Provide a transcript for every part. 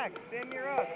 back. Stand near us.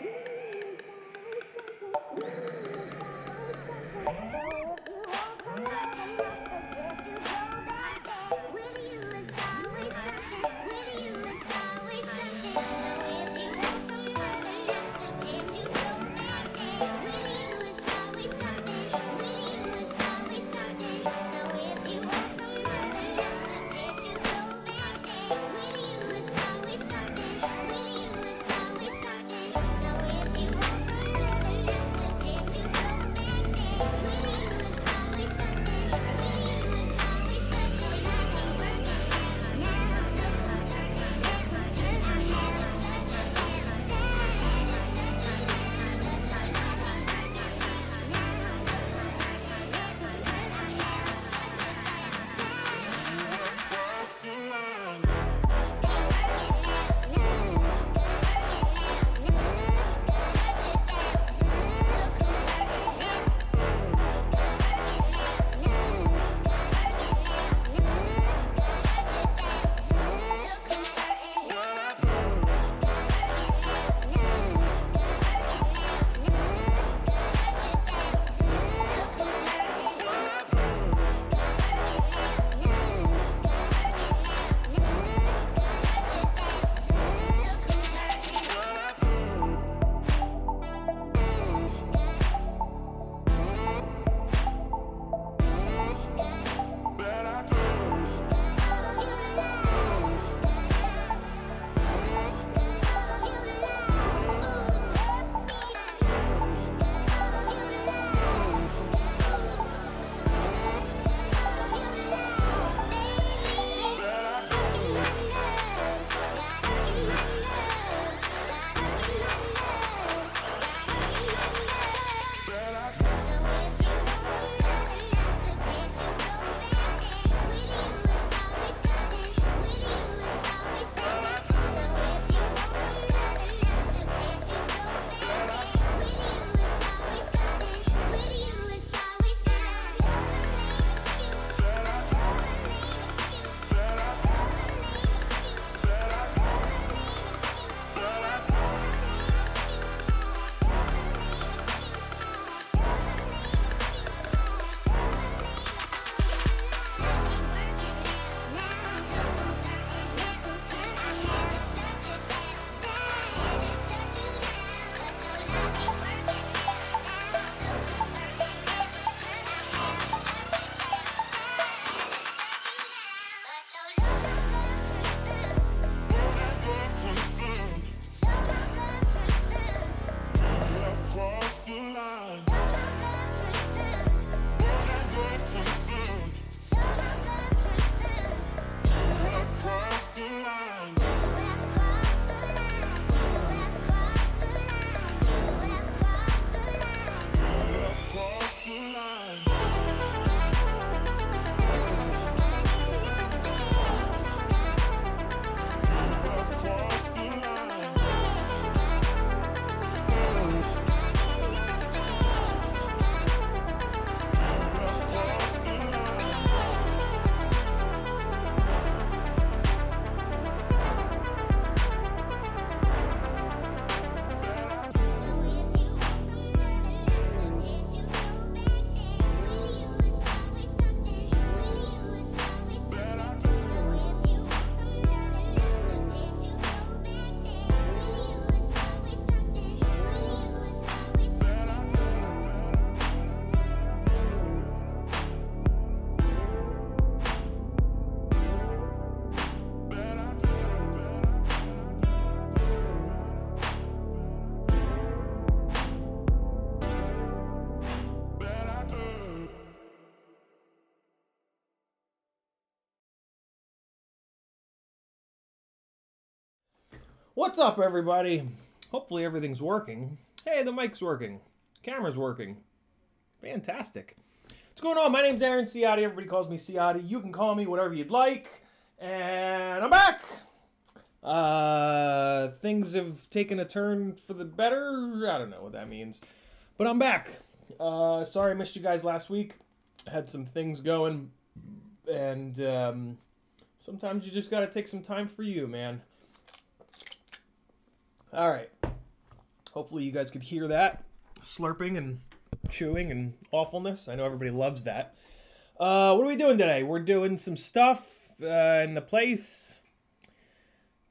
What's up, everybody? Hopefully everything's working. Hey, the mic's working. Camera's working. Fantastic. What's going on? My name's Aaron Ciotti. Everybody calls me Ciotti. You can call me whatever you'd like. And I'm back! Things have taken a turn for the better. I don't know what that means. But I'm back. Sorry I missed you guys last week. I had some things going. And sometimes you just gotta take some time for you, man. Alright. Hopefully you guys could hear that slurping and chewing and awfulness. I know everybody loves that. What are we doing today? We're doing some stuff in the place.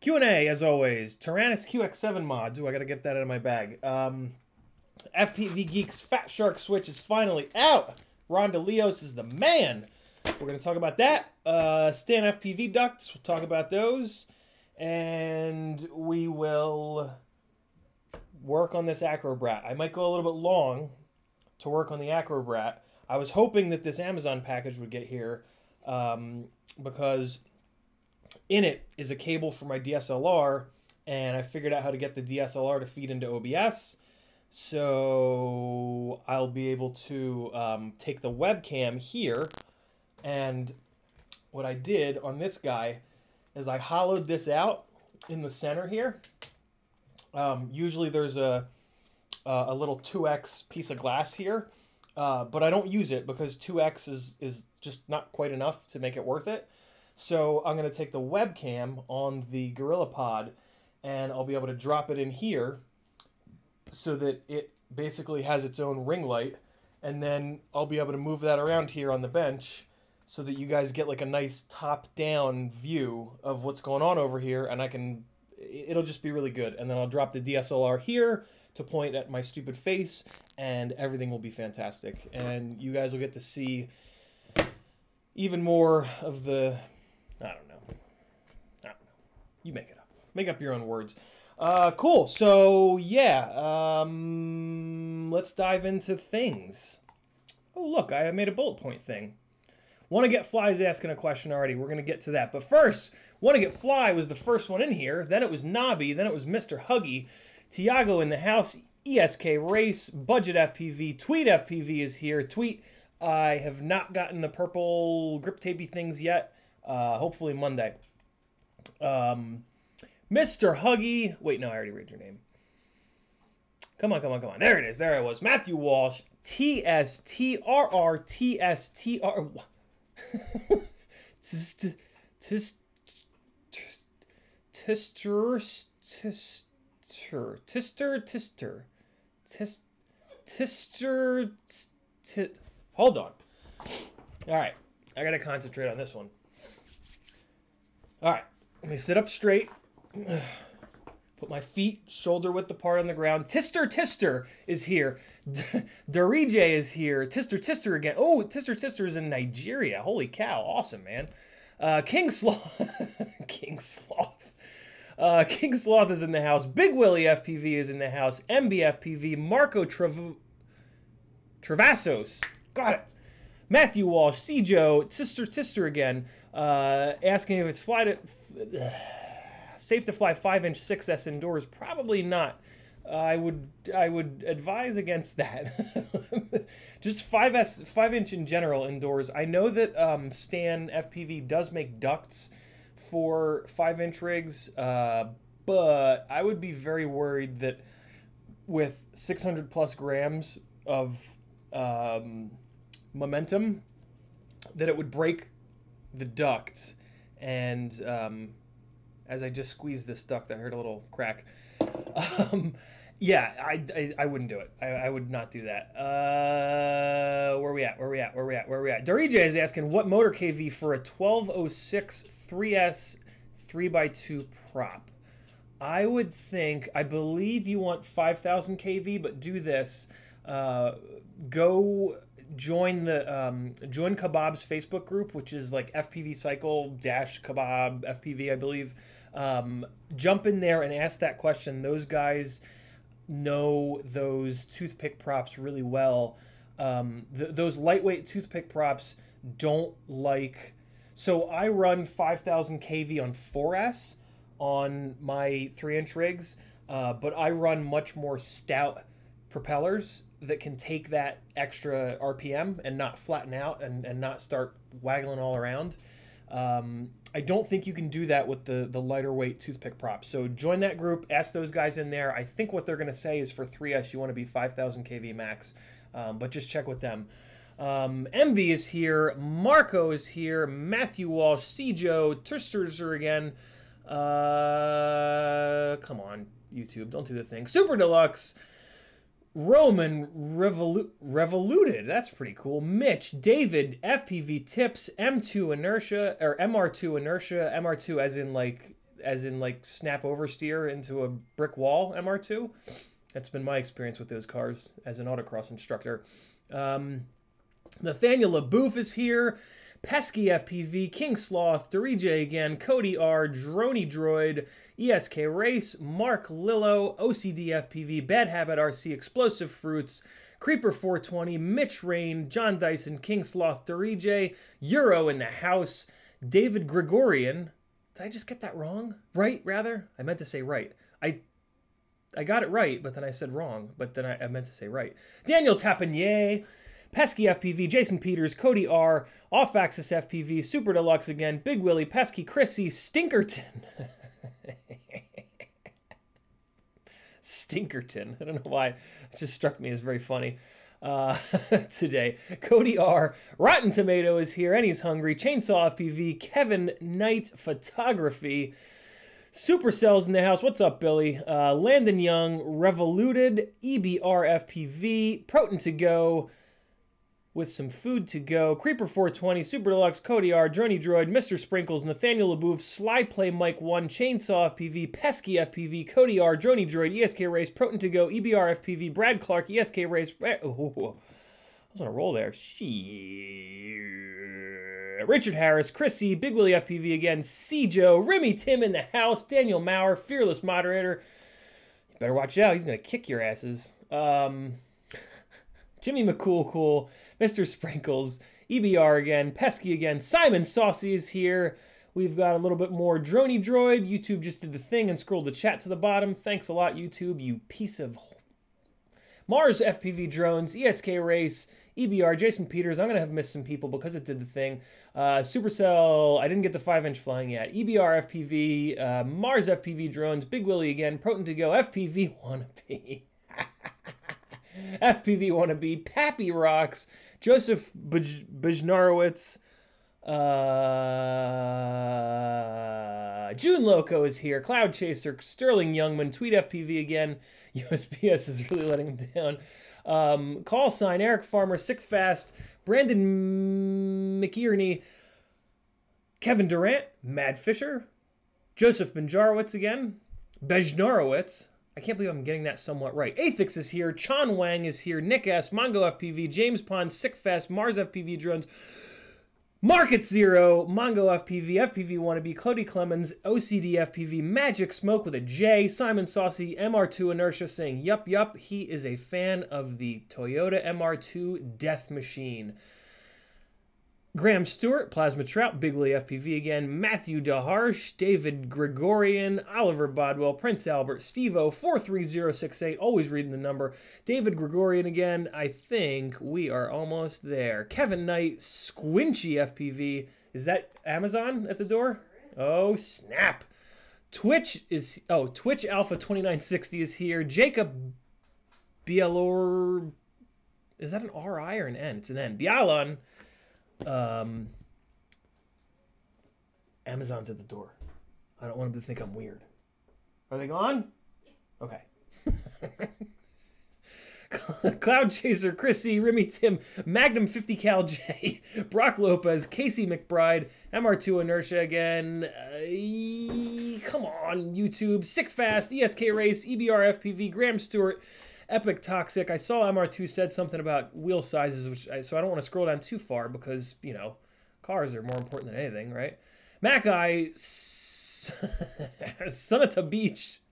Q&A, as always. Taranis qx7 mods. Ooh, I gotta get that out of my bag. FPV Geek's Fatshark Switch is finally out. Ron DeLeos is the man. We're going to talk about that. StanFPV Ducts, we'll talk about those. And we will work on this Acrobrat. I might go a little bit long to work on the Acrobrat. I was hoping that this Amazon package would get here because in it is a cable for my DSLR, and I figured out how to get the DSLR to feed into OBS. So I'll be able to take the webcam here, and what I did on this guy is I hollowed this out in the center here. Usually there's a little 2x piece of glass here, but I don't use it because 2x is just not quite enough to make it worth it. So I'm going to take the webcam on the GorillaPod, and I'll be able to drop it in here so that it basically has its own ring light, and then I'll be able to move that around here on the bench so that you guys get like a nice top-down view of what's going on over here, and it'll just be really good. And then I'll drop the DSLR here to point at my stupid face, and everything will be fantastic. And you guys will get to see even more of the, I don't know. You make it up. Make up your own words. Cool. So, yeah. Let's dive into things. Oh, look. I made a bullet point thing. Want to Get Fly is asking a question already. We're going to get to that. But first, Want to Get Fly was the first one in here. Then it was Nobby. Then it was Mr. Huggy. Tiago in the house. ESK Race. Budget FPV. Tweet FPV is here. Tweet. I have not gotten the purple grip tapey things yet. Hopefully Monday. Mr. Huggy. Wait, no, I already read your name. Come on, come on, come on. There it is. There it was. Matthew Walsh. TSTRR. Hold on. All right. I got to concentrate on this one. All right. Let me sit up straight. Put my feet shoulder width apart on the ground. Tister is here. Darije is here. Tister again. Oh, Tister is in Nigeria. Holy cow. Awesome, man. King Sloth. King Sloth. King Sloth is in the house. Big Willie FPV is in the house. MBFPV. Marco Travassos. Got it. Matthew Walsh. Cjo. Tister again. Asking if it's safe to fly 5-inch 6S indoors. Probably not. I would advise against that. Just 5-inch in general indoors. I know that StanFPV does make ducts for 5-inch rigs, but I would be very worried that with 600 plus grams of momentum that it would break the duct. And as I just squeezed this duct, I heard a little crack. Yeah, I wouldn't do it. I would not do that. Where we at? Darije is asking, what motor KV for a 1206 3S 3x2 prop? I would think, I believe you want 5,000 KV, but do this. Go join the join Kebab's Facebook group, which is like FPV Cycle Kebab FPV, I believe. Jump in there and ask that question. Those guys know those toothpick props really well. Those lightweight toothpick props don't like. So I run 5,000 KV on 4S on my 3-inch rigs, but I run much more stout propellers that can take that extra RPM and not flatten out and not start waggling all around. I don't think you can do that with the lighter weight toothpick props. So join that group, ask those guys in there. I think what they're going to say is for 3S, you want to be 5,000 KV max, but just check with them. MV is here. Marco is here. Matthew Walsh, Cjo, Terster again. Come on, YouTube, don't do the thing. Super Deluxe. Roman Revoluted, that's pretty cool. Mitch, David, FPV Tips, M2 Inertia, or MR2 Inertia, MR2 as in like snap oversteer into a brick wall, MR2. That's been my experience with those cars as an autocross instructor. Nathaniel LaBouffe is here. Pesky FPV, King Sloth, Dorije again, Cody R, Droney Droid, ESK Race, Mark Lillo, OCD FPV, Bad Habit RC, Explosive Fruits, Creeper 420, Mitch Rain, John Dyson, King Sloth, Dorije, Euro in the house, David Gregorian. Did I just get that wrong? Right, rather? I meant to say right. I got it right, but then I said wrong, but then I meant to say right. Daniel Tapanier, Pesky FPV, Jason Peters, Cody R, Off Axis FPV, Super Deluxe again, Big Willie, Pesky, Chrissy, Stinkerton. Stinkerton. I don't know why. It just struck me as very funny today. Cody R, Rotten Tomato is here, and he's hungry. Chainsaw FPV, Kevin Knight Photography, Supercell's in the house. What's up, Billy? Landon Young, Revoluted, EBR FPV, Proton to go, with some food to go. Creeper 420, Super Deluxe, Cody R, Droney Droid, Mr. Sprinkles, Nathaniel LaBouffe, Sly Play Mike 1, Chainsaw FPV, Pesky FPV, Cody R, Droney Droid, ESK Race, Proton to go, EBR FPV, Brad Clark, ESK Race. Oh, I was on a roll there. Richard Harris, Chrissy, Big Willie FPV again, C-Joe, Remy Tim in the house, Daniel Maurer, Fearless Moderator. You better watch out. He's going to kick your asses. Jimmy McCool, Mr. Sprinkles, EBR again, Pesky again, Simon Saucy is here. We've got a little bit more Droney Droid. YouTube just did the thing and scrolled the chat to the bottom. Thanks a lot, YouTube, you piece of... Mars FPV Drones, ESK Race, EBR, Jason Peters. I'm going to have missed some people because it did the thing. Supercell, I didn't get the 5-inch flying yet. EBR FPV, Mars FPV Drones, Big Willie again, Proton to go, FPV Wannabe. FPV Wannabe, Pappy Rocks, Joseph Bajnarowitz, June Loco is here, Cloud Chaser, Sterling Youngman, Tweet FPV again, USPS is really letting him down, Call Sign, Eric Farmer, Sick Fast, Brandon McIerney, Kevin Durant, Mad Fisher, Joseph Benjarowitz again, Bejnarowitz, I can't believe I'm getting that somewhat right. Athix is here. Chan Wang is here. Nick S. Mongo FPV. James Pond. Sickfest. Mars FPV Drones. Market Zero. Mongo FPV. FPV Wannabe. Clody Clemens. OCD FPV. Magic Smoke with a J. Simon Saucy. MR2 Inertia saying, yup. He is a fan of the Toyota MR2 Death Machine. Graham Stewart, Plasma Trout, Big Willie FPV again, Matthew DeHarsh, David Gregorian, Oliver Bodwell, Prince Albert, Steve-O, 43068, always reading the number, David Gregorian again, I think we are almost there. Kevin Knight, Squinchy FPV, is that Amazon at the door? Oh, snap. Twitch Alpha 2960 is here, Jacob Bialor, is that an R-I or an N? It's an N. Bialon. Amazon's at the door. I don't want them to think I'm weird. Are they gone? Okay. Cloud Chaser, Chrissy, Remy Tim, Magnum 50 Cal J, Brock Lopez, Casey McBride, MR2 Inertia again. Come on, YouTube. Sick Fast, ESK Race, EBR FPV, Graham Stewart, Epic Toxic. I saw MR2 said something about wheel sizes, so I don't want to scroll down too far because, you know, cars are more important than anything, right? Mackeye, Sonata Beach,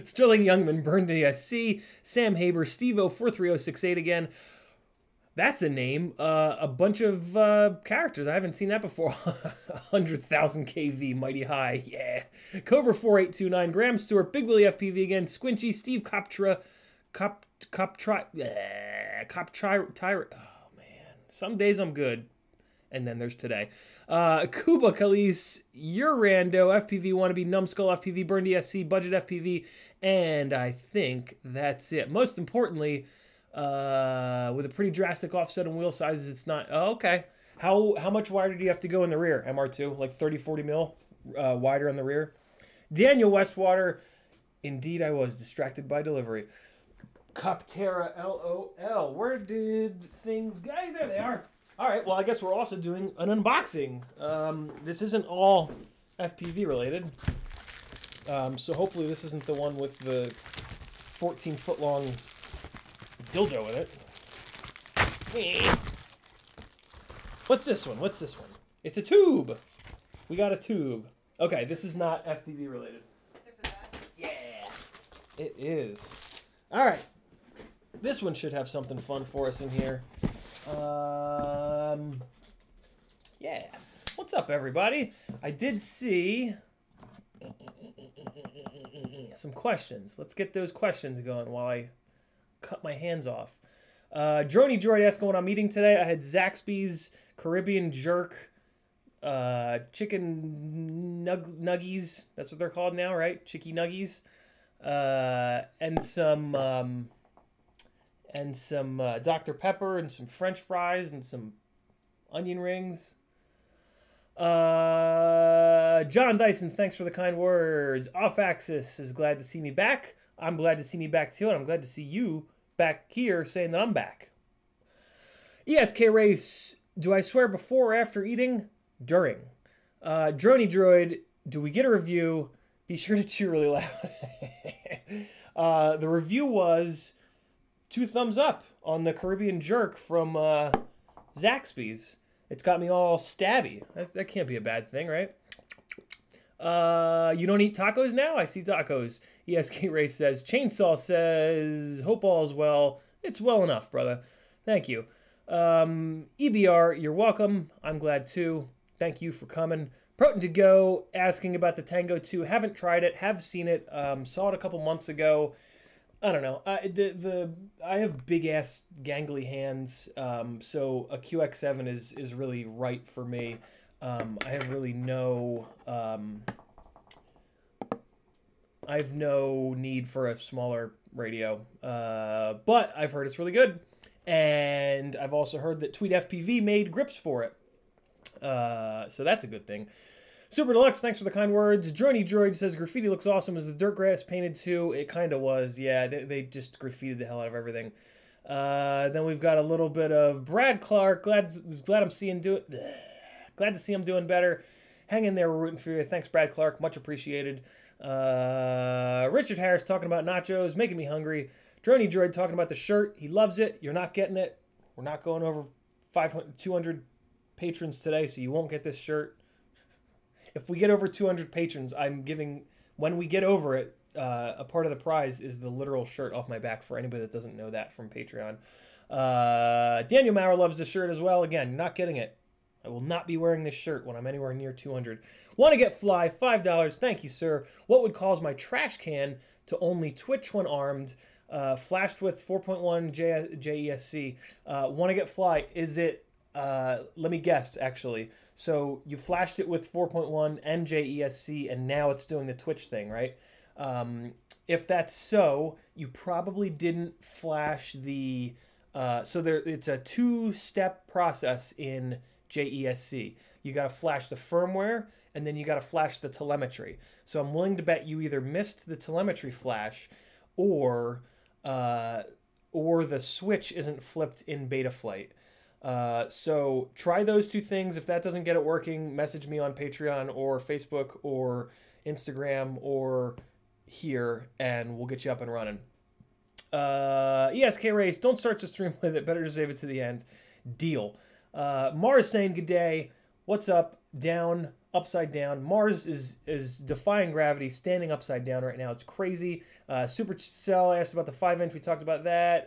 Sterling Youngman, Burn DSC, Sam Haber, Steve-O, 43068 again. That's a name. A bunch of characters. I haven't seen that before. 100,000 KV, Mighty High. Yeah. Cobra 4829, Graham Stewart, Big Willie FPV again, Squinchy, Steve Coptra, oh man, some days I'm good, and then there's today. Kuba Khalees, Urando, FPV Wannabe, Numbskull FPV, Burn DSC, Budget FPV, and I think that's it. Most importantly, with a pretty drastic offset in wheel sizes, it's not... Oh, okay. How much wider do you have to go in the rear, MR2? Like 30-40 mil wider on the rear? Daniel Westwater. Indeed, I was distracted by delivery. Coptera LOL. Where did things go? There they are. All right. Well, I guess we're also doing an unboxing. This isn't all FPV related. So hopefully this isn't the one with the 14-foot long dildo in it. What's this one? What's this one? It's a tube. We got a tube. Okay, this is not FPV related. Except for that? Yeah, it is. All right. This one should have something fun for us in here. Yeah. What's up, everybody? I did see some questions. Let's get those questions going while I cut my hands off. Droney Droid asked what I'm eating today. I had Zaxby's Caribbean Jerk chicken nuggies. That's what they're called now, right? Chicky nuggies. And some Dr. Pepper and some French fries and some onion rings. John Dyson, thanks for the kind words. Off Axis is glad to see me back. I'm glad to see me back too, and I'm glad to see you back here saying that I'm back. ESK Race, do I swear before or after eating? During. Droney Droid, do we get a review? Be sure to chew really loud. The review was 2 thumbs up on the Caribbean Jerk from Zaxby's. It's got me all stabby. That can't be a bad thing, right? You don't eat tacos now? I see tacos. ESK Race says. Chainsaw says, hope all's well. It's well enough, brother. Thank you. EBR, you're welcome. I'm glad too. Thank you for coming. Protein to Go asking about the Tango 2. Haven't tried it. Have seen it. Saw it a couple months ago. I don't know. I have big ass gangly hands, so a qx7 is really right for me. I have really no I have no need for a smaller radio, but I've heard it's really good, and I've also heard that FPV made grips for it, so that's a good thing. Super Deluxe, thanks for the kind words. Droney Droid says, graffiti looks awesome. Is the dirt grass painted too? It kind of was, yeah. They just graffitied the hell out of everything. Then we've got a little bit of Brad Clark. Glad to see him doing better. Hang in there, we're rooting for you. Thanks, Brad Clark. Much appreciated. Richard Harris talking about nachos, making me hungry. Droney Droid talking about the shirt. He loves it. You're not getting it. We're not going over 200 patrons today, so you won't get this shirt. If we get over 200 patrons, I'm giving, when we get over it, a part of the prize is the literal shirt off my back for anybody that doesn't know that from Patreon. Daniel Maurer loves the shirt as well. Again, you're not getting it. I will not be wearing this shirt when I'm anywhere near 200. Want to get fly, $5. Thank you, sir. What would cause my trash can to only twitch when armed? Flashed with 4.1 JESC. Want to get fly. Is it, let me guess, actually. So you flashed it with 4.1 and JESC, and now it's doing the twitch thing, right? If that's so, you probably didn't flash the... it's a 2-step process in JESC. You got to flash the firmware, and then you got to flash the telemetry. So I'm willing to bet you either missed the telemetry flash, or the switch isn't flipped in Betaflight. So try those 2 things. If that doesn't get it working, message me on Patreon or Facebook or Instagram or here, and we'll get you up and running. ESK Race, don't start the stream with it. Better to save it to the end. Deal. Mars saying good day. What's up? Down, upside down. Mars is defying gravity, standing upside down right now. It's crazy. Supercell asked about the 5-inch. We talked about that.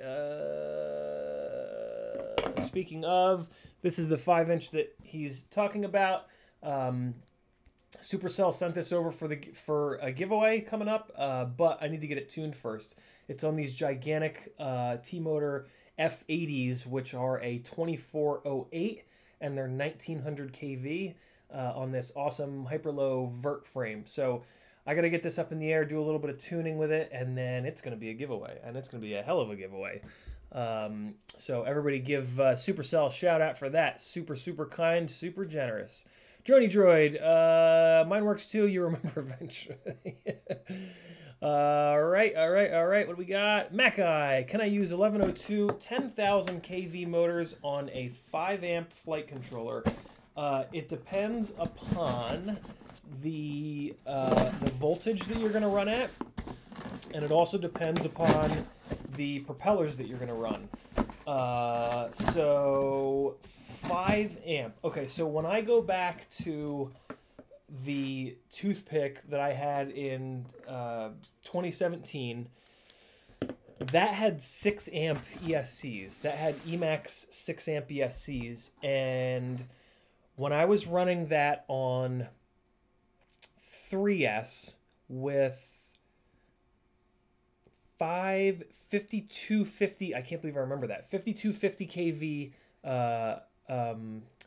Speaking of, this is the 5-inch that he's talking about. Supercell sent this over for a giveaway coming up, but I need to get it tuned first. It's on these gigantic T-Motor F80s, which are a 2408, and they're 1900 kV on this awesome hyper-low vert frame. So I got to get this up in the air, do a little bit of tuning with it, and then it's going to be a giveaway, and it's going to be a hell of a giveaway. So everybody give Supercell a shout out for that. Super, super kind, super generous. Droney Droid, mine works too. You remember eventually. All right. What do we got? Mackeye, can I use 1102 10,000 kV motors on a 5 amp flight controller? It depends upon the voltage that you're going to run at, and it also depends upon the propellers that you're going to run. So 5 amp. Okay, so when I go back to the toothpick that I had in 2017, that had 6 amp ESCs. That had Emax 6 amp ESCs, and when I was running that on 3S with 5250, I can't believe I remember that, 5250 kV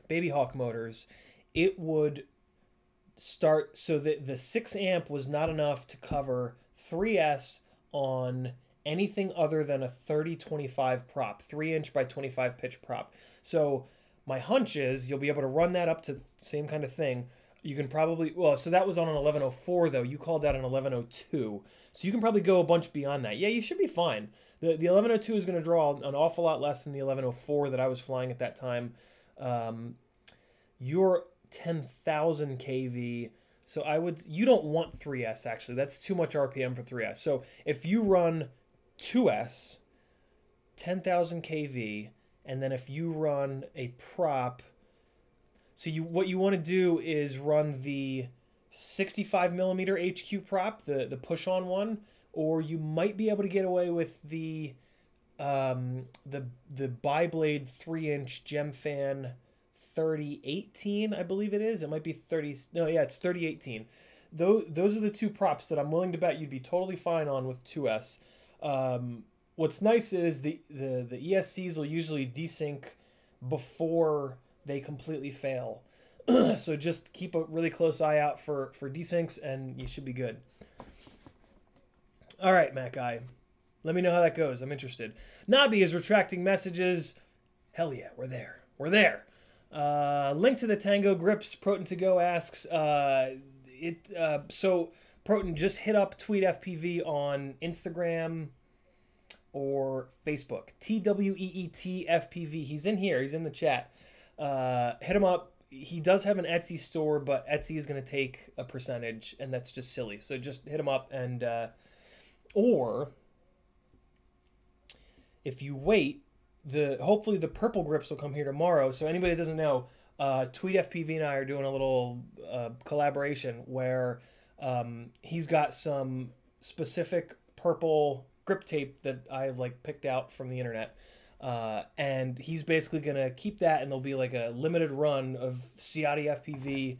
Baby Hawk motors, it would start, so that the 6 amp was not enough to cover 3S on anything other than a 30-25 prop, 3-inch by 25 pitch prop. So my hunch is you'll be able to run that up to the same kind of thing. You can probably, well, so that was on an 1104 though. You called that an 1102. So you can probably go a bunch beyond that. Yeah, you should be fine. The 1102 is going to draw an awful lot less than the 1104 that I was flying at that time. You're 10,000 kV. So you don't want 3S actually. That's too much RPM for 3S. So if you run 2S, 10,000 kV, and then if you run a prop, so what you want to do is run the 65 millimeter HQ prop, the push-on one, or you might be able to get away with the bi-blade 3-inch Gemfan 3018, I believe it is. It might be 30. No, yeah, it's 3018. Those are the two props that I'm willing to bet you'd be totally fine on with 2S. What's nice is the ESCs will usually desync before they completely fail. So just keep a really close eye out for desyncs and you should be good. All right, Mackeye. Let me know how that goes. I'm interested. Nabi is retracting messages. Hell yeah, we're there. We're there. Link to the Tango grips. Proton to go asks. So Proton, just hit up TweetFPV on Instagram or Facebook. TweetFPV. He's in here. He's in the chat. Hit him up. He does have an Etsy store, but Etsy is going to take a percentage, and that's just silly. So just hit him up, and or if you wait, hopefully the purple grips will come here tomorrow. So anybody that doesn't know, TweetFPV and I are doing a little collaboration where he's got some specific purple grip tape that I picked out from the internet. And he's basically going to keep that, and there'll be like a limited run of CiottiFPV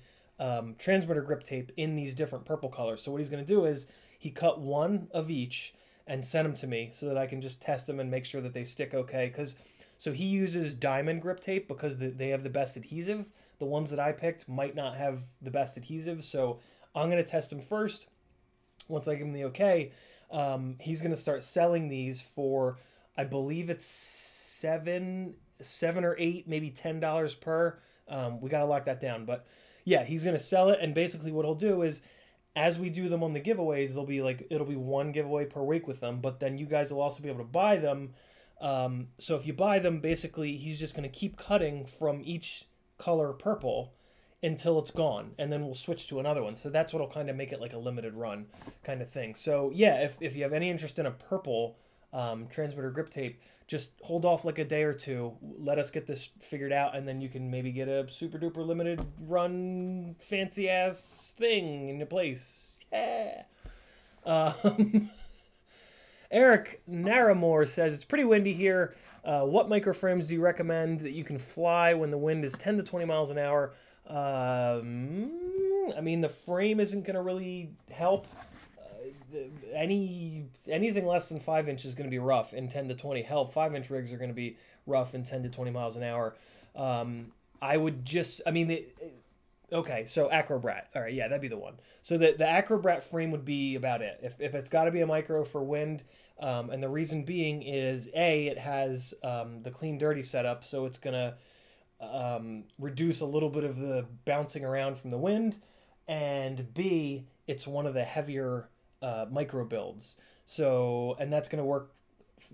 transmitter grip tape in these different purple colors. So what he's going to do is he cut one of each and sent them to me so that I can just test them and make sure that they stick okay. So he uses diamond grip tape because they have the best adhesive. The ones that I picked might not have the best adhesive. So I'm going to test them first. Once I give him the okay, he's going to start selling these for, I believe it's $7 or $8, maybe $10 per. We got to lock that down. But yeah, he's going to sell it. And basically what he'll do is, as we do them on the giveaways, it'll be one giveaway per week with them. But then you guys will also be able to buy them. So if you buy them, basically he's just going to keep cutting from each color purple until it's gone, and then we'll switch to another one. So that's what'll kind of make it like a limited run kind of thing. So yeah, if you have any interest in a purple transmitter grip tape, just hold off like a day or two. Let us get this figured out, and then you can maybe get a super duper limited run fancy ass thing into place. Yeah. Eric Naramore says, it's pretty windy here. What microframes do you recommend that you can fly when the wind is 10 to 20 miles an hour? I mean, the frame isn't going to really help. Anything less than 5 inches is going to be rough in 10 to 20. Hell, 5-inch rigs are going to be rough in 10 to 20 miles an hour. I would just, okay, so Acrobrat. All right, yeah, that'd be the one. So the Acrobrat frame would be about it. If it's got to be a micro for wind, and the reason being is, A, it has the clean dirty setup, so it's going to reduce a little bit of the bouncing around from the wind, and B, it's one of the heavier micro builds. So, and that's going to work.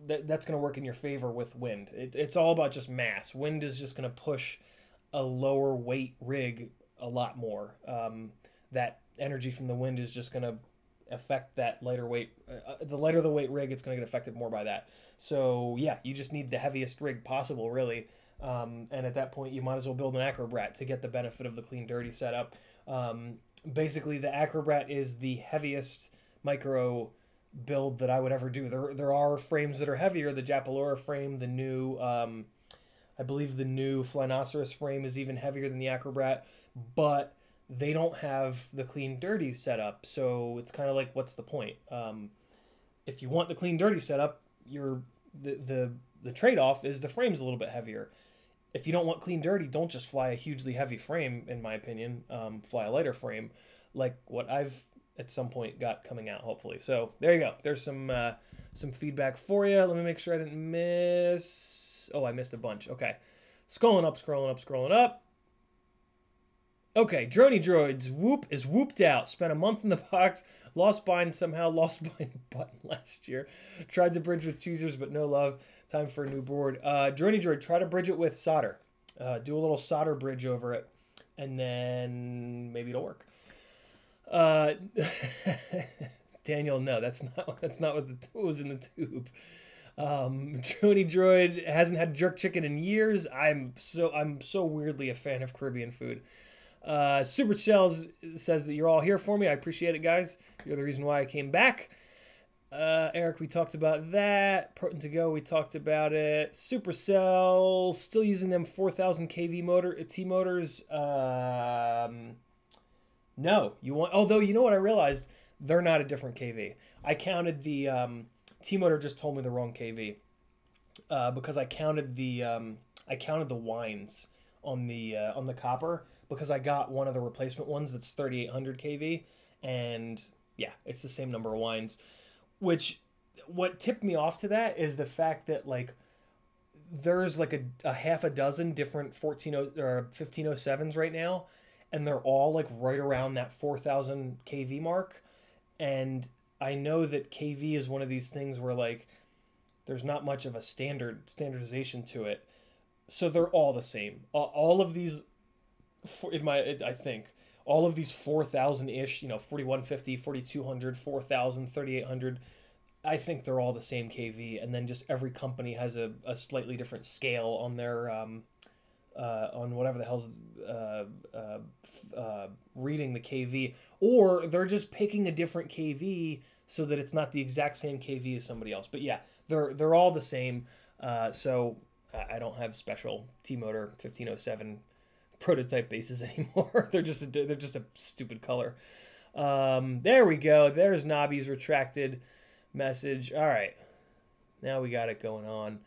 That's going to work in your favor with wind. It's all about just mass. Wind is just going to push a lower weight rig a lot more. That energy from the wind is just going to affect that lighter weight. The lighter the weight rig, it's going to get affected more by that. So yeah, you just need the heaviest rig possible, really. And at that point, you might as well build an Acrobrat to get the benefit of the clean dirty setup. Basically, the Acrobrat is the heaviest micro build that I would ever do. There are frames that are heavier. The Japalora frame, the new, I believe the new Flinoceros frame is even heavier than the Acrobrat, but they don't have the clean dirty setup. So it's kind of like, what's the point? If you want the clean dirty setup, the trade-off is the frame's a little bit heavier. If you don't want clean dirty, don't just fly a hugely heavy frame, in my opinion. Fly a lighter frame, like what I've at some point got coming out, hopefully. So there you go. There's some feedback for you. Let me make sure I didn't miss. Oh, I missed a bunch. Okay, scrolling up, scrolling up, scrolling up. Okay, Droney Droids, Whoop is whooped out. Spent a month in the box. Lost bind somehow. Lost bind button last year. Tried to bridge with choosers, but no love. Time for a new board. Droney Droid, try to bridge it with solder. Do a little solder bridge over it, and then maybe it'll work. Daniel, no, that's not what the was in the tube. Droney Droid hasn't had jerk chicken in years. I'm so weirdly a fan of Caribbean food. Super Shells says that you're all here for me. I appreciate it, guys. You're the reason why I came back. Eric, we talked about that. Proton to go, we talked about it. Supercell, still using them 4,000 kV T motors. No, you want. Although you know what I realized, they're not a different kV. I counted the T motor just told me the wrong kV because I counted the wines on the copper because I got one of the replacement ones that's 3,800 kV, and yeah, it's the same number of wines. Which, what tipped me off to that is the fact that like there's like a half a dozen different 1507s right now, and they're all like right around that 4,000 kV mark. And I know that kV is one of these things where like there's not much of a standardization to it, so they're all the same. All of these, I think all of these 4,000-ish, 4,150, 4,200, 4,000, 3,800, I think they're all the same kV, and then just every company has a slightly different scale on their on whatever the hell's reading the kV, or they're just picking a different kV so that it's not the exact same kV as somebody else. But yeah, they're all the same. So I don't have special T-Motor 1507 prototype bases anymore. they're just a stupid color. There we go. There's Nobby's retracted message. All right, now we got it going on.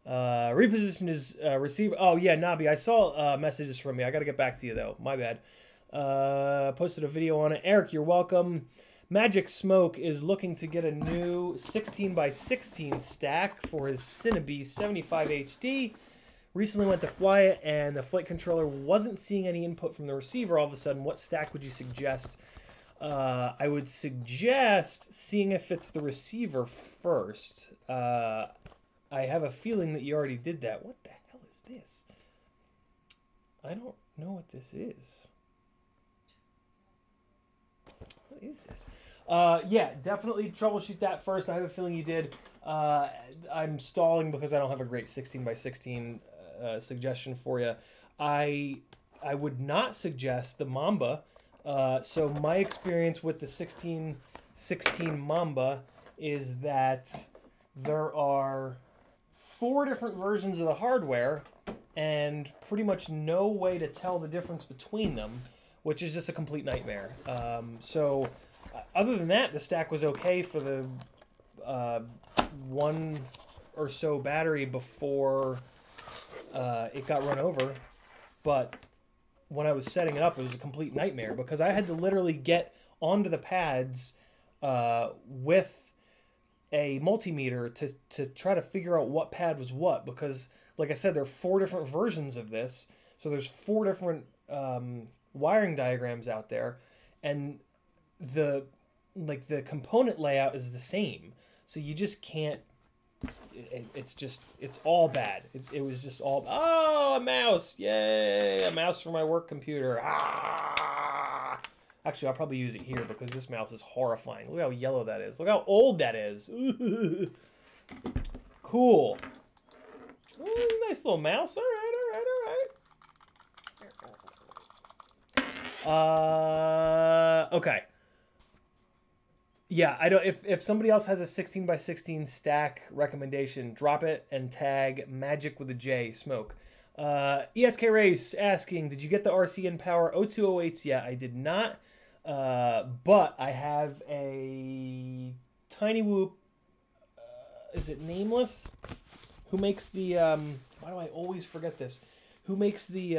Repositioned his receiver. Oh yeah, Nobby, I saw messages from you. I got to get back to you though. My bad. Posted a video on it. Eric, you're welcome. Magic Smoke is looking to get a new 16x16 stack for his Cinebee 75 HD. Recently went to fly it, and the flight controller wasn't seeing any input from the receiver all of a sudden. What stack would you suggest? I would suggest seeing if it's the receiver first. I have a feeling that you already did that. What the hell is this? I don't know what this is. What is this? Yeah, definitely troubleshoot that first. I have a feeling you did. I'm stalling because I don't have a great 16x16 suggestion for you. I would not suggest the Mamba. So my experience with the 1616 Mamba is that there are 4 different versions of the hardware and pretty much no way to tell the difference between them, which is just a complete nightmare. So other than that, the stack was okay for the 1 or so battery before it got run over. But when I was setting it up, it was a complete nightmare because I had to literally get onto the pads with a multimeter to try to figure out what pad was what, because like I said, there are 4 different versions of this. So there's 4 different wiring diagrams out there, and the component layout is the same. So you just can't. It's all bad. It was just all. Oh, a mouse! Yay! A mouse for my work computer. Ah! Actually, I'll probably use it here because this mouse is horrifying. Look how yellow that is. Look how old that is. Cool. Nice little mouse. All right. Okay. Yeah, I don't. If somebody else has a 16x16 stack recommendation, drop it and tag Magic with a J Smoke. ESK Race asking, did you get the RCN Power 0208s? Yeah, I did not. But I have a Tiny Whoop. Is it Nameless? Who makes the? Why do I always forget this? Who makes the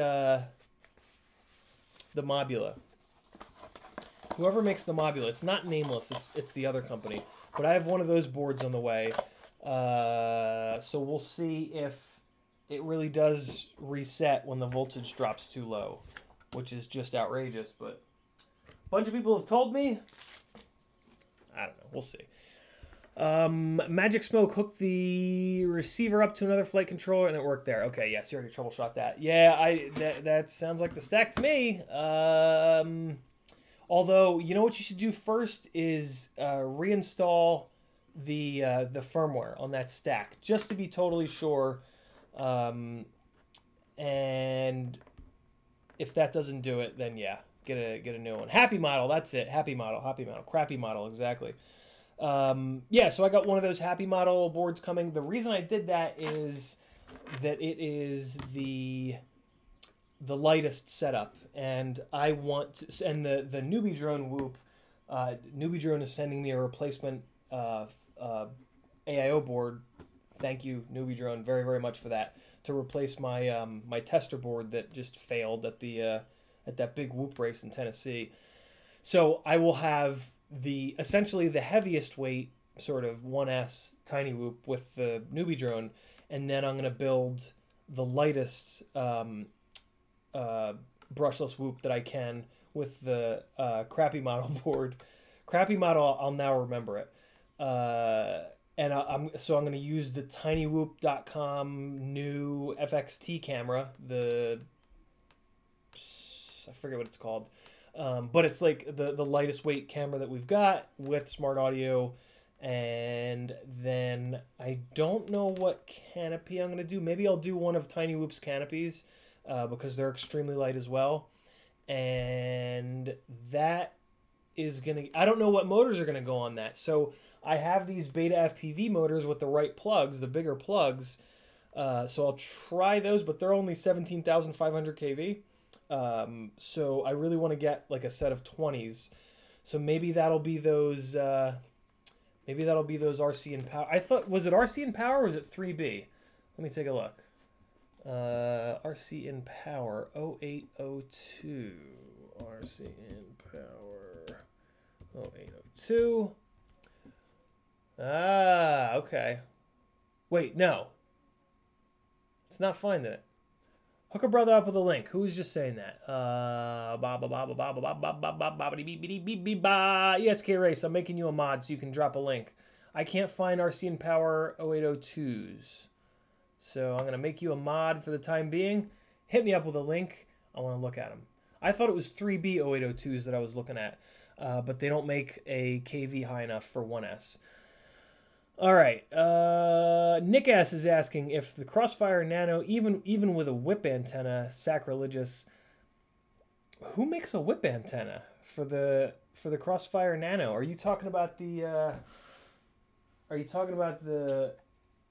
Mobula? Whoever makes the Mobula, it's not Nameless, it's the other company. But I have one of those boards on the way. So we'll see if it really does reset when the voltage drops too low, which is just outrageous. But a bunch of people have told me. I don't know. We'll see. Magic Smoke hooked the receiver up to another flight controller and it worked there. Okay, yes, you already troubleshot that. Yeah, that sounds like the stack to me. Although, you know what you should do first is reinstall the firmware on that stack, just to be totally sure. And if that doesn't do it, then yeah, get a new one. Happy model, that's it. Happy model. Crappy model, exactly. Yeah, so I got one of those happy model boards coming. The reason I did that is that it is the lightest setup, and I want to, and the Newbie Drone Whoop, Newbie Drone is sending me a replacement AIO board. Thank you, Newbie Drone, very, very much for that, to replace my my tester board that just failed at the at that big whoop race in Tennessee. So I will have essentially the heaviest weight sort of 1S Tiny Whoop with the Newbie Drone, and then I'm going to build the lightest brushless whoop that I can with the crappy model board. Crappy model, I'll now remember it. And I'm going to use the tinywhoop.com new FXT camera. I forget what it's called. But it's like the lightest weight camera that we've got with smart audio. And then I don't know what canopy I'm going to do. Maybe I'll do one of Tiny Whoop's canopies because they're extremely light as well. And that is going to... I don't know what motors are going to go on that. So I have these Beta FPV motors with the right plugs, the bigger plugs. So I'll try those, but they're only 17,500 kV. So I really want to get like a set of 20s. So maybe that'll be those... maybe that'll be those RCN Power. I thought, was it RCN Power or was it 3B? Let me take a look. RCN Power 0802. RCN Power 0802. Ah, okay. Wait, no. It's not finding it. Hook a brother up with a link. Who was just saying that? ESK Race, I'm making you a mod so you can drop a link. I can't find RCN Power 0802s. So I'm going to make you a mod for the time being. Hit me up with a link. I want to look at them. I thought it was 3B 0802s that I was looking at. But they don't make a KV high enough for 1S. All right. Nick S is asking if the Crossfire Nano, even with a whip antenna, sacrilegious. Who makes a whip antenna for the Crossfire Nano? Are you talking about the? Are you talking about the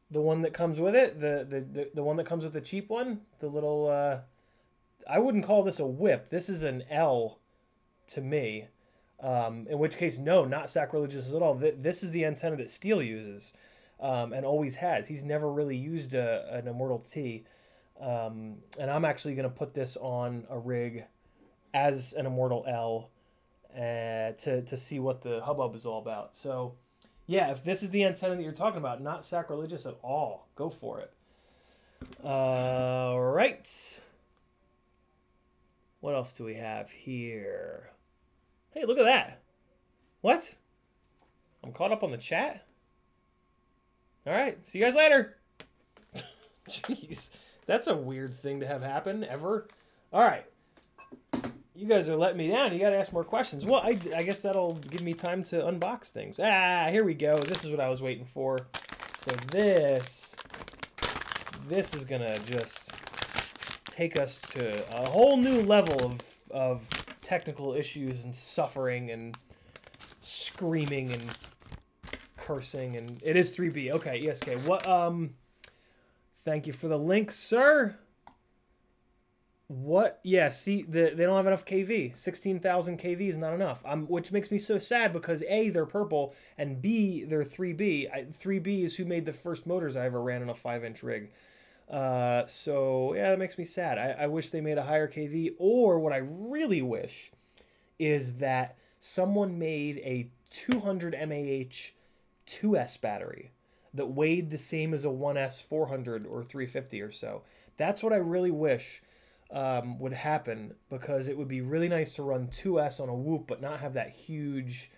one that comes with it? The one that comes with the cheap one? The little. I wouldn't call this a whip. This is an L, to me. In which case, no, not sacrilegious at all. This is the antenna that Steele uses, and always has. He's never really used an Immortal T, and I'm actually going to put this on a rig as an Immortal L to see what the hubbub is all about. So, yeah, if this is the antenna that you're talking about, not sacrilegious at all, go for it. All right. What else do we have here? Hey, look at that. What? I'm caught up on the chat? All right. See you guys later. Jeez. That's a weird thing to have happen ever. All right. You guys are letting me down. You got to ask more questions. Well, I guess that'll give me time to unbox things. Ah, here we go. This is what I was waiting for. So this is going to just take us to a whole new level of technical issues and suffering and screaming and cursing. And it is 3B. Okay, ESK. What? Thank you for the link, sir. What? Yeah, see, they don't have enough KV. 16,000 KV is not enough. Which makes me so sad because A, they're purple, and B, they're 3B. 3B is who made the first motors I ever ran on a 5-inch rig. So, yeah, that makes me sad. I wish they made a higher KV, or what I really wish is that someone made a 200 mAh 2S battery that weighed the same as a 1S 400 or 350 or so. That's what I really wish would happen, because it would be really nice to run 2S on a Whoop but not have that huge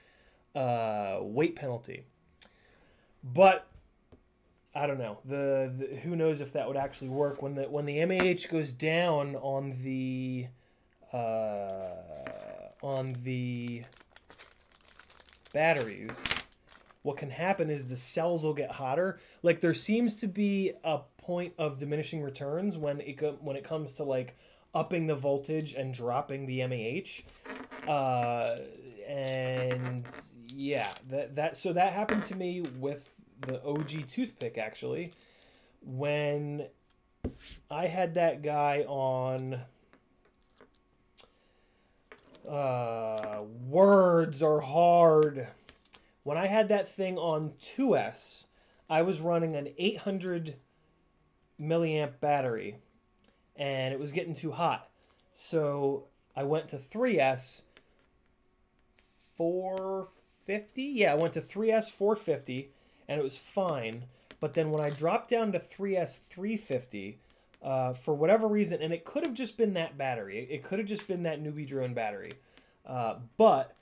weight penalty. But I don't know. Who knows if that would actually work when the MAH goes down on the batteries. What can happen is the cells will get hotter. Like, there seems to be a point of diminishing returns when it comes to like upping the voltage and dropping the MAH. And yeah, so that happened to me with the OG toothpick, actually, when I had that guy on words are hard. When I had that thing on 2S, I was running an 800 milliamp battery, and it was getting too hot. So I went to 3S 450. Yeah, I went to 3S 450, and it was fine. But then when I dropped down to 3S 350, for whatever reason, and it could have just been that battery. It could have just been that newbie drone battery. But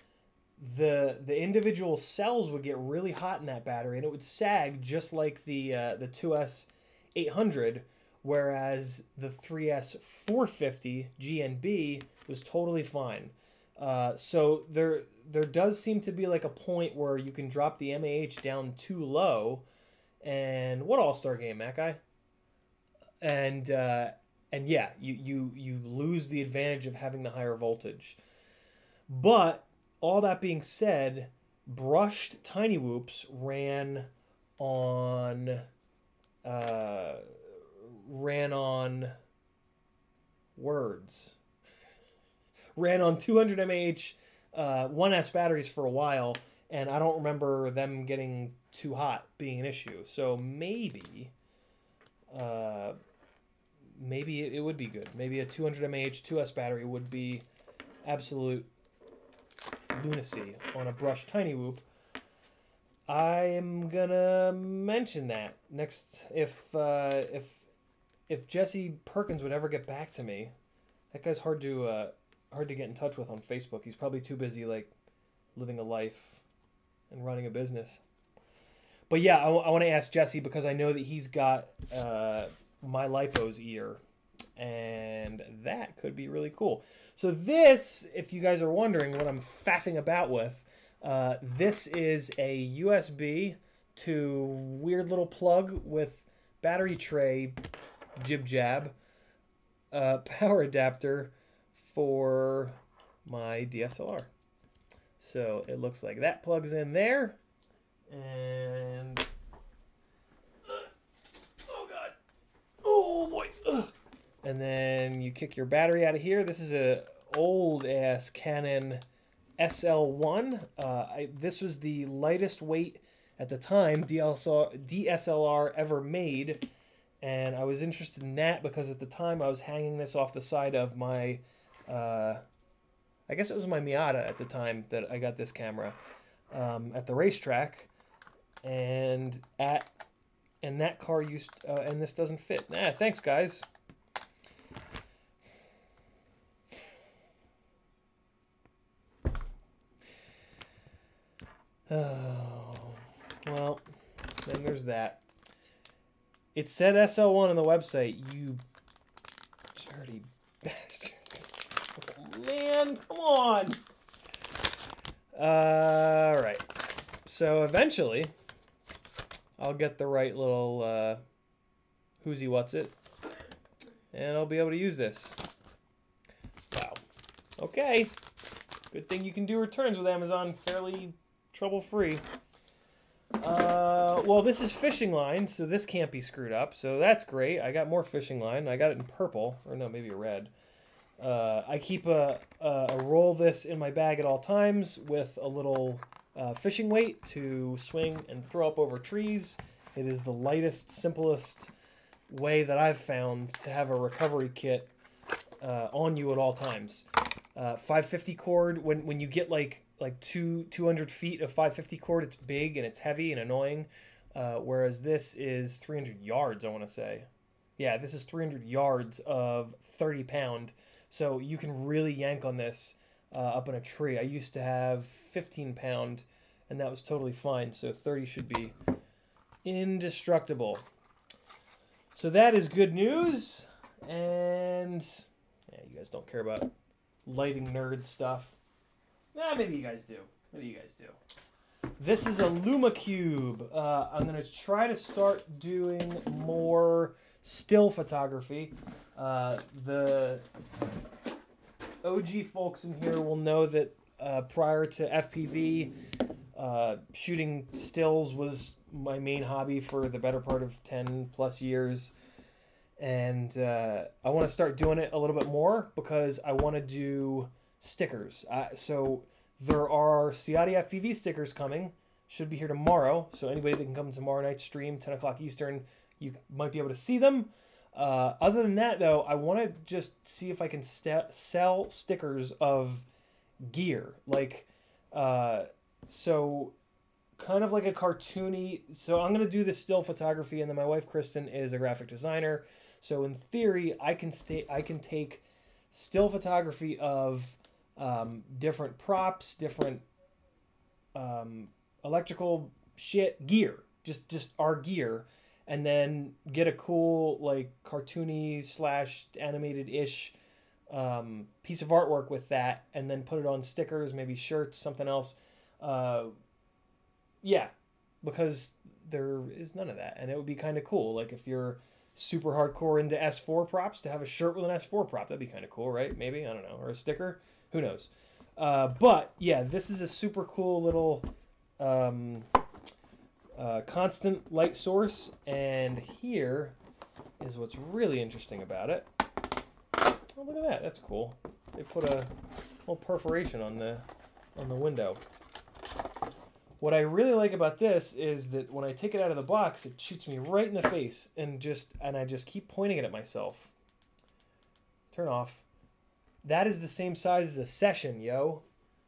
the individual cells would get really hot in that battery, and it would sag just like the 2S 800, whereas the 3S 450 GNB was totally fine. So there does seem to be like a point where you can drop the MAH down too low, and what all-star game, Mac guy? And yeah, you lose the advantage of having the higher voltage. But all that being said, brushed Tiny Whoops ran on words. Ran on 200 mAh 1S batteries for a while, and I don't remember them getting too hot being an issue. So maybe it would be good. Maybe a 200 mAh 2S battery would be absolute lunacy on a brushed Tiny Whoop. I'm gonna mention that next if Jesse Perkins would ever get back to me. That guy's hard to get in touch with on Facebook. He's probably too busy like living a life and running a business. But yeah, I want to ask Jesse, because I know that he's got my Lipo's ear, and that could be really cool. So this, if you guys are wondering what I'm faffing about with, this is a USB to weird little plug with battery tray jib jab power adapter for my DSLR. So it looks like that plugs in there, and oh god, oh boy. Ugh. And then you kick your battery out of here. This is a old ass Canon SL1. This was the lightest weight at the time DSLR ever made, and I was interested in that because at the time I was hanging this off the side of my I guess it was my Miata at the time that I got this camera at the racetrack, and that car used and this doesn't fit. Thanks guys. Oh, well, then there's that. It said SL1 on the website, you dirty bastards. Oh, man, come on. All right. So eventually, I'll get the right little whoosy what's it, and I'll be able to use this. Wow. Okay. Good thing you can do returns with Amazon fairly trouble-free. Well, this is fishing line, so this can't be screwed up. So that's great. I got more fishing line. I got it in purple, or no, maybe a red. I keep a roll this in my bag at all times with a little fishing weight to swing and throw up over trees. It is the lightest, simplest way that I've found to have a recovery kit on you at all times. 550 cord, when you get like 200 feet of 550 cord, it's big and it's heavy and annoying. Whereas this is 300 yards, I want to say. Yeah, this is 300 yards of 30 pound. So you can really yank on this up in a tree. I used to have 15 pound and that was totally fine. So 30 should be indestructible. So that is good news. And yeah, you guys don't care about lighting nerd stuff. Nah, maybe you guys do. Maybe you guys do. This is a Luma Cube. I'm going to try to start doing more still photography. The OG folks in here will know that prior to FPV, shooting stills was my main hobby for the better part of 10 plus years. And I want to start doing it a little bit more because I want to do stickers. So there are CiottiFPV stickers coming. Should be here tomorrow. So anybody that can come tomorrow night stream, 10 o'clock Eastern, you might be able to see them. Other than that, though, I want to just see if I can sell stickers of gear. Like, so kind of like a cartoony. So I'm going to do the still photography, and then my wife, Kristen, is a graphic designer. So in theory, I can take still photography of different props, different electrical shit, gear, just our gear, and then get a cool like cartoony / animated-ish piece of artwork with that, and then put it on stickers, maybe shirts, something else. Yeah, because there is none of that, and it would be kind of cool. Like if you're super hardcore into S4 props, to have a shirt with an S4 prop, that'd be kind of cool, right? Maybe, I don't know, or a sticker, who knows. But yeah, this is a super cool little constant light source, and here is what's really interesting about it. Oh, look at that, that's cool. They put a little perforation on the window. What I really like about this is that when I take it out of the box, it shoots me right in the face, and I just keep pointing it at myself. Turn off. That is the same size as a session, yo.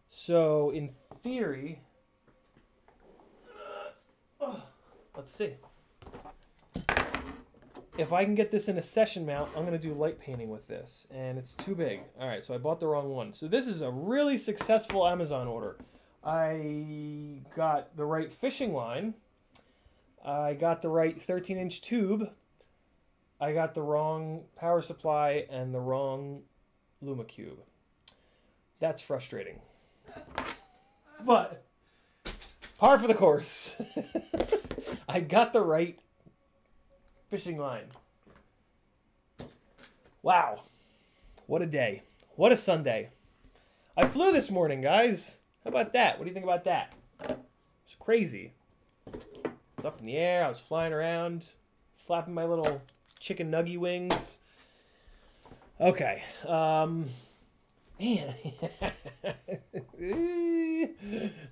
So in theory, let's see. If I can get this in a session mount, I'm going to do light painting with this, and it's too big. All right, so I bought the wrong one. So this is a really successful Amazon order. I got the right fishing line. I got the right 13-inch tube. I got the wrong power supply and the wrong Luma Cube. That's frustrating. But par for the course. I got the right fishing line. Wow. What a day. What a Sunday. I flew this morning, guys. How about that? What do you think about that? It's crazy. I was up in the air. I was flying around, flapping my little chicken nugget wings. Okay. Man.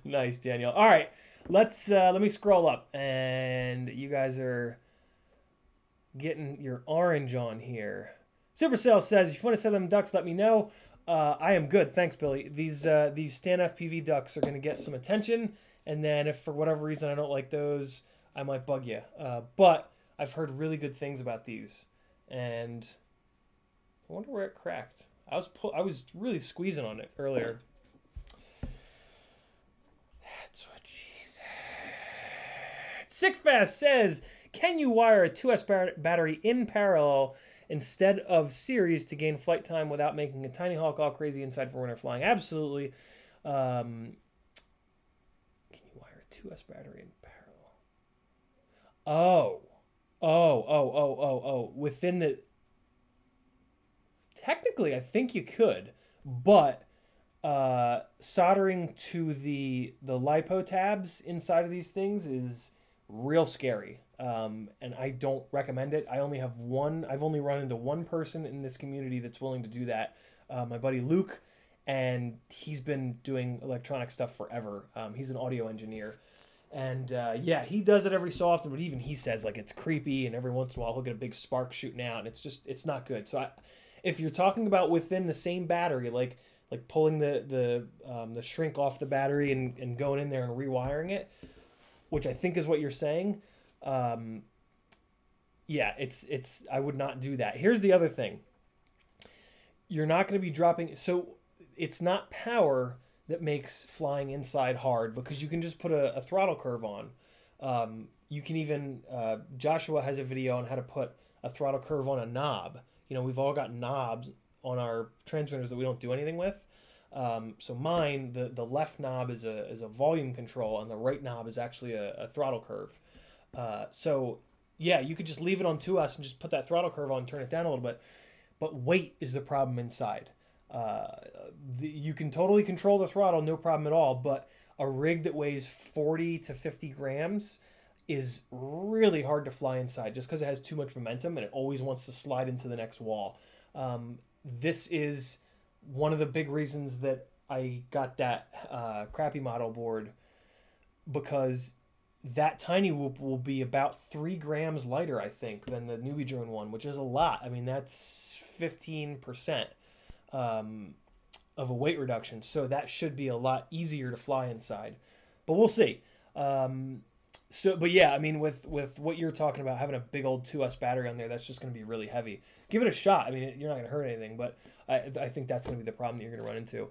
Nice, Daniel. All right. Let me scroll up, and you guys are getting your orange on here. Supercell says, if you want to sell them ducks, let me know. I am good. Thanks, Billy. These StanFPV ducks are going to get some attention, and then if for whatever reason I don't like those, I might bug you. But I've heard really good things about these, and I wonder where it cracked. I was really squeezing on it earlier. That's what she Sickfast says, can you wire a 2S battery in parallel instead of series to gain flight time without making a tiny hawk all crazy inside for winter flying? Absolutely. Can you wire a 2S battery in parallel? Oh. Within the... Technically, I think you could, but soldering to the LiPo tabs inside of these things is real scary. And I don't recommend it. I've only run into one person in this community that's willing to do that. My buddy Luke, and he's been doing electronic stuff forever. He's an audio engineer. And yeah, he does it every so often, but even he says like it's creepy, and every once in a while he'll get a big spark shooting out, and it's not good. So if you're talking about within the same battery, like pulling the shrink off the battery and going in there and rewiring it, which I think is what you're saying, yeah, I would not do that. Here's the other thing. You're not going to be dropping, so it's not power that makes flying inside hard, because you can just put a throttle curve on. You can even, Joshua has a video on how to put a throttle curve on a knob. You know, we've all got knobs on our transmitters that we don't do anything with. So mine, the left knob is a volume control, and the right knob is actually a throttle curve. So yeah, you could just leave it on 2S and just put that throttle curve on, turn it down a little bit. But weight is the problem inside. You can totally control the throttle, no problem at all, but a rig that weighs 40 to 50 grams is really hard to fly inside just because it has too much momentum and it always wants to slide into the next wall. This is one of the big reasons that I got that crappy model board, because that tiny whoop will be about 3 grams lighter, I think, than the newbie drone one, which is a lot. I mean, that's 15% of a weight reduction, so that should be a lot easier to fly inside, but we'll see. But yeah, I mean, with what you're talking about, having a big old 2S battery on there, that's just going to be really heavy. Give it a shot. I mean, you're not going to hurt anything, but I think that's going to be the problem that you're going to run into.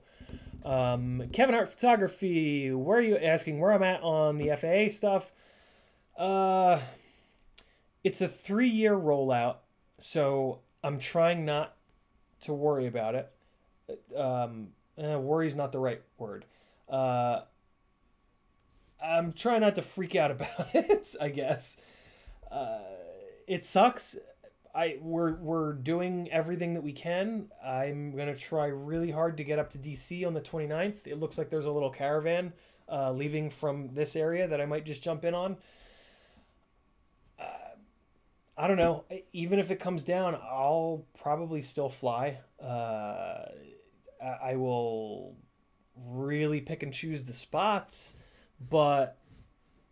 Kevin Hart Photography, where are you asking where I'm at on the FAA stuff? It's a 3-year rollout, so I'm trying not to worry about it. Worry is not the right word. I'm trying not to freak out about it, I guess. It sucks. We're doing everything that we can. I'm going to try really hard to get up to DC on the 29th. It looks like there's a little caravan leaving from this area that I might just jump in on. I don't know. Even if it comes down, I'll probably still fly. I will really pick and choose the spots. But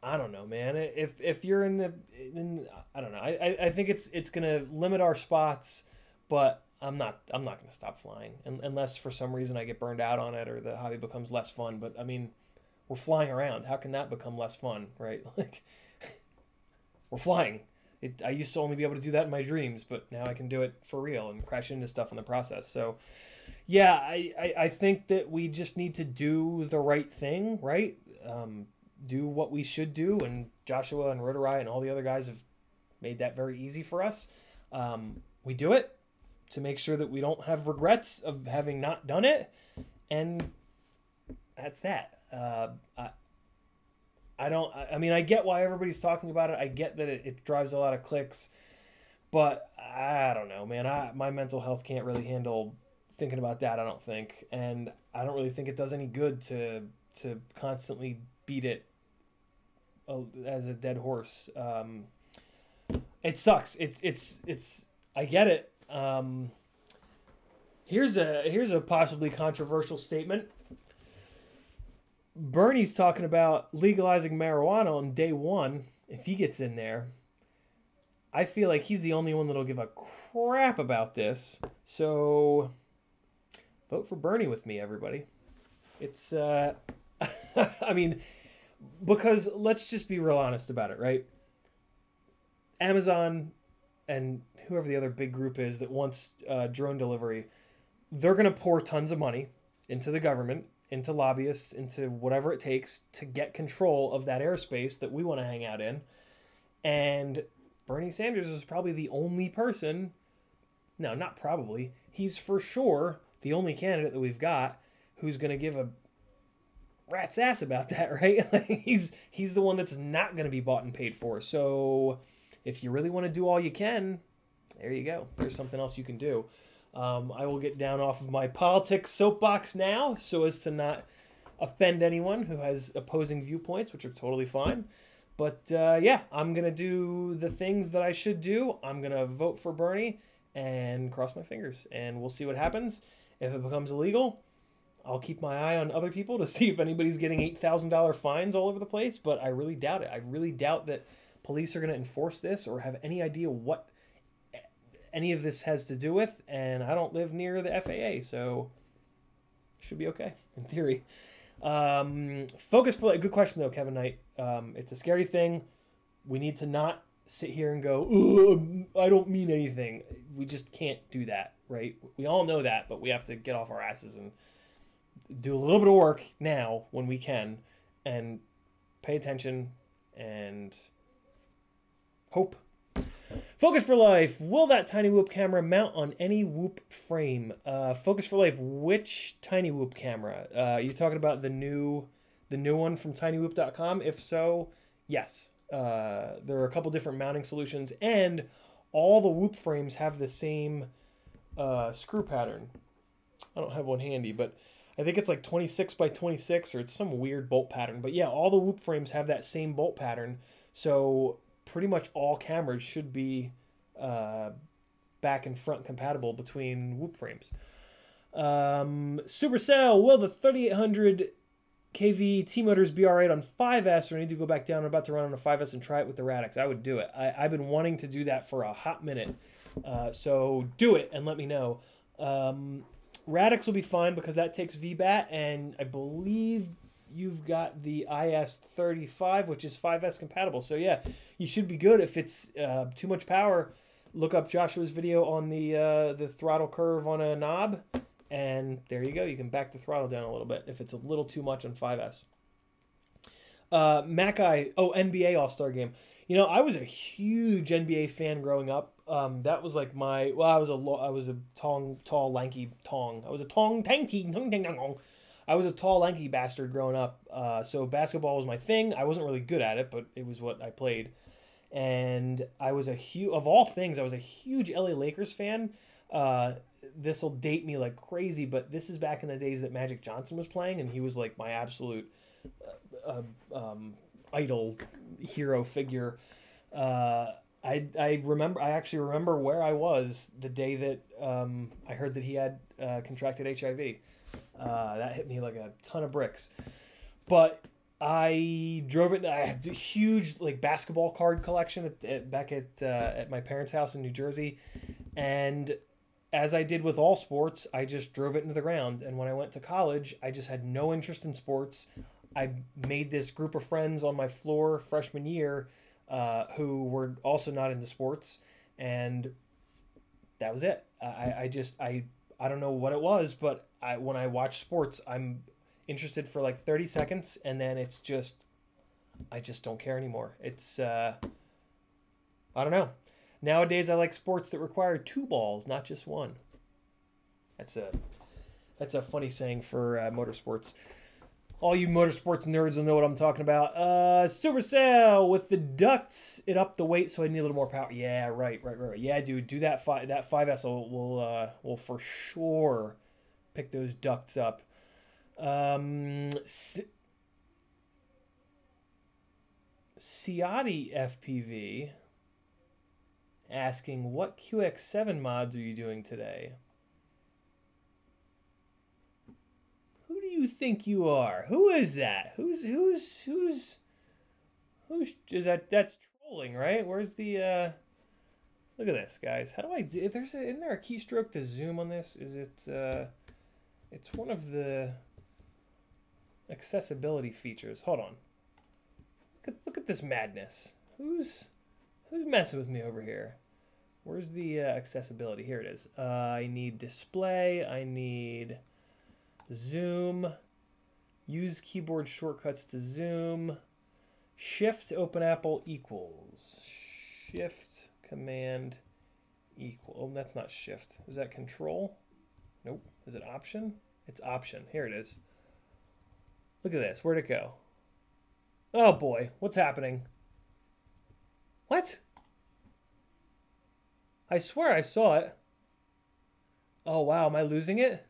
I don't know, man. If you're in I don't know. I think it's gonna limit our spots, but I'm not gonna stop flying unless for some reason I get burned out on it or the hobby becomes less fun. But I mean, we're flying around. How can that become less fun, right? Like, we're flying. I used to only be able to do that in my dreams, but now I can do it for real and crash into stuff in the process. So yeah, I think that we just need to do the right thing, right? Do what we should do, and Joshua and Rotorai and all the other guys have made that very easy for us. We do it to make sure that we don't have regrets of having not done it, and that's that. I mean, I get why everybody's talking about it. I get that it drives a lot of clicks, but I don't know, man. My mental health can't really handle thinking about that, I don't think, and I don't really think it does any good to constantly beat it as a dead horse. It sucks. It's I get it. Here's a possibly controversial statement. Bernie's talking about legalizing marijuana on day 1 if he gets in there. I feel like he's the only one that'll give a crap about this. So vote for Bernie with me, everybody. It's I mean, because let's just be real honest about it, right? Amazon and whoever the other big group is that wants drone delivery, they're going to pour tons of money into the government into lobbyists, into whatever it takes to get control of that airspace that we want to hang out in. And Bernie Sanders is probably the only person, no, not probably, he's for sure the only candidate that we've got who's going to give a rat's ass about that, right? Like he's the one that's not going to be bought and paid for. So if you really want to do all you can, there you go. There's something else you can do. I will get down off of my politics soapbox now so as to not offend anyone who has opposing viewpoints, which are totally fine. But yeah, I'm going to do the things that I should do. I'm going to vote for Bernie and cross my fingers, and we'll see what happens. If it becomes illegal, I'll keep my eye on other people to see if anybody's getting $8,000 fines all over the place, but I really doubt it. I really doubt that police are going to enforce this or have any idea what any of this has to do with, and I don't live near the FAA, so should be okay, in theory. Focus flight, good question though, Kevin Knight. It's a scary thing. We need to not sit here and go, I don't mean anything. We just can't do that, right? We all know that, but we have to get off our asses and do a little bit of work now when we can and pay attention and hope. Focus for Life. Will that Tiny Whoop camera mount on any Whoop frame? Focus for Life. Which Tiny Whoop camera? You're talking about the new one from tinywhoop.com? If so, yes. There are a couple different mounting solutions, and all the Whoop frames have the same screw pattern. I don't have one handy, but I think it's like 26 by 26, or it's some weird bolt pattern. But yeah, all the Whoop frames have that same bolt pattern, so pretty much all cameras should be back and front compatible between Whoop frames. Supercell, will the 3800 kV T-motors be alright on 5S, or I need to go back down? I'm about to run on a 5S and try it with the Radix. I would do it. I've been wanting to do that for a hot minute. So do it and let me know. Radix will be fine because that takes VBAT, and I believe you've got the IS-35, which is 5S compatible. So yeah, you should be good. If it's too much power, look up Joshua's video on the throttle curve on a knob, and there you go. You can back the throttle down a little bit if it's a little too much on 5S. Mackay, NBA All-Star Game. You know, I was a huge NBA fan growing up. That was like my, well, I was a tall, lanky tong. I was a I was a tall, lanky bastard growing up. So basketball was my thing. I wasn't really good at it, but it was what I played. And I was of all things, I was a huge LA Lakers fan. This will date me like crazy, but this is back in the days that Magic Johnson was playing, and he was like my absolute idol hero figure. I actually remember where I was the day that I heard that he had contracted HIV. That hit me like a ton of bricks. But I drove it. I had a huge like basketball card collection back at my parents' house in New Jersey, and as I did with all sports, I just drove it into the ground. And when I went to college, I just had no interest in sports. I made this group of friends on my floor freshman year who were also not into sports, and that was it. I don't know what it was, but when I watch sports, I'm interested for like 30 seconds, and then it's just, I just don't care anymore. It's, I don't know. Nowadays, I like sports that require 2 balls, not just 1. That's a funny saying for motorsports. All you motorsports nerds will know what I'm talking about. Supercell, with the ducts, it upped the weight, so I need a little more power. Yeah, right. Yeah, dude, do that. That 5S will for sure pick those ducts up. CiottiFPV asking, what qx7 mods are you doing today? Who do you think you are? Who is that? Who's is that? That's trolling, right? Where's the look at this, guys. How do I do, isn't there a keystroke to zoom on this? Is it it's one of the accessibility features. Hold on. Look at this madness. Who's messing with me over here? Where's the accessibility? Here it is. I need display. I need zoom. Use keyboard shortcuts to zoom. Shift open Apple equals. Shift command equal. Oh, that's not shift. Is that control? Nope. Is it option? It's option. Here it is. Look at this. Where'd it go? Oh boy. What's happening? What? I swear I saw it. Oh wow. Am I losing it?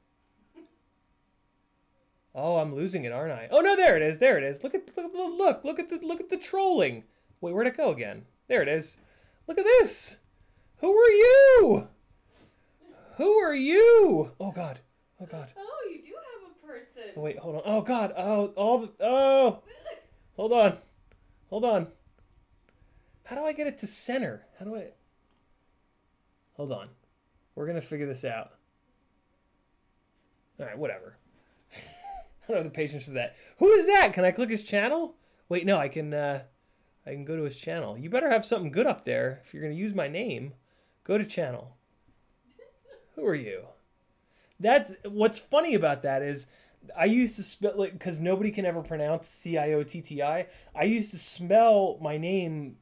Oh, I'm losing it, aren't I? Oh no, there it is. There it is. Look at the trolling. Wait, where'd it go again? There it is. Look at this. Who are you? Who are you? Oh god. Oh god. Oh, you do have a person. Oh, wait, hold on. Oh god. Oh. Hold on. Hold on. How do I get it to center? How do I? Hold on. We're gonna figure this out. All right, whatever. I don't have the patience for that. Who is that? Can I click his channel? Wait, no, I can go to his channel. You better have something good up there. If you're going to use my name, go to channel. Who are you? That's what's funny about that is I used to spell, like, because nobody can ever pronounce CiottiFPV. I used to spell my name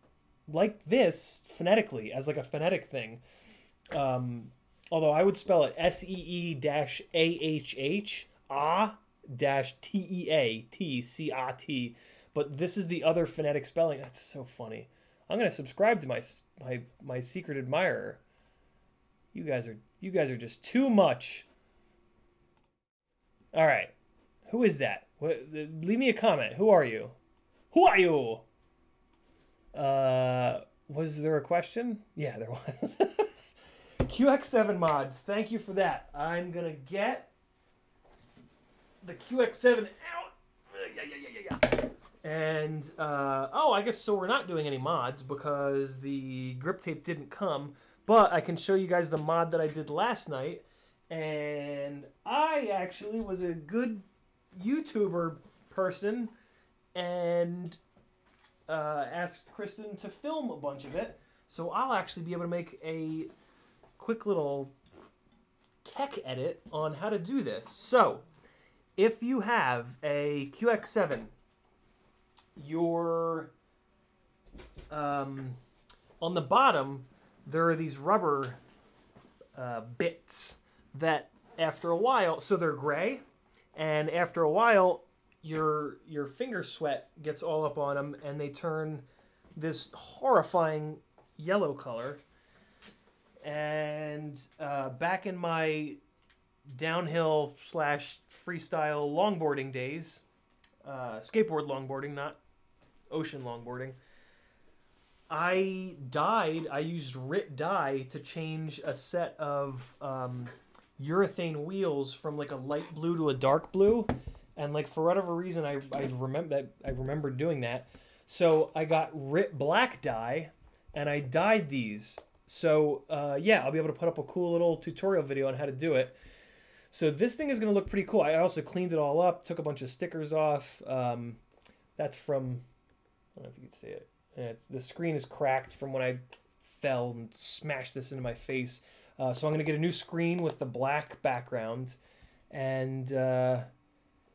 like this phonetically as like a phonetic thing. Although I would spell it SEE-AHH, -TEAT, but this is the other phonetic spelling. That's so funny. I'm gonna subscribe to my secret admirer. You guys are just too much. All right, who is that? Leave me a comment. Who are you? Who are you? Was there a question? Yeah, there was. qx7 mods. Thank you for that. I'm gonna get the qx7 out. And oh, I guess so we're not doing any mods because the grip tape didn't come, but I can show you guys the mod that I did last night. And I actually was a good YouTuber person and asked Kristen to film a bunch of it, so I'll actually be able to make a quick little tech edit on how to do this. So if you have a qx7, your on the bottom there are these rubber bits that after a while, so they're gray, and after a while your finger sweat gets all up on them and they turn this horrifying yellow color. And back in my downhill / freestyle longboarding days, skateboard longboarding, not ocean longboarding, I used RIT dye to change a set of urethane wheels from like a light blue to a dark blue, and like for whatever reason I remember doing that, so I got RIT black dye and I dyed these. So yeah, I'll be able to put up a cool little tutorial video on how to do it. So this thing is going to look pretty cool. I also cleaned it all up, took a bunch of stickers off. That's from, I don't know if you can see it. The screen is cracked from when I fell and smashed this into my face. So I'm going to get a new screen with the black background, and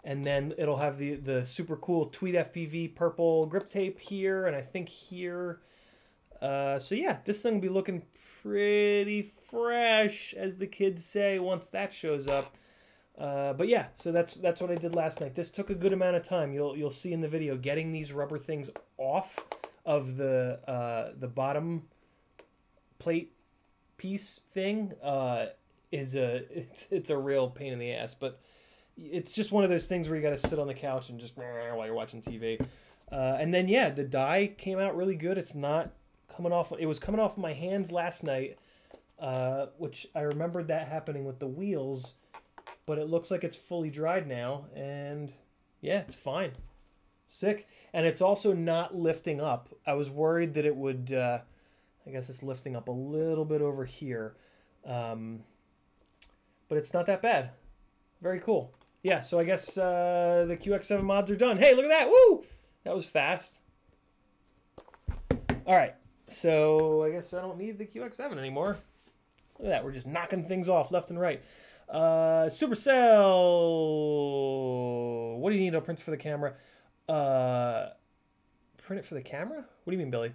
then it'll have the super cool CiottiFPV purple grip tape here, and I think here. So yeah, this thing will be looking pretty fresh, as the kids say, once that shows up. But yeah, so that's what I did last night. This took a good amount of time. You'll see in the video, getting these rubber things off of the bottom plate piece thing it's a real pain in the ass. But it's just one of those things where you got to sit on the couch and just while you're watching TV. And then yeah, the dye came out really good. It's not coming off. It was coming off my hands last night, which I remembered that happening with the wheels, but it looks like it's fully dried now, and yeah, it's fine. Sick. And it's also not lifting up. I was worried that it would, I guess it's lifting up a little bit over here, but it's not that bad. Very cool. Yeah, so I guess the qx7 mods are done. Hey, look at that. Woo! That was fast. All right. So I guess I don't need the qx7 anymore. Look at that. We're just knocking things off left and right. Supercell. What do you need? A print for the camera. Print it for the camera? What do you mean, Billy?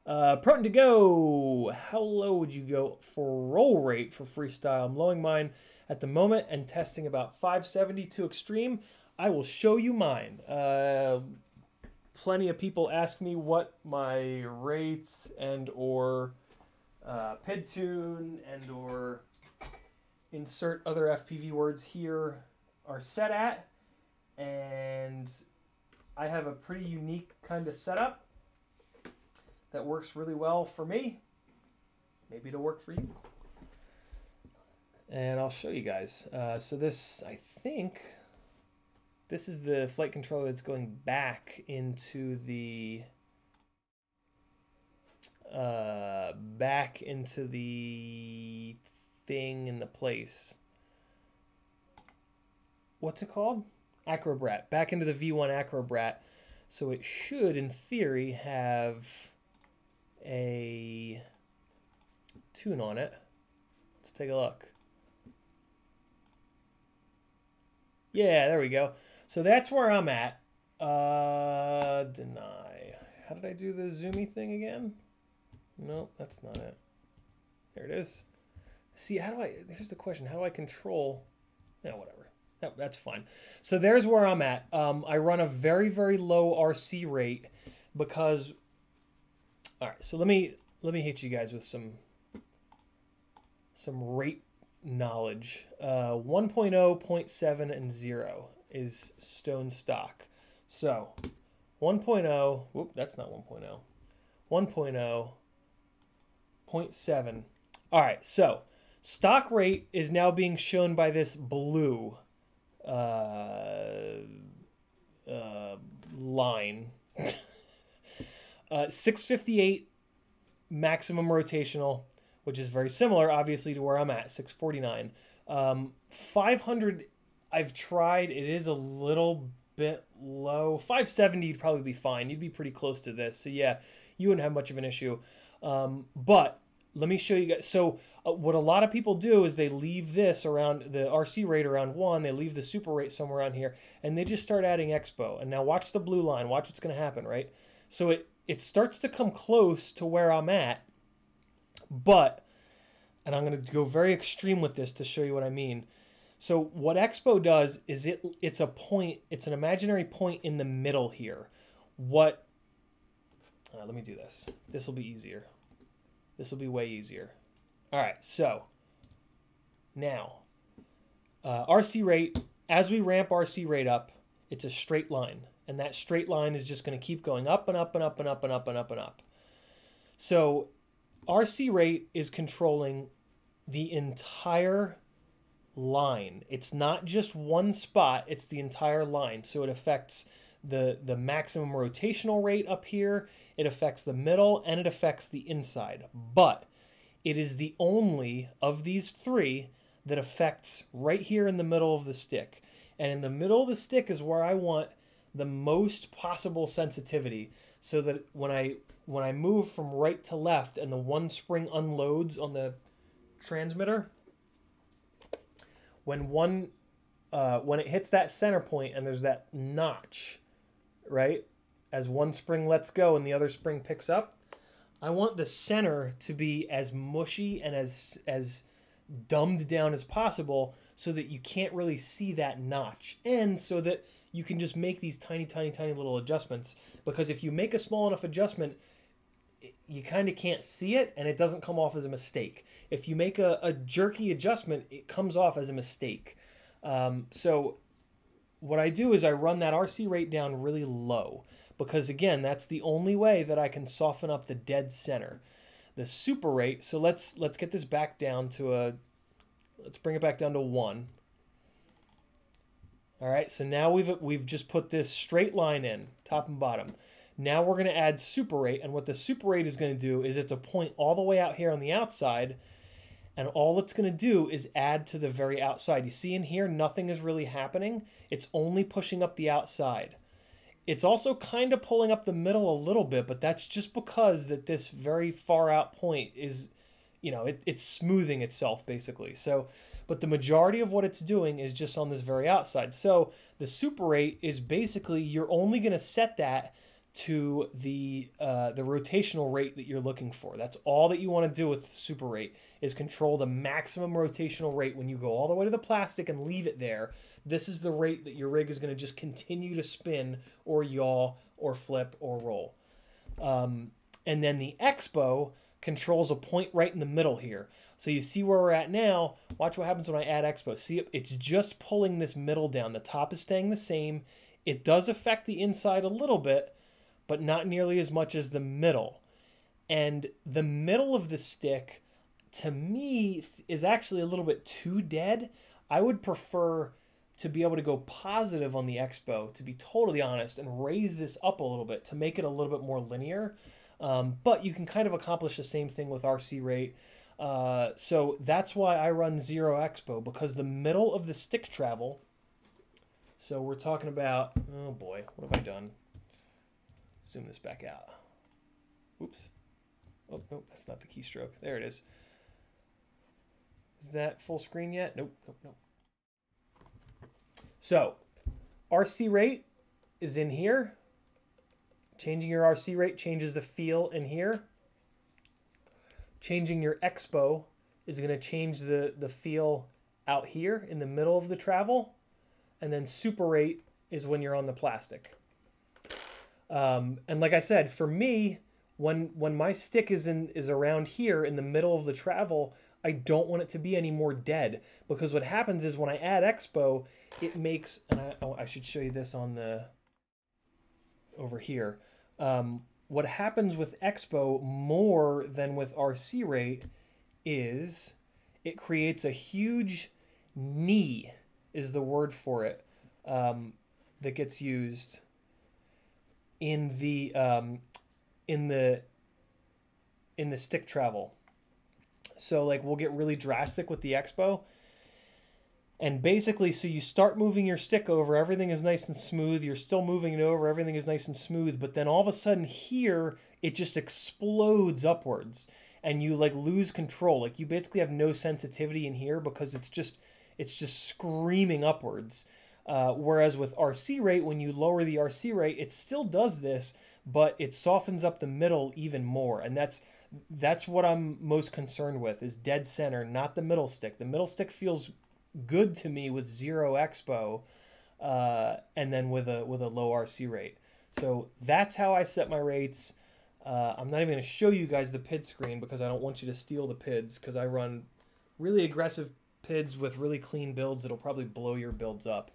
Proton to go. How low would you go for roll rate for freestyle? I'm lowering mine at the moment and testing about 570 to extreme. I will show you mine. Plenty of people ask me what my rates and or PID tune and or insert other FPV words here are set at, and I have a pretty unique kind of setup that works really well for me. Maybe it'll work for you. And I'll show you guys. So this, I think, this is the flight controller that's going back into the thing in the place. What's it called? Acrobrat. Back into the V1 Acrobrat. So it should, in theory, have a tune on it. Let's take a look. Yeah, there we go. So that's where I'm at. Deny. How did I do the zoomy thing again? Nope, that's not it. There it is. See, how do I, here's the question. How do I control, yeah, whatever. That's fine. So there's where I'm at. I run a very, very low RC rate because, all right, so let me hit you guys with some rate knowledge. 1.0, 0.7, and 0 is stone stock. So 1.0, whoop, that's not 1.0. 1.0, 0.7. All right, so stock rate is now being shown by this blue line. 658 maximum rotational, which is very similar, obviously, to where I'm at, 649. 500, I've tried. It is a little bit low. 570 would probably be fine. You'd be pretty close to this. So, yeah, you wouldn't have much of an issue. But let me show you guys. So what a lot of people do is they leave this around the RC rate around 1. They leave the super rate somewhere around here, and they just start adding expo. And now watch the blue line. Watch what's going to happen, right? So it starts to come close to where I'm at, but, and I'm going to go very extreme with this to show you what I mean. So what expo does is it's a point, it's an imaginary point in the middle here. Let me do this. This will be easier. This will be way easier. All right, so now RC rate, as we ramp RC rate up, it's a straight line. And that straight line is just going to keep going up and up and up and up and up and up and up. So RC rate is controlling the entire line. It's not just one spot, it's the entire line. So it affects the maximum rotational rate up here, it affects the middle, and it affects the inside. But it is the only of these three that affects right here in the middle of the stick. And in the middle of the stick is where I want the most possible sensitivity, so that when I move from right to left and the one spring unloads on the transmitter, when it hits that center point and there's that notch, right, as one spring lets go and the other spring picks up, I want the center to be as mushy and as dumbed down as possible, so that you can't really see that notch, and so that you can just make these tiny, tiny, tiny little adjustments. Because if you make a small enough adjustment, you kind of can't see it, and it doesn't come off as a mistake. If you make a jerky adjustment, it comes off as a mistake. So what I do is I run that RC rate down really low, because again, that's the only way that I can soften up the dead center. The super rate, so let's get this back down to let's bring it back down to 1. All right, so now we've just put this straight line in, top and bottom. Now we're going to add super rate, and what the super rate is going to do is it's a point all the way out here on the outside, and all it's going to do is add to the very outside. You see in here, nothing is really happening. It's only pushing up the outside. It's also kind of pulling up the middle a little bit, but that's just because that this very far out point is, you know, it's smoothing itself basically. So, but the majority of what it's doing is just on this very outside. So the Super 8 is basically, you're only going to set that to the rotational rate that you're looking for. That's all that you want to do with Super 8, is control the maximum rotational rate. When you go all the way to the plastic and leave it there, this is the rate that your rig is going to just continue to spin or yaw or flip or roll. And then the Expo controls a point right in the middle here. So you see where we're at now. Watch what happens when I add Expo. See, it's just pulling this middle down. The top is staying the same. It does affect the inside a little bit, but not nearly as much as the middle. And the middle of the stick, to me, is actually a little bit too dead. I would prefer to be able to go positive on the Expo, to be totally honest, and raise this up a little bit to make it a little bit more linear. But you can kind of accomplish the same thing with RC rate. So that's why I run 0 Expo, because the middle of the stick travel, so we're talking about, oh boy, what have I done? Zoom this back out. Oops. Oh, nope, that's not the keystroke. There it is. Is that full screen yet? Nope, nope, nope. So, RC rate is in here. Changing your RC rate changes the feel in here. Changing your Expo is going to change the feel out here in the middle of the travel. And then Super rate is when you're on the plastic. And like I said, for me, when my stick is around here in the middle of the travel, I don't want it to be any more dead, because what happens is when I add Expo, it makes, and I should show you this on the over here. What happens with Expo more than with RC rate is it creates a huge knee, is the word for it, that gets used in the stick travel. So like we'll get really drastic with the Expo. And basically, so you start moving your stick over, everything is nice and smooth, you're still moving it over, everything is nice and smooth, but then all of a sudden here, it just explodes upwards and you like lose control. Like you basically have no sensitivity in here because it's just screaming upwards. Whereas with RC rate, when you lower the RC rate, it still does this, but it softens up the middle even more. And that's what I'm most concerned with, is dead center, not the middle stick. The middle stick feels good to me with 0 Expo, and then with a low RC rate. So that's how I set my rates. I'm not even going to show you guys the PID screen because I don't want you to steal the PIDs, because I run really aggressive PIDs with really clean builds that'll probably blow your builds up.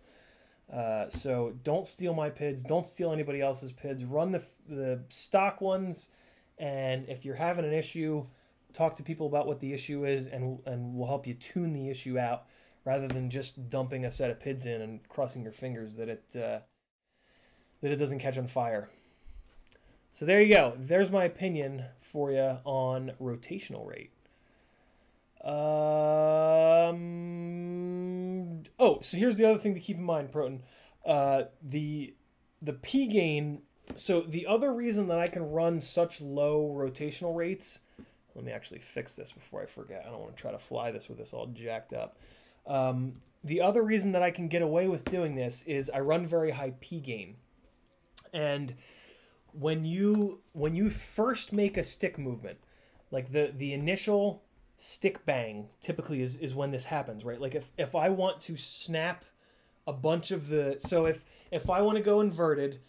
So don't steal my PIDs. Don't steal anybody else's PIDs. Run the stock ones, and if you're having an issue, talk to people about what the issue is, and we'll help you tune the issue out, rather than just dumping a set of PIDs in and crossing your fingers that it doesn't catch on fire. So there you go. There's my opinion for you on rotational rate. Oh, so here's the other thing to keep in mind, Proton. The P gain. So the other reason that I can run such low rotational rates, let me actually fix this before I forget. I don't want to try to fly this with this all jacked up. The other reason that I can get away with doing this is I run very high P gain. And when you first make a stick movement, like the initial stick bang typically is when this happens, right? Like if I want to snap a bunch of so if I want to go inverted,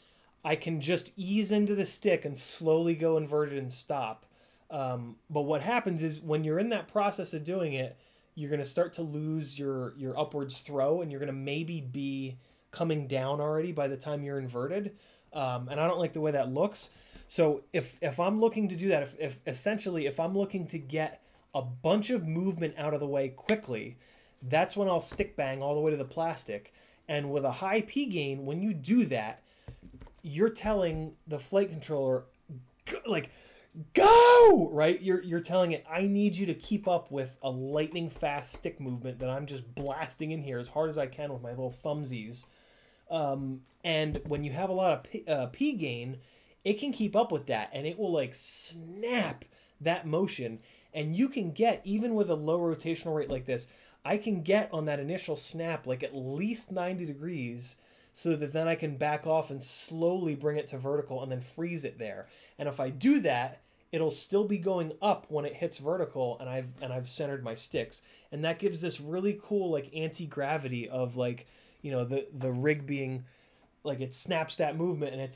I can just ease into the stick and slowly go inverted and stop. But what happens is when you're in that process of doing it, you're going to start to lose your upwards throw, and you're going to maybe be coming down already by the time you're inverted. And I don't like the way that looks. So if I'm looking to do that, if I'm looking to get a bunch of movement out of the way quickly, that's when I'll stick bang all the way to the plastic. And with a high P gain, when you do that, you're telling the flight controller, like, go, right? You're telling it, I need you to keep up with a lightning fast stick movement that I'm just blasting in here as hard as I can with my little thumbsies. And when you have a lot of P gain, it can keep up with that, and it will like snap that motion. And you can get, even with a low rotational rate like this, I can get on that initial snap like at least 90 degrees so that then I can back off and slowly bring it to vertical and then freeze it there. And if I do that, it'll still be going up when it hits vertical, and I've centered my sticks. And that gives this really cool like anti-gravity of like, you know, the rig being like, it snaps that movement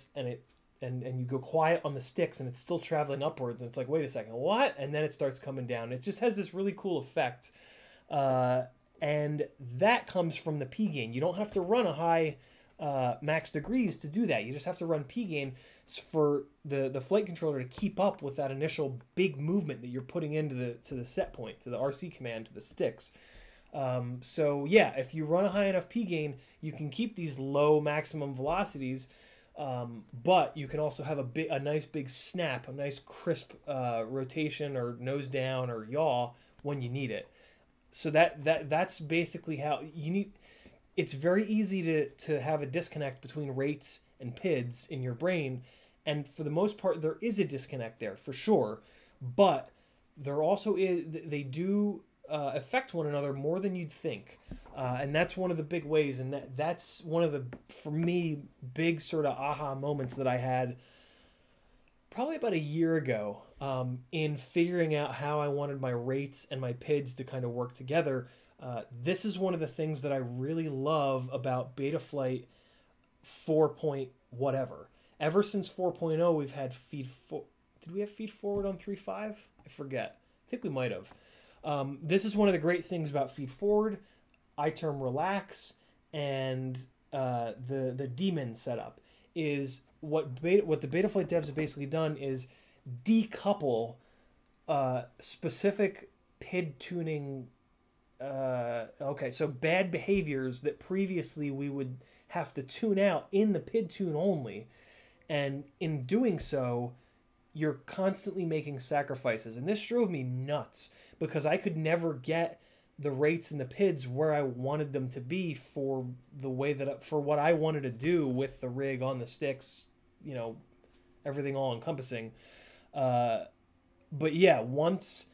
and you go quiet on the sticks and it's still traveling upwards, and it's like, wait a second, what? And then it starts coming down. It just has this really cool effect. And that comes from the P gain. You don't have to run a high max degrees to do that. You just have to run P gain for the flight controller to keep up with that initial big movement that you're putting into the set point, to the RC command, to the sticks. So yeah, if you run a high enough P gain, you can keep these low maximum velocities, but you can also have a nice big snap, a nice crisp rotation or nose down or yaw when you need it. So that's basically how you need. It's very easy to have a disconnect between rates and PIDs in your brain, and for the most part there is a disconnect there for sure, but there also is, they do affect one another more than you'd think, and that's one of the big ways, and that's one of the, for me, big sort of aha moments that I had probably about a year ago, in figuring out how I wanted my rates and my PIDs to kind of work together. This is one of the things that I really love about Betaflight 4 point whatever. Ever since 4.0, we've had feed for. Did we have feed forward on 3.5? I forget. I think we might have. This is one of the great things about feed forward, iTerm relax, and the daemon setup is what the Betaflight devs have basically done is decouple specific PID tuning. Okay, so bad behaviors that previously we would have to tune out in the PID tune only, and in doing so, you're constantly making sacrifices. And this drove me nuts because I could never get the rates and the PIDs where I wanted them to be for the way that, for what I wanted to do with the rig on the sticks, you know, everything all encompassing. But yeah, once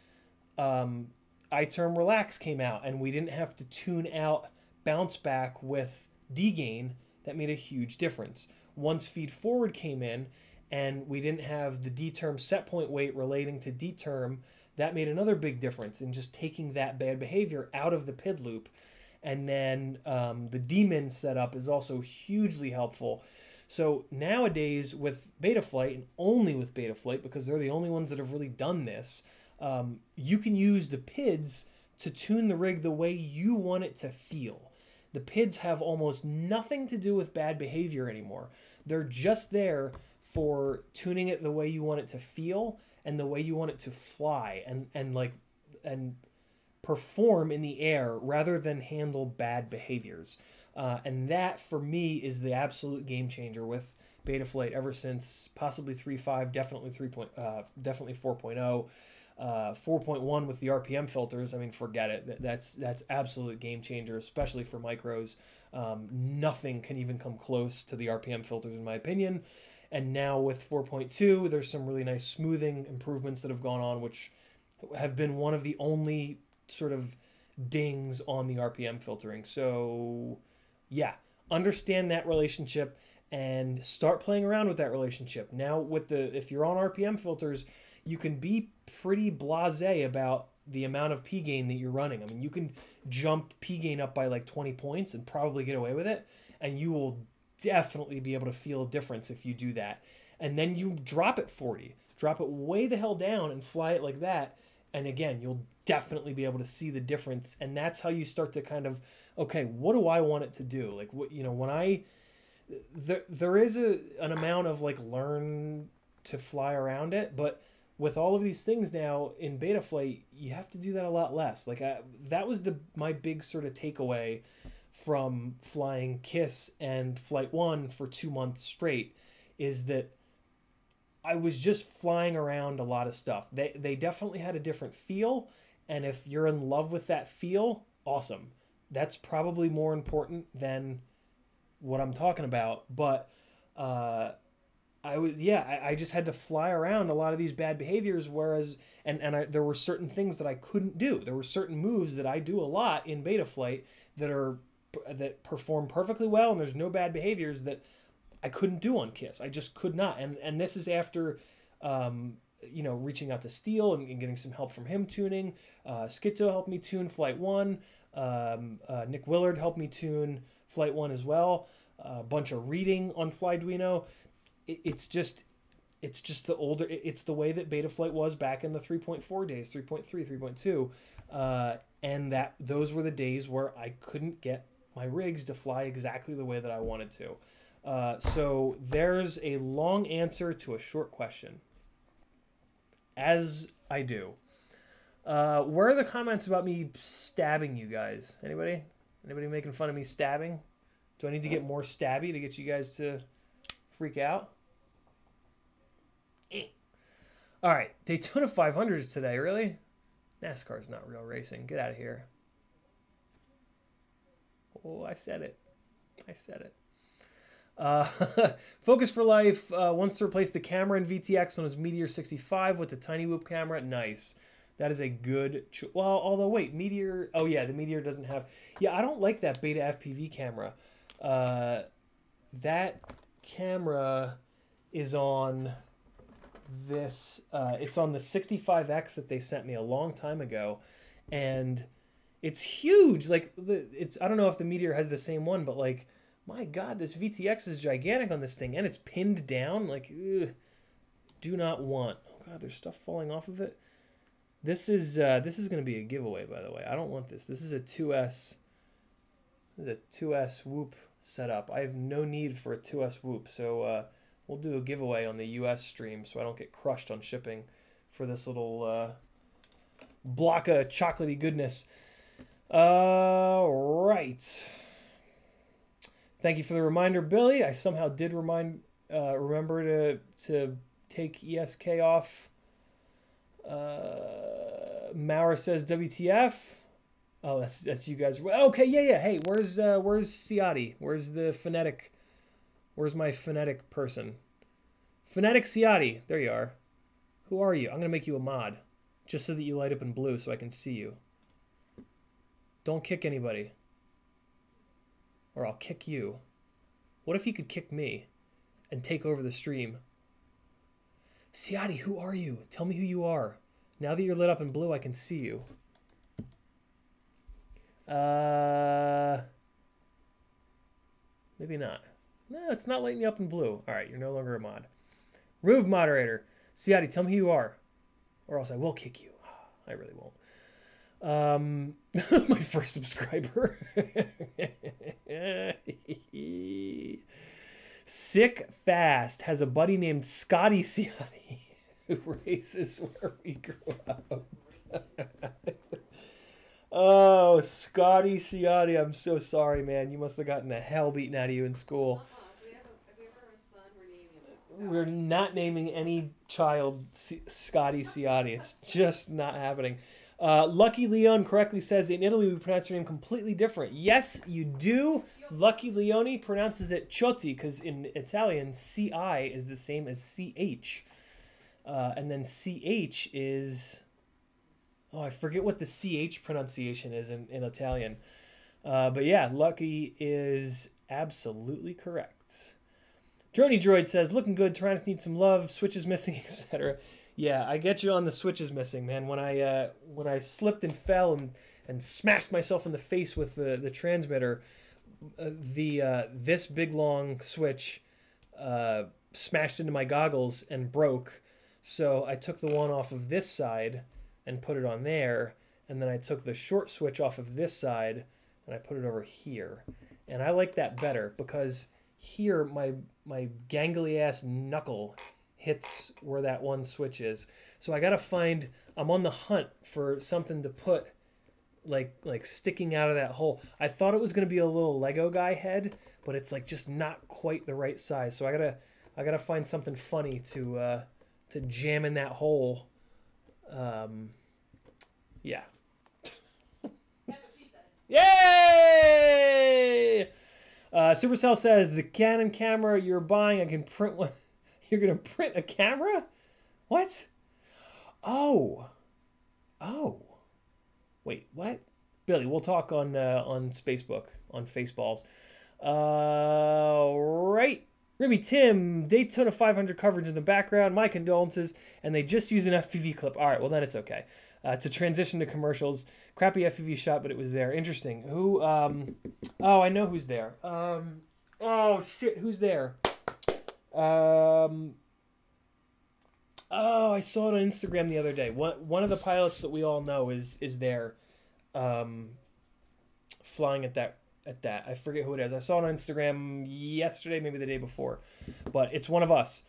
iTerm Relax came out and we didn't have to tune out bounce back with D-gain, that made a huge difference. Once feed forward came in and we didn't have the D-term set point weight relating to D-term, that made another big difference in just taking that bad behavior out of the PID loop. And then the daemon setup is also hugely helpful. So nowadays with Betaflight, and only with Betaflight, because they're the only ones that have really done this, you can use the PIDs to tune the rig the way you want it to feel. The PIDs have almost nothing to do with bad behavior anymore. They're just there for tuning it the way you want it to feel and the way you want it to fly and perform in the air rather than handle bad behaviors. And that for me is the absolute game changer with Betaflight ever since possibly 3.5, definitely 4.0. 4.1 with the RPM filters, I mean, forget it. That's absolute game changer, especially for micros. Nothing can even come close to the RPM filters, in my opinion. And now with 4.2, there's some really nice smoothing improvements that have gone on, which have been one of the only sort of dings on the RPM filtering. So yeah, understand that relationship and start playing around with that relationship. Now with if you're on RPM filters, you can be pretty blasé about the amount of P gain that you're running. I mean, you can jump P gain up by like 20 points and probably get away with it, and you will definitely be able to feel a difference if you do that. And then you drop it 40, drop it way the hell down and fly it like that, and again, you'll definitely be able to see the difference. And that's how you start to kind of, okay, what do I want it to do? Like, what, you know, when there is an amount of like learn to fly around it, but with all of these things now in Betaflight, you have to do that a lot less. Like that was my big sort of takeaway from flying KISS and Flight 1 for 2 months straight, is that I was just flying around a lot of stuff. They definitely had a different feel, and if you're in love with that feel, awesome. That's probably more important than what I'm talking about, but I just had to fly around a lot of these bad behaviors, whereas there were certain things that I couldn't do. There were certain moves that I do a lot in beta flight that perform perfectly well, and there's no bad behaviors that I couldn't do on KISS. I just could not. And this is after reaching out to Steele and getting some help from him tuning. Schizo helped me tune Flight 1. Nick Willard helped me tune Flight 1 as well. A bunch of reading on Flyduino. It's just it's the way that beta flight was back in the 3.4 days, 3.3, 3.2. And those were the days where I couldn't get my rigs to fly exactly the way that I wanted to. So there's a long answer to a short question. As I do. Where are the comments about me stabbing you guys? Anybody? Anybody making fun of me stabbing? Do I need to get more stabby to get you guys to freak out? All right, Daytona 500s today, really? NASCAR's not real racing. Get out of here. Oh, I said it. I said it. Focus for Life wants to replace the camera in VTX on his Meteor 65 with the tiny whoop camera. Nice. That is a good... Well, although, wait, Meteor... Oh, yeah, the Meteor doesn't have... Yeah, I don't like that beta FPV camera. That camera is on this... it's on the 65X that they sent me a long time ago. And it's huge. Like, I don't know if the Meteor has the same one, but, like, my God, this VTX is gigantic on this thing. And it's pinned down. Like, ugh, do not want... Oh, God, there's stuff falling off of it. This is going to be a giveaway, by the way. I don't want this. This is a 2S. This is a 2S whoop setup. I have no need for a 2S whoop, so we'll do a giveaway on the US stream so I don't get crushed on shipping for this little block of chocolatey goodness. Right. Thank you for the reminder, Billy. I somehow did remember to take ESK off. Maurer says WTF. Oh, that's you guys. Okay, yeah. Hey, where's Ciotti? Where's the phonetic? Where's my phonetic person? Phonetic Ciotti. There you are. Who are you? I'm gonna make you a mod, just so that you light up in blue so I can see you. Don't kick anybody, or I'll kick you. What if you could kick me and take over the stream? Ciotti, who are you? Tell me who you are. Now that you're lit up in blue, I can see you. Maybe not. No, it's not lighting you up in blue. All right, you're no longer a mod. Rove moderator. Ciotti, tell me who you are. Or else I will kick you. I really won't. My first subscriber. Sick Fast has a buddy named Scotty Ciotti who races where we grew up. Oh, Scotty Ciotti, I'm so sorry, man. You must have gotten the hell beaten out of you in school. Have we ever have a son? We're naming him Scotty. We're not naming any child Scotty Ciotti. It's just not happening. Lucky Leon correctly says in Italy we pronounce your name completely different. Yes, you do. Lucky Leone pronounces it Ciotti because in Italian CI is the same as CH. And then CH is... Oh, I forget what the CH pronunciation is in Italian. But yeah, Lucky is absolutely correct. Droney Droid says, looking good, Taranis needs some love, switches missing, etc. Yeah, I get you on the switches missing, man. When I slipped and fell and smashed myself in the face with the transmitter, this big long switch smashed into my goggles and broke. So I took the one off of this side and put it on there, and then I took the short switch off of this side and I put it over here. And I like that better because here my gangly ass knuckle hits where that one switch is. So I gotta find, I'm on the hunt for something to put like sticking out of that hole. I thought it was gonna be a little Lego guy head, but it's like just not quite the right size. So I gotta find something funny to jam in that hole. Yeah. That's what she said. Yay! Supercell says the Canon camera you're buying, I can print one. You're gonna print a camera? What? Oh. Oh. Wait, what? Billy, we'll talk on Facebook, on Faceballs. Right. Ribby Tim, Daytona 500 coverage in the background. My condolences. And they just use an FPV clip. All right, well, then it's okay. To transition to commercials. Crappy FPV shot, but it was there. Interesting. Who, oh, I know who's there. Oh, shit, who's there? Oh, I saw it on Instagram the other day. One of the pilots that we all know is there, flying at that. I forget who it is. I saw it on Instagram yesterday, maybe the day before, but it's one of us.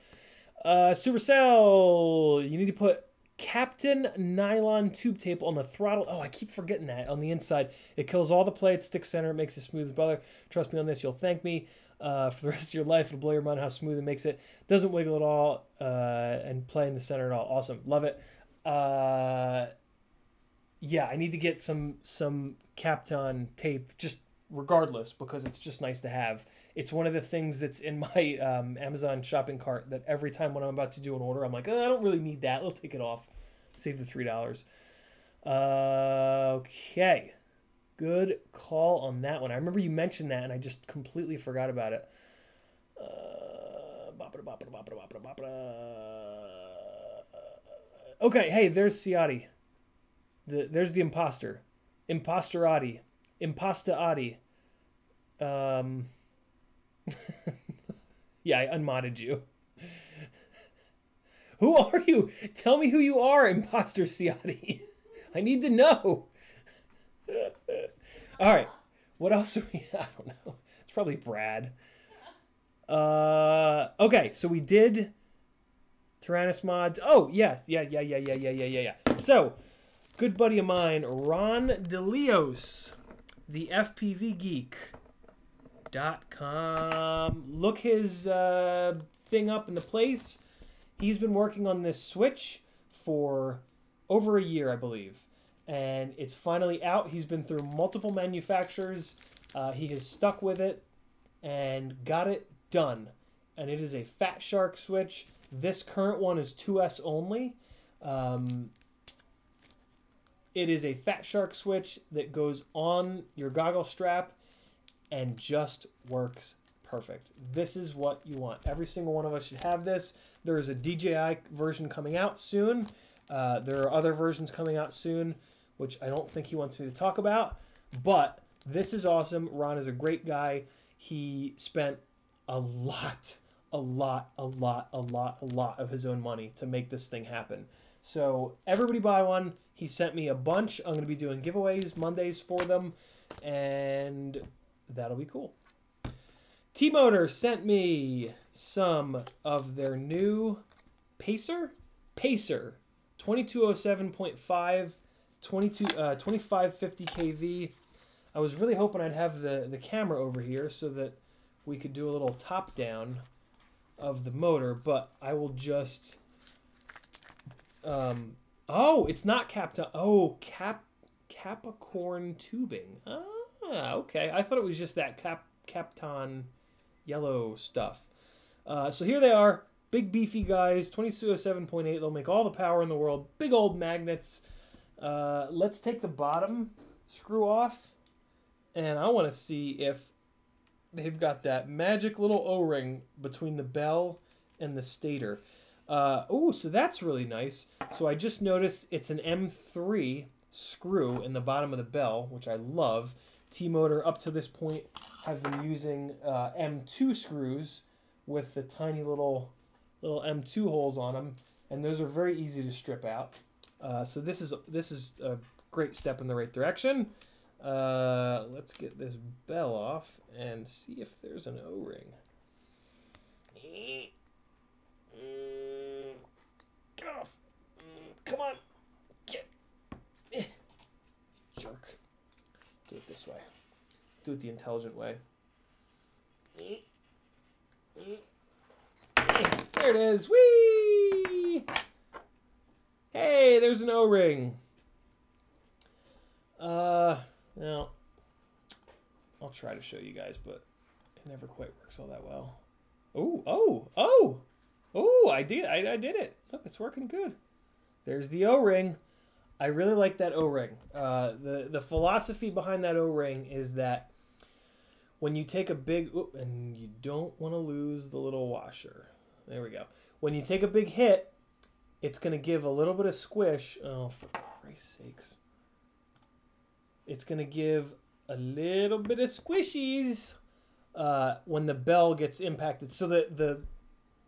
Supercell, you need to put Captain nylon tube tape on the throttle. Oh, I keep forgetting that. On the inside, it kills all the play at stick center. It makes it smooth as butter. Trust me on this. You'll thank me for the rest of your life. It'll blow your mind how smooth it makes it. Doesn't wiggle at all and play in the center at all. Awesome. Love it. Yeah, I need to get some Kapton tape just regardless because it's just nice to have. It's one of the things that's in my Amazon shopping cart that every time when I'm about to do an order, I'm like, oh, I don't really need that. I'll take it off. Save the $3. Okay. Good call on that one. I remember you mentioned that, and I just completely forgot about it. Okay, hey, there's Ciotti. There's the imposter. Imposterati. Impasta-ati. Yeah, I unmodded you. Who are you? Tell me who you are, Imposter Ciotti. I need to know. All right. What else are we... I don't know. It's probably Brad. Okay, so we did Taranis mods. Oh, yes. Yeah. So, good buddy of mine, Ron DeLeos, the FPV Geek.com. Look his thing up in the place. He's been working on this Switch for over a year, I believe. And it's finally out. He's been through multiple manufacturers. He has stuck with it and got it done. And it is a Fatshark Switch. This current one is 2S only. It is a Fatshark Switch that goes on your goggle strap and just works perfect. This is what you want. Every single one of us should have this. There is a DJI version coming out soon. There are other versions coming out soon, which I don't think he wants me to talk about. But this is awesome. Ron is a great guy. He spent a lot of his own money to make this thing happen. So everybody buy one. He sent me a bunch. I'm going to be doing giveaways Mondays for them, and that'll be cool. T-Motor sent me some of their new Pacer 2207.5 2550 kV. I was really hoping I'd have the camera over here so that we could do a little top down of the motor, but I will just oh, it's not Kapton. Oh, Capricorn tubing. Ah, okay. I thought it was just that Kapton yellow stuff. So here they are. Big beefy guys. 2207.8. They'll make all the power in the world. Big old magnets. Let's take the bottom screw off. And I want to see if they've got that magic little O-ring between the bell and the stator. Oh, so that's really nice. So I just noticed it's an M3 screw in the bottom of the bell, which I love. T-Motor up to this point have been using M2 screws with the tiny little M2 holes on them, and those are very easy to strip out. So this is a great step in the right direction. Let's get this bell off and see if there's an O-ring. Get off! Come on! Get! Jerk. Do it this way. Do it the intelligent way. There it is! Whee! Hey, there's an O-ring. Now, I'll try to show you guys, but it never quite works all that well. Oh! Oh, I did it. Look, it's working good. There's the O-ring. I really like that O-ring. The philosophy behind that O-ring is that when you take a big... and you don't want to lose the little washer. There we go. When you take a big hit, it's going to give a little bit of squish. Oh, for Christ's sakes. It's going to give a little bit of squishies when the bell gets impacted. So the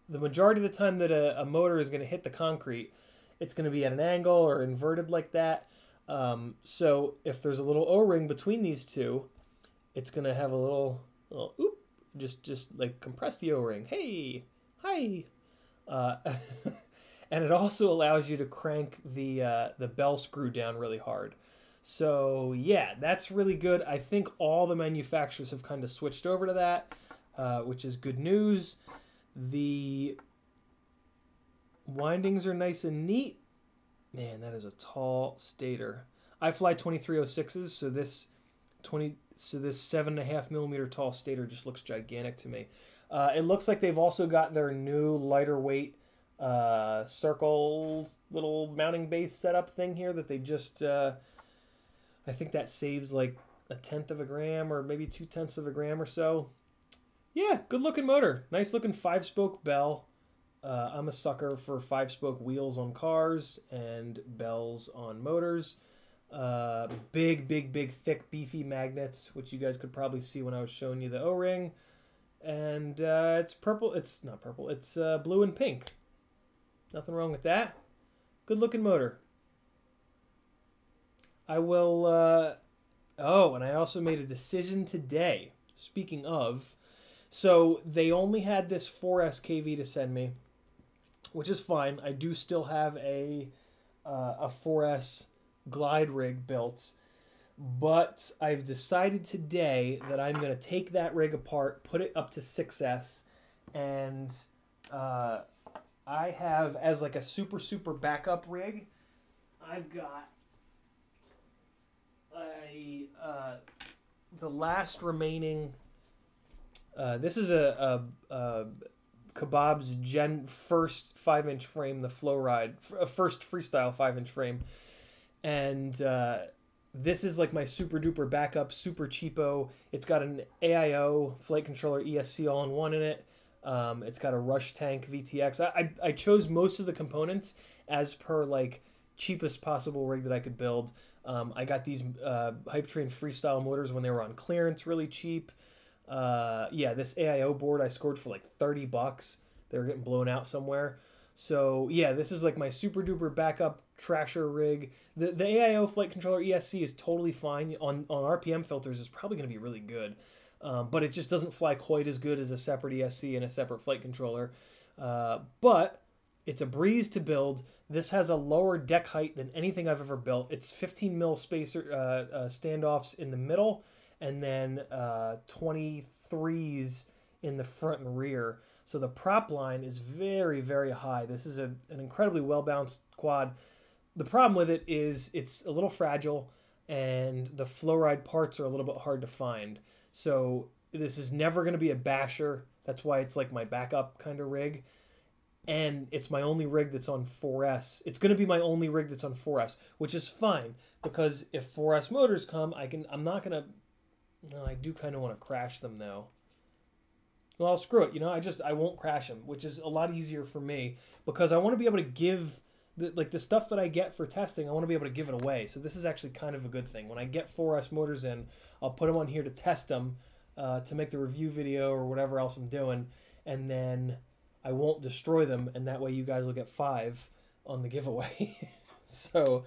majority of the time that a motor is going to hit the concrete, it's going to be at an angle or inverted like that. So if there's a little O-ring between these two, it's going to have a little oop, just like compress the O-ring. Hey, hi. And it also allows you to crank the bell screw down really hard. So yeah, that's really good. I think all the manufacturers have kind of switched over to that, which is good news. The windings are nice and neat. Man, that is a tall stator. I fly 2306s, so this 7.5 millimeter tall stator just looks gigantic to me. It looks like they've also got their new lighter weight circles little mounting base setup thing here that they just I think that saves like 1/10 of a gram or maybe 2/10 of a gram or so. Yeah, good looking motor. Nice looking 5-spoke bell. I'm a sucker for 5-spoke wheels on cars and bells on motors. Big, thick, beefy magnets, which you guys could probably see when I was showing you the O-ring. And it's purple. It's not purple. It's blue and pink. Nothing wrong with that. Good looking motor. I will... oh, and I also made a decision today. Speaking of... So they only had this 4S KV to send me, which is fine. I do still have a 4S glide rig built, but I've decided today that I'm going to take that rig apart, put it up to 6S, and I have, as like a super backup rig, I've got the last remaining... this is a Kebab's first 5-inch frame, the Flow Ride, first freestyle 5-inch frame. And this is like my super duper backup, super cheapo. It's got an AIO flight controller ESC all-in-one in it. It's got a Rush Tank VTX. I chose most of the components as per like cheapest possible rig that I could build. I got these Hype Train freestyle motors when they were on clearance, really cheap. Yeah, this AIO board I scored for like $30. They were getting blown out somewhere. So yeah, this is like my super duper backup trasher rig. The AIO flight controller ESC is totally fine. On RPM filters, it's probably going to be really good. But it just doesn't fly quite as good as a separate ESC and a separate flight controller. But it's a breeze to build. This has a lower deck height than anything I've ever built. It's 15 mil spacer standoffs in the middle, and then 23s in the front and rear. So the prop line is very, very high. This is an incredibly well-balanced quad. The problem with it is it's a little fragile, and the flow ride parts are a little bit hard to find. So this is never going to be a basher. That's why it's like my backup kind of rig. And it's my only rig that's on 4S. It's going to be my only rig that's on 4S, which is fine, because if 4S motors come, I'm not going to... No, I do kind of want to crash them, though. Well, screw it. You know, I won't crash them, which is a lot easier for me, because I want to be able to give... the stuff that I get for testing, I want to be able to give it away. So this is actually kind of a good thing. When I get 4S motors in, I'll put them on here to test them, to make the review video or whatever else I'm doing, and then I won't destroy them, and that way you guys will get 5 on the giveaway. So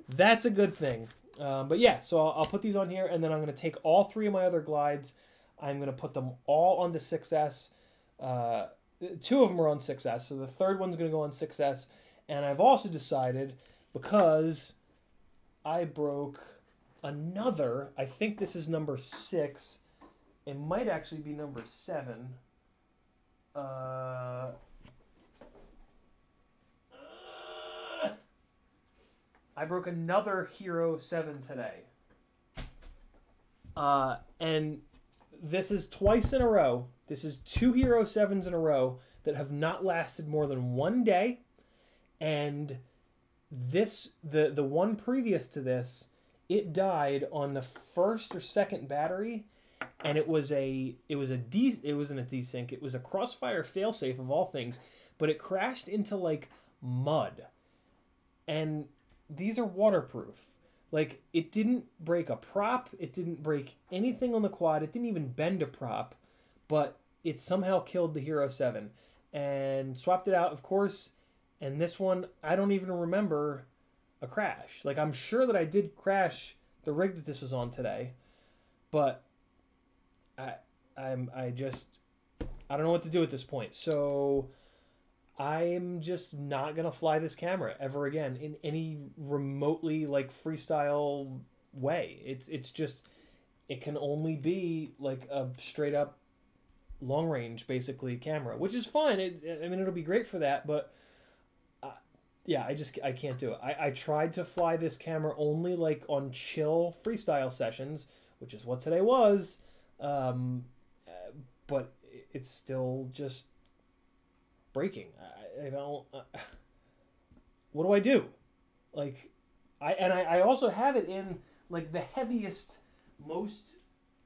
that's a good thing. But yeah, so I'll put these on here, and then I'm going to take all 3 of my other glides. I'm going to put them all onto 6S. 2 of them are on 6S, so the third one's going to go on 6S. And I've also decided, because I broke another, I think this is number 6. It might actually be number 7. I broke another Hero 7 today. And this is twice in a row. This is 2 Hero 7s in a row that have not lasted more than 1 day, and the one previous to this, it died on the first or second battery, and it wasn't a desync, it was a crossfire failsafe of all things, but it crashed into like mud. And these are waterproof. Like, it didn't break a prop, it didn't break anything on the quad, it didn't even bend a prop, but it somehow killed the Hero 7. And swapped it out, of course, and this one, I don't even remember a crash. Like, I'm sure that I did crash the rig that this was on today, but I don't know what to do at this point. So I'm just not gonna fly this camera ever again in any remotely like freestyle way. It's just, it can only be like a straight up long range basically camera, which is fine. I mean, it'll be great for that, but yeah, I can't do it. I tried to fly this camera only like on chill freestyle sessions, which is what today was, but it's still just breaking. I don't. What do I do? Like, I also have it in like the heaviest, most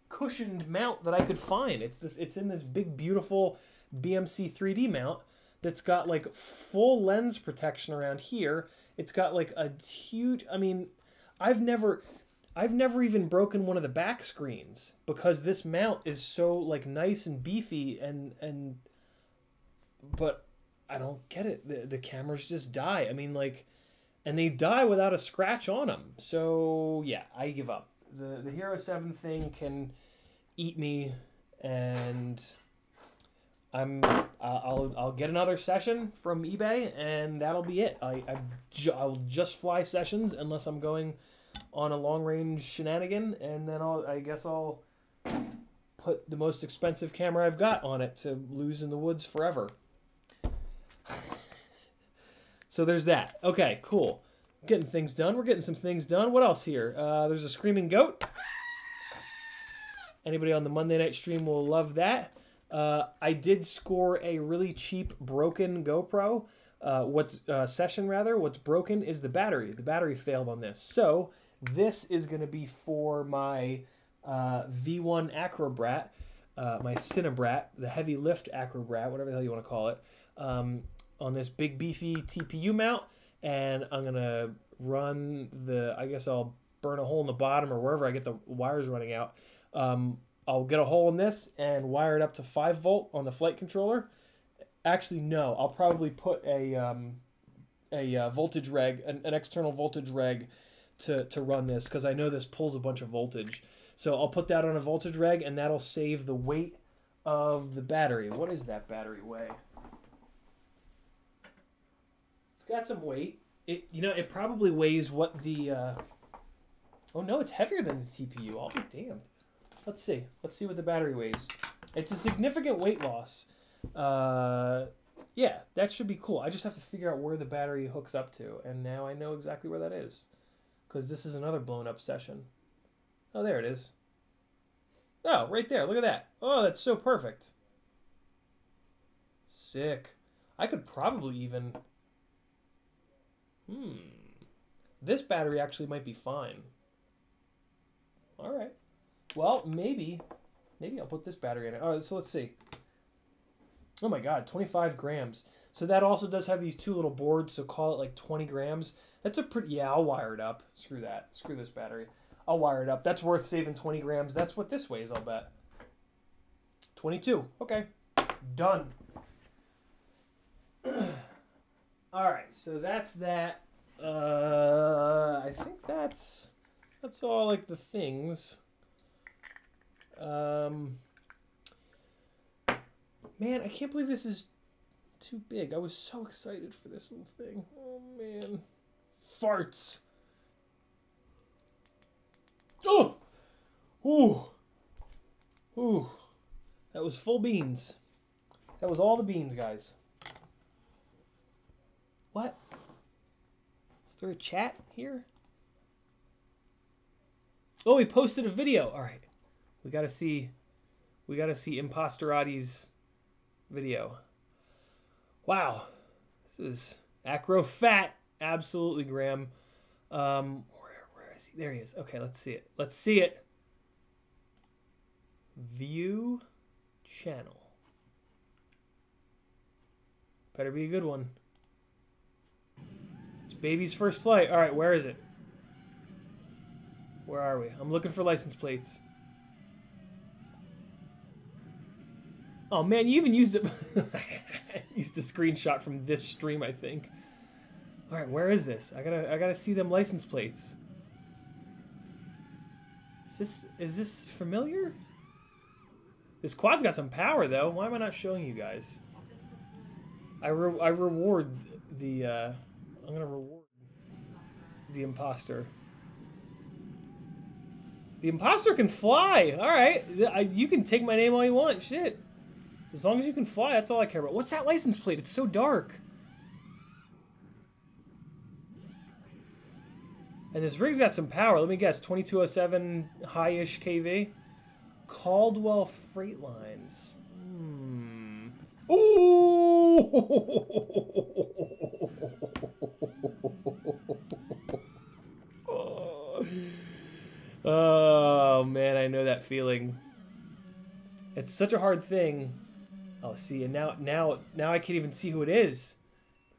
cushioned mount that I could find. It's in this big beautiful BMC 3D mount that's got like full lens protection around here. It's got like a huge, I mean, I've never even broken one of the back screens because this mount is so like nice and beefy but I don't get it. The cameras just die. I mean, like, and they die without a scratch on them. So yeah, I give up. The Hero 7 thing can eat me, and I'll get another session from eBay, and that'll be it. I'll just fly sessions unless I'm going on a long range shenanigan, and then I guess I'll put the most expensive camera I've got on it to lose in the woods forever. So there's that. Okay, cool. Getting things done. We're getting some things done. What else here? There's a screaming goat. Anybody on the Monday night stream will love that. I did score a really cheap broken GoPro. Session rather. What's broken is the battery. The battery failed on this. So this is going to be for my V1 Acrobrat, my Cinebrat, the heavy lift Acrobrat, whatever the hell you want to call it, on this big beefy TPU mount. And I'm going to run I guess I'll burn a hole in the bottom or wherever I get the wires running out. I'll get a hole in this and wire it up to 5 volt on the flight controller. Actually, no, I'll probably put a voltage reg, an external voltage reg to run this, because I know this pulls a bunch of voltage. So I'll put that on a voltage reg, and that'll save the weight of the battery. What is that battery weigh? It's got some weight. It probably weighs what the oh no, it's heavier than the TPU. I'll be damned. Let's see. Let's see what the battery weighs. It's a significant weight loss. Yeah, that should be cool. I just have to figure out where the battery hooks up to, and now I know exactly where that is, because this is another blown up session. Oh, there it is. Oh, right there. Look at that. Oh, that's so perfect. Sick. I could probably even... This battery actually might be fine. All right. Well, maybe I'll put this battery in it. All right, so let's see. Oh my God, 25 grams. So that also does have these 2 little boards, so call it like 20 grams. That's a pretty, yeah, I'll wire it up. Screw that. Screw this battery. I'll wire it up. That's worth saving 20 grams. That's what this weighs, I'll bet. 22. Okay. Done. All right, so that's that. I think that's all like the things. Man, I can't believe this is too big. I was so excited for this little thing. Oh man. Farts. Oh! Ooh. Ooh. That was full beans. That was all the beans, guys. What? Is there a chat here? Oh, he posted a video. All right. We gotta see Imposterati's video. Wow. This is Acrobrat. Absolutely, Graham. Where is he? There he is. Okay, let's see it. Let's see it. View channel. Better be a good one. It's baby's first flight. All right, where is it? Where are we? I'm looking for license plates. Oh man, you even used it. Used a screenshot from this stream, I think. All right, where is this? I gotta see them license plates. Is this familiar? This quad's got some power though. Why am I not showing you guys? I reward the. I'm gonna reward the imposter. The imposter can fly. All right, you can take my name all you want. Shit. As long as you can fly, that's all I care about. What's that license plate? It's so dark. And this rig's got some power. Let me guess. 2207 high-ish KV. Caldwell Freight Lines. Ooh! Oh, man, I know that feeling. It's such a hard thing. Oh, see, and now I can't even see who it is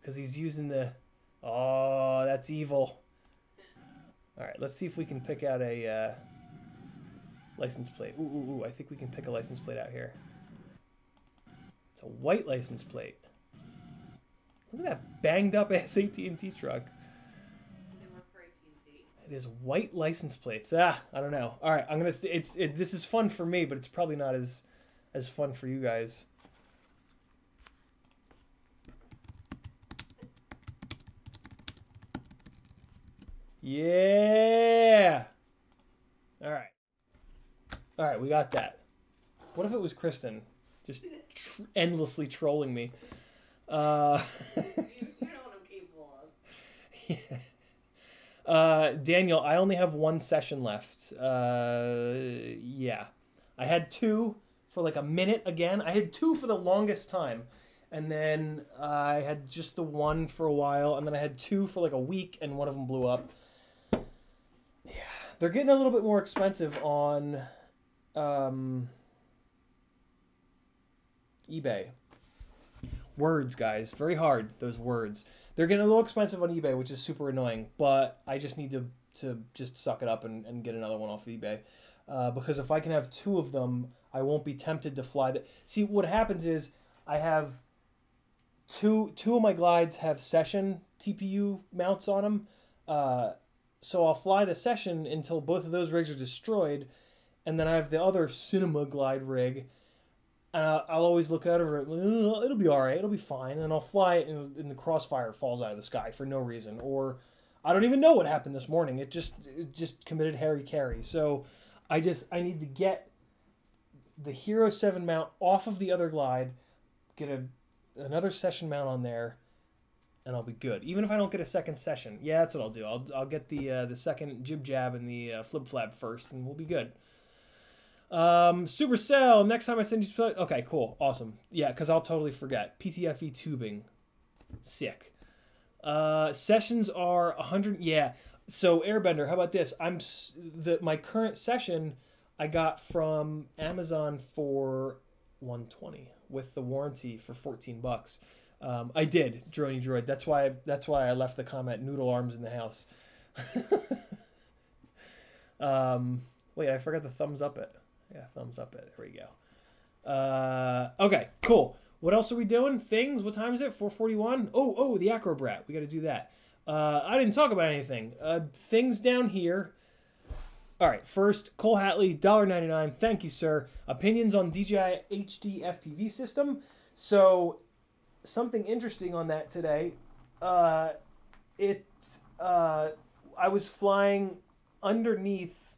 because he's using the. Oh, that's evil. All right, let's see if we can pick out a license plate. Ooh, I think we can pick a license plate out here. It's a white license plate. Look at that banged up ass AT&T truck. They work for AT&T. It is white license plates. I don't know. All right, I'm gonna. This is fun for me, but it's probably not as fun for you guys. Yeah. All right, we got that. What if it was Kristen, just endlessly trolling me? You know what I'm capable of. Yeah. Daniel, I only have one session left. Yeah, I had two for like a minute again. I had two for the longest time. And then I had just the one for a while. And then I had two for like a week and one of them blew up. Yeah, they're getting a little bit more expensive on eBay. Words, guys. Very hard, those words. They're getting a little expensive on eBay, which is super annoying. But I just need to just suck it up and get another one off of eBay. Because if I can have two of them, I won't be tempted to fly. See, what happens is I have two of my glides have session TPU mounts on them. So I'll fly the session until both of those rigs are destroyed. And then I have the other cinema glide rig. And I'll always look out over it. It'll be all right. It'll be fine. And I'll fly it and the crossfire falls out of the sky for no reason. Or I don't even know what happened this morning. It just committed Harry Carey. So I need to get the Hero 7 mount off of the other glide, get another session mount on there, and I'll be good. Even if I don't get a second session. Yeah, that's what I'll do. I'll get the second jib jab and the flip flap first, and we'll be good. Supercell, next time I send you... Okay, cool. Awesome. Yeah, because I'll totally forget. PTFE tubing. Sick. Sessions are 100... Yeah. So, Airbender, how about this? My current session I got from Amazon for $120 with the warranty for $14. I did, Droney Droid. That's why I left the comment, noodle arms in the house. Wait, I forgot to thumbs up it. Yeah, thumbs up it. There we go. Okay, cool. What else are we doing? Things? What time is it? 4:41? Oh, the Acrobrat. We got to do that. I didn't talk about anything. Things down here. All right, first, Cole Hatley, $1.99. Thank you, sir. Opinions on DJI HD FPV system. So, something interesting on that today. I was flying underneath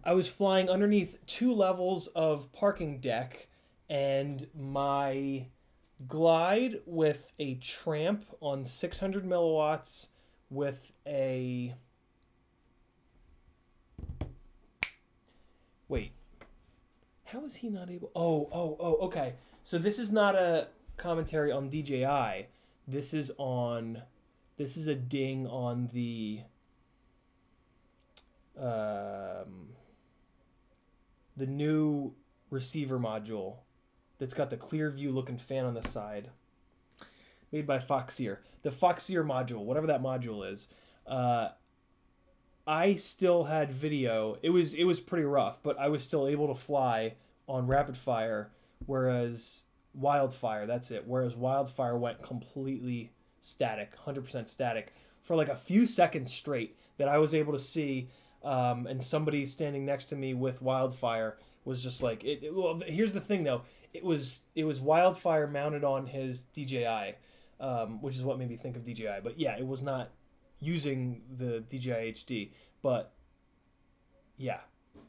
I was flying underneath 2 levels of parking deck, and my glide with a tramp on 600 milliwatts with a... Wait. How is he not able? Oh, okay. So this is not a commentary on DJI. This is a ding on the new receiver module that's got the clear view looking fan on the side. Made by Foxeer. The Foxeer module, whatever that module is. I still had video. It was pretty rough, but I was still able to fly on rapid fire, whereas Wildfire, that's it. Whereas Wildfire went completely static, 100% static for like a few seconds straight that I was able to see, and somebody standing next to me with Wildfire was just like well, here's the thing though. It was Wildfire mounted on his DJI, which is what made me think of DJI. But yeah, it was not using the DJI HD, but yeah,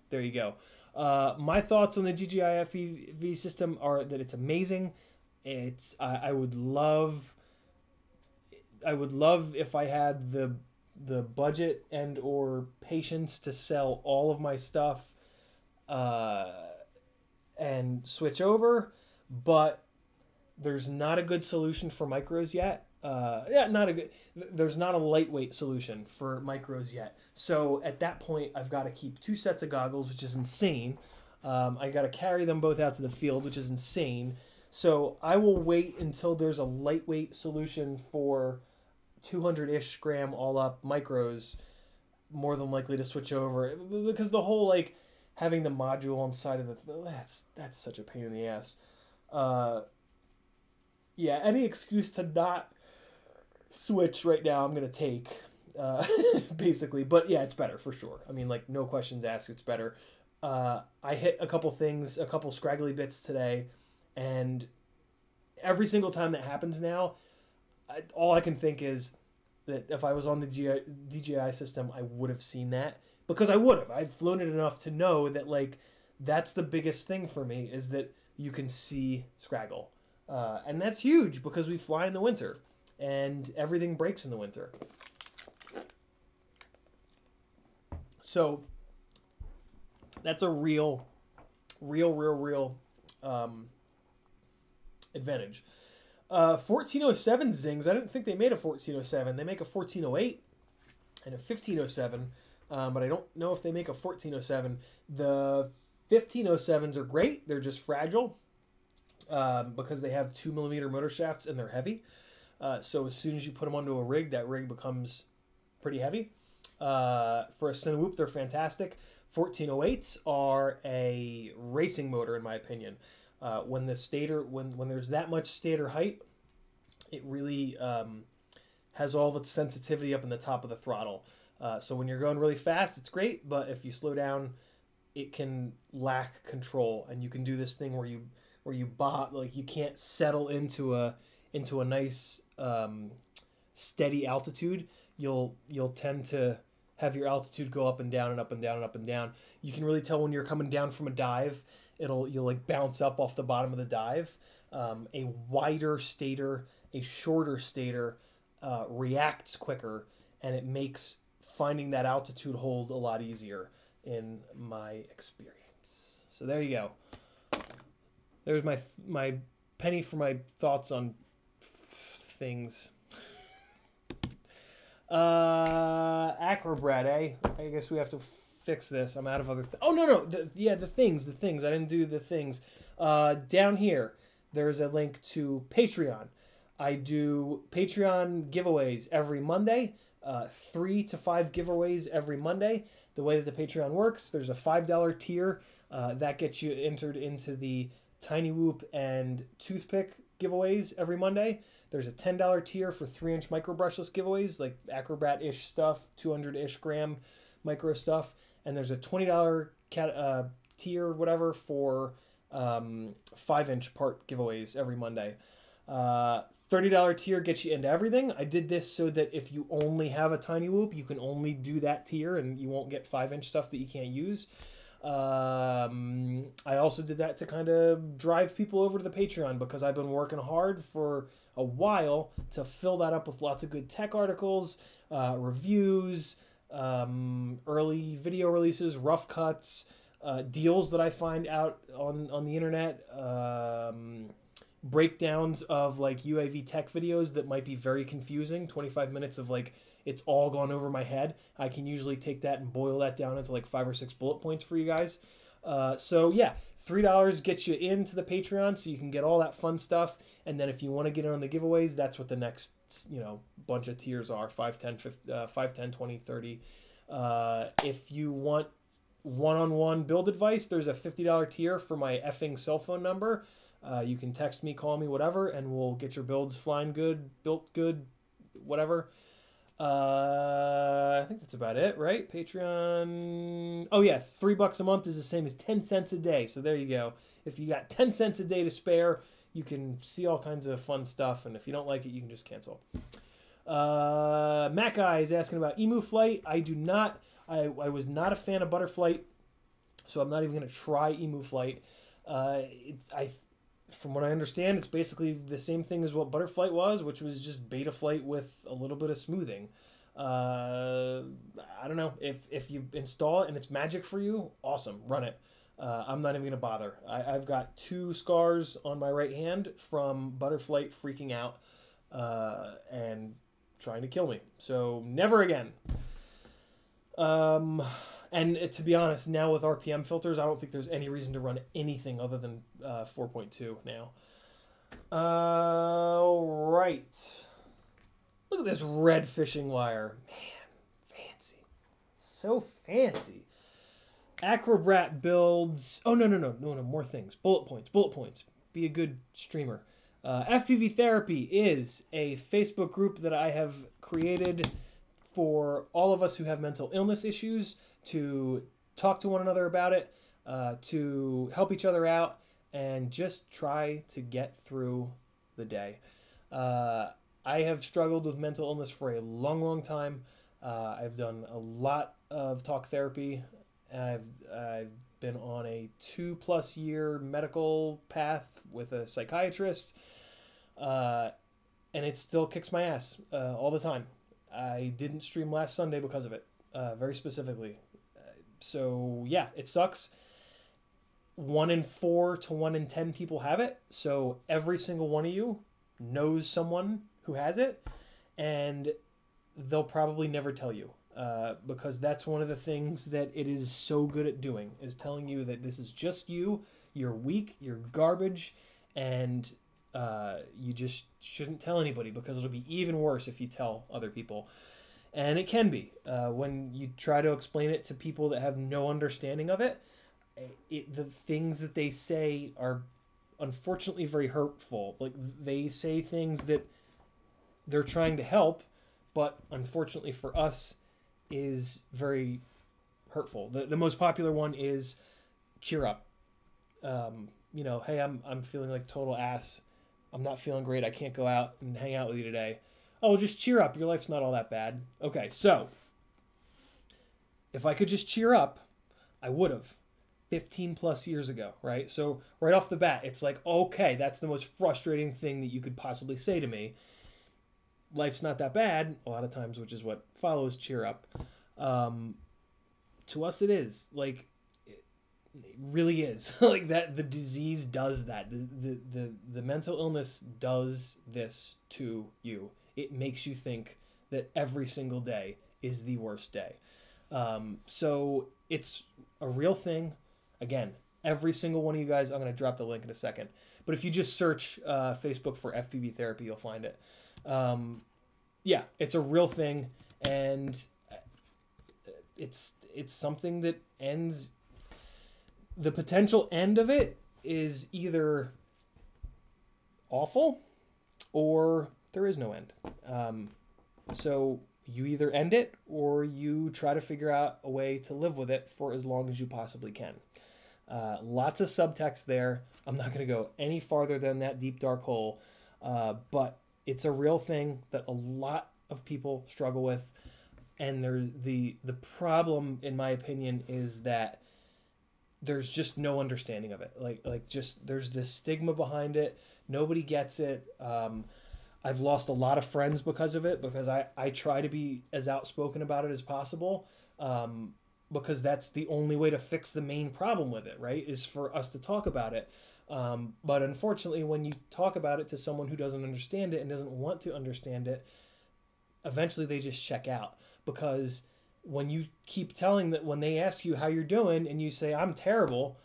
there you go. My thoughts on the DJI FPV system are that it's amazing. I would love if I had the budget and or patience to sell all of my stuff and switch over, but there's not a good solution for micros yet. There's not a lightweight solution for micros yet. So at that point, I've got to keep 2 sets of goggles, which is insane. I got to carry them both out to the field, which is insane. So I will wait until there's a lightweight solution for 200-ish gram all up micros, more than likely to switch over, because the whole like having the module on side of that's such a pain in the ass. Yeah, any excuse to not switch right now I'm gonna take, basically. But yeah, it's better for sure. I mean, like, no questions asked, it's better. I hit a couple scraggly bits today, and every single time that happens now, all I can think is that if I was on the DJI system, I would have seen that, because I would have. I've flown it enough to know that, like, that's the biggest thing for me, is that you can see scraggle. And that's huge because we fly in the winter and everything breaks in the winter. So that's a real advantage. 1407 Zings, I didn't think they made a 1407. They make a 1408 and a 1507, but I don't know if they make a 1407. The 1507s are great. They're just fragile. Because they have 2mm motor shafts and they're heavy. So as soon as you put them onto a rig, that rig becomes pretty heavy. For a cine whoop, they're fantastic. 1408s are a racing motor, in my opinion. When the stator, when there's that much stator height, it really has all of its sensitivity up in the top of the throttle. So when you're going really fast, it's great, but if you slow down, it can lack control, and you can do this thing where you like you can't settle into a nice steady altitude. You'll tend to have your altitude go up and down and up and down and up and down. You can really tell when you're coming down from a dive. You'll like bounce up off the bottom of the dive. A wider stator, a shorter stator reacts quicker, and it makes finding that altitude hold a lot easier in my experience. So there you go. There's my penny for my thoughts on things. Acrobrat, eh? I guess we have to fix this. I'm out of other... Oh, no. The things. I didn't do the things. Down here, there's a link to Patreon. I do Patreon giveaways every Monday. 3 to 5 giveaways every Monday. The way that the Patreon works, there's a $5 tier. That gets you entered into the Tiny Whoop and Toothpick giveaways every Monday. There's a $10 tier for 3-inch micro brushless giveaways, like Acrobrat-ish stuff, 200-ish gram micro stuff. And there's a $20 tier, whatever, for 5-inch part giveaways every Monday. $30 tier gets you into everything. I did this so that if you only have a Tiny Whoop, you can only do that tier and you won't get 5-inch stuff that you can't use. I also did that to kind of drive people over to the Patreon, because I've been working hard for a while to fill that up with lots of good tech articles, reviews, early video releases, rough cuts, deals that I find out on the internet, breakdowns of like UAV tech videos that might be very confusing. 25 minutes of like it's all gone over my head. I can usually take that and boil that down into like 5 or 6 bullet points for you guys. So yeah, $3 gets you into the Patreon, so you can get all that fun stuff. And then if you want to get in on the giveaways, that's what the next bunch of tiers are: 5, 10, 20, 30. If you want one-on-one build advice, there's a $50 tier for my effing cell phone number. You can text me, call me, whatever, and we'll get your builds flying good, built good, whatever. I think that's about it, right? Patreon. Oh yeah, $3 a month is the same as 10 cents a day. So there you go. If you got 10 cents a day to spare, you can see all kinds of fun stuff. And if you don't like it, you can just cancel. Mac Eye is asking about Emu Flight. I do not. I was not a fan of Butterflight, so I'm not even going to try Emu Flight. From what I understand, it's basically the same thing as what Butterflight was, which was just beta flight with a little bit of smoothing. I don't know. If you install it and it's magic for you, awesome, run it. I'm not even going to bother. I've got 2 scars on my right hand from Butterflight freaking out and trying to kill me. So never again. And to be honest, now with RPM filters, I don't think there's any reason to run anything other than 4.2 now. Right. Look at this red fishing wire. Man, fancy. So fancy. Acrobrat builds... Oh, no, more things. Bullet points. Be a good streamer. FPV Therapy is a Facebook group that I have created for all of us who have mental illness issues, to talk to one another about it, to help each other out, and just try to get through the day. I have struggled with mental illness for a long time. I've done a lot of talk therapy. I've been on a 2+ year medical path with a psychiatrist, and it still kicks my ass all the time. I didn't stream last Sunday because of it, very specifically. So yeah, it sucks. 1 in 4 to 1 in 10 people have it. So every single one of you knows someone who has it, and they'll probably never tell you, because that's one of the things that it is so good at doing, is telling you that this is just you, you're weak, you're garbage, and you just shouldn't tell anybody, because it'll be even worse if you tell other people. And it can be. When you try to explain it to people that have no understanding of it, the things that they say are unfortunately very hurtful. Like, they say things that they're trying to help, but unfortunately for us is very hurtful. The most popular one is cheer up. Hey, I'm feeling like total ass. I'm not feeling great. I can't go out and hang out with you today. Oh, just cheer up. Your life's not all that bad. Okay, so if I could just cheer up, I would have 15+ years ago, right? So right off the bat, it's like, okay, that's the most frustrating thing that you could possibly say to me. Life's not that bad, a lot of times, which is what follows cheer up. To us, it is. Like, it really is. Like, that the disease does that. The mental illness does this to you. It makes you think that every single day is the worst day. So it's a real thing. Again, every single one of you guys, I'm going to drop the link in a second. But if you just search Facebook for FPV Therapy, you'll find it. Yeah, it's a real thing. And it's something that ends... The potential end of it is either awful or there is no end. So you either end it or you try to figure out a way to live with it for as long as you possibly can. Lots of subtext there. I'm not going to go any farther than that deep dark hole, but it's a real thing that a lot of people struggle with. And the problem, in my opinion, is that there's just no understanding of it. There's this stigma behind it. Nobody gets it. I've lost a lot of friends because of it, because I try to be as outspoken about it as possible. because that's the only way to fix the main problem with it, right? Is for us to talk about it. But unfortunately, when you talk about it to someone who doesn't understand it and doesn't want to understand it, eventually they just check out. Because when you keep telling that, when they ask you how you're doing and you say, I'm terrible,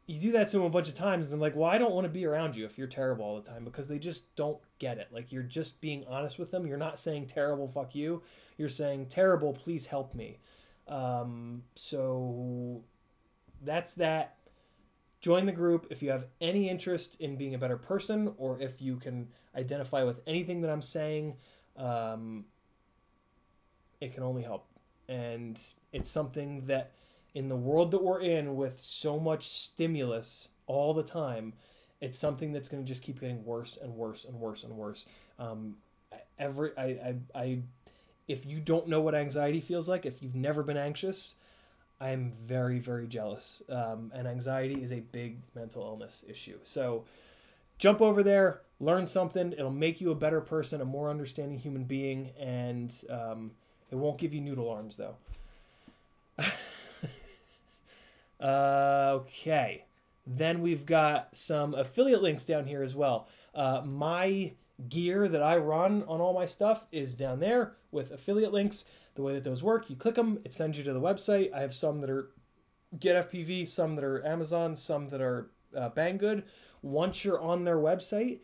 you do that to them a bunch of times and they're like, well, I don't want to be around you if you're terrible all the time, because they just don't get it. Like, you're just being honest with them. You're not saying terrible, fuck you. You're saying terrible, please help me. So that's that. Join the group if you have any interest in being a better person, or if you can identify with anything that I'm saying. It can only help. And it's something that, in the world that we're in with so much stimulus all the time, it's something that's going to just keep getting worse and worse and worse and worse. If you don't know what anxiety feels like, if you've never been anxious, I'm very, very jealous. And anxiety is a big mental illness issue. So jump over there, learn something. It'll make you a better person, a more understanding human being, and it won't give you noodle arms, though. Okay. Then we've got some affiliate links down here as well. My gear that I run on all my stuff is down there with affiliate links. The way that those work, you click them, it sends you to the website. I have some that are GetFPV, some that are Amazon, some that are Banggood. Once you're on their website,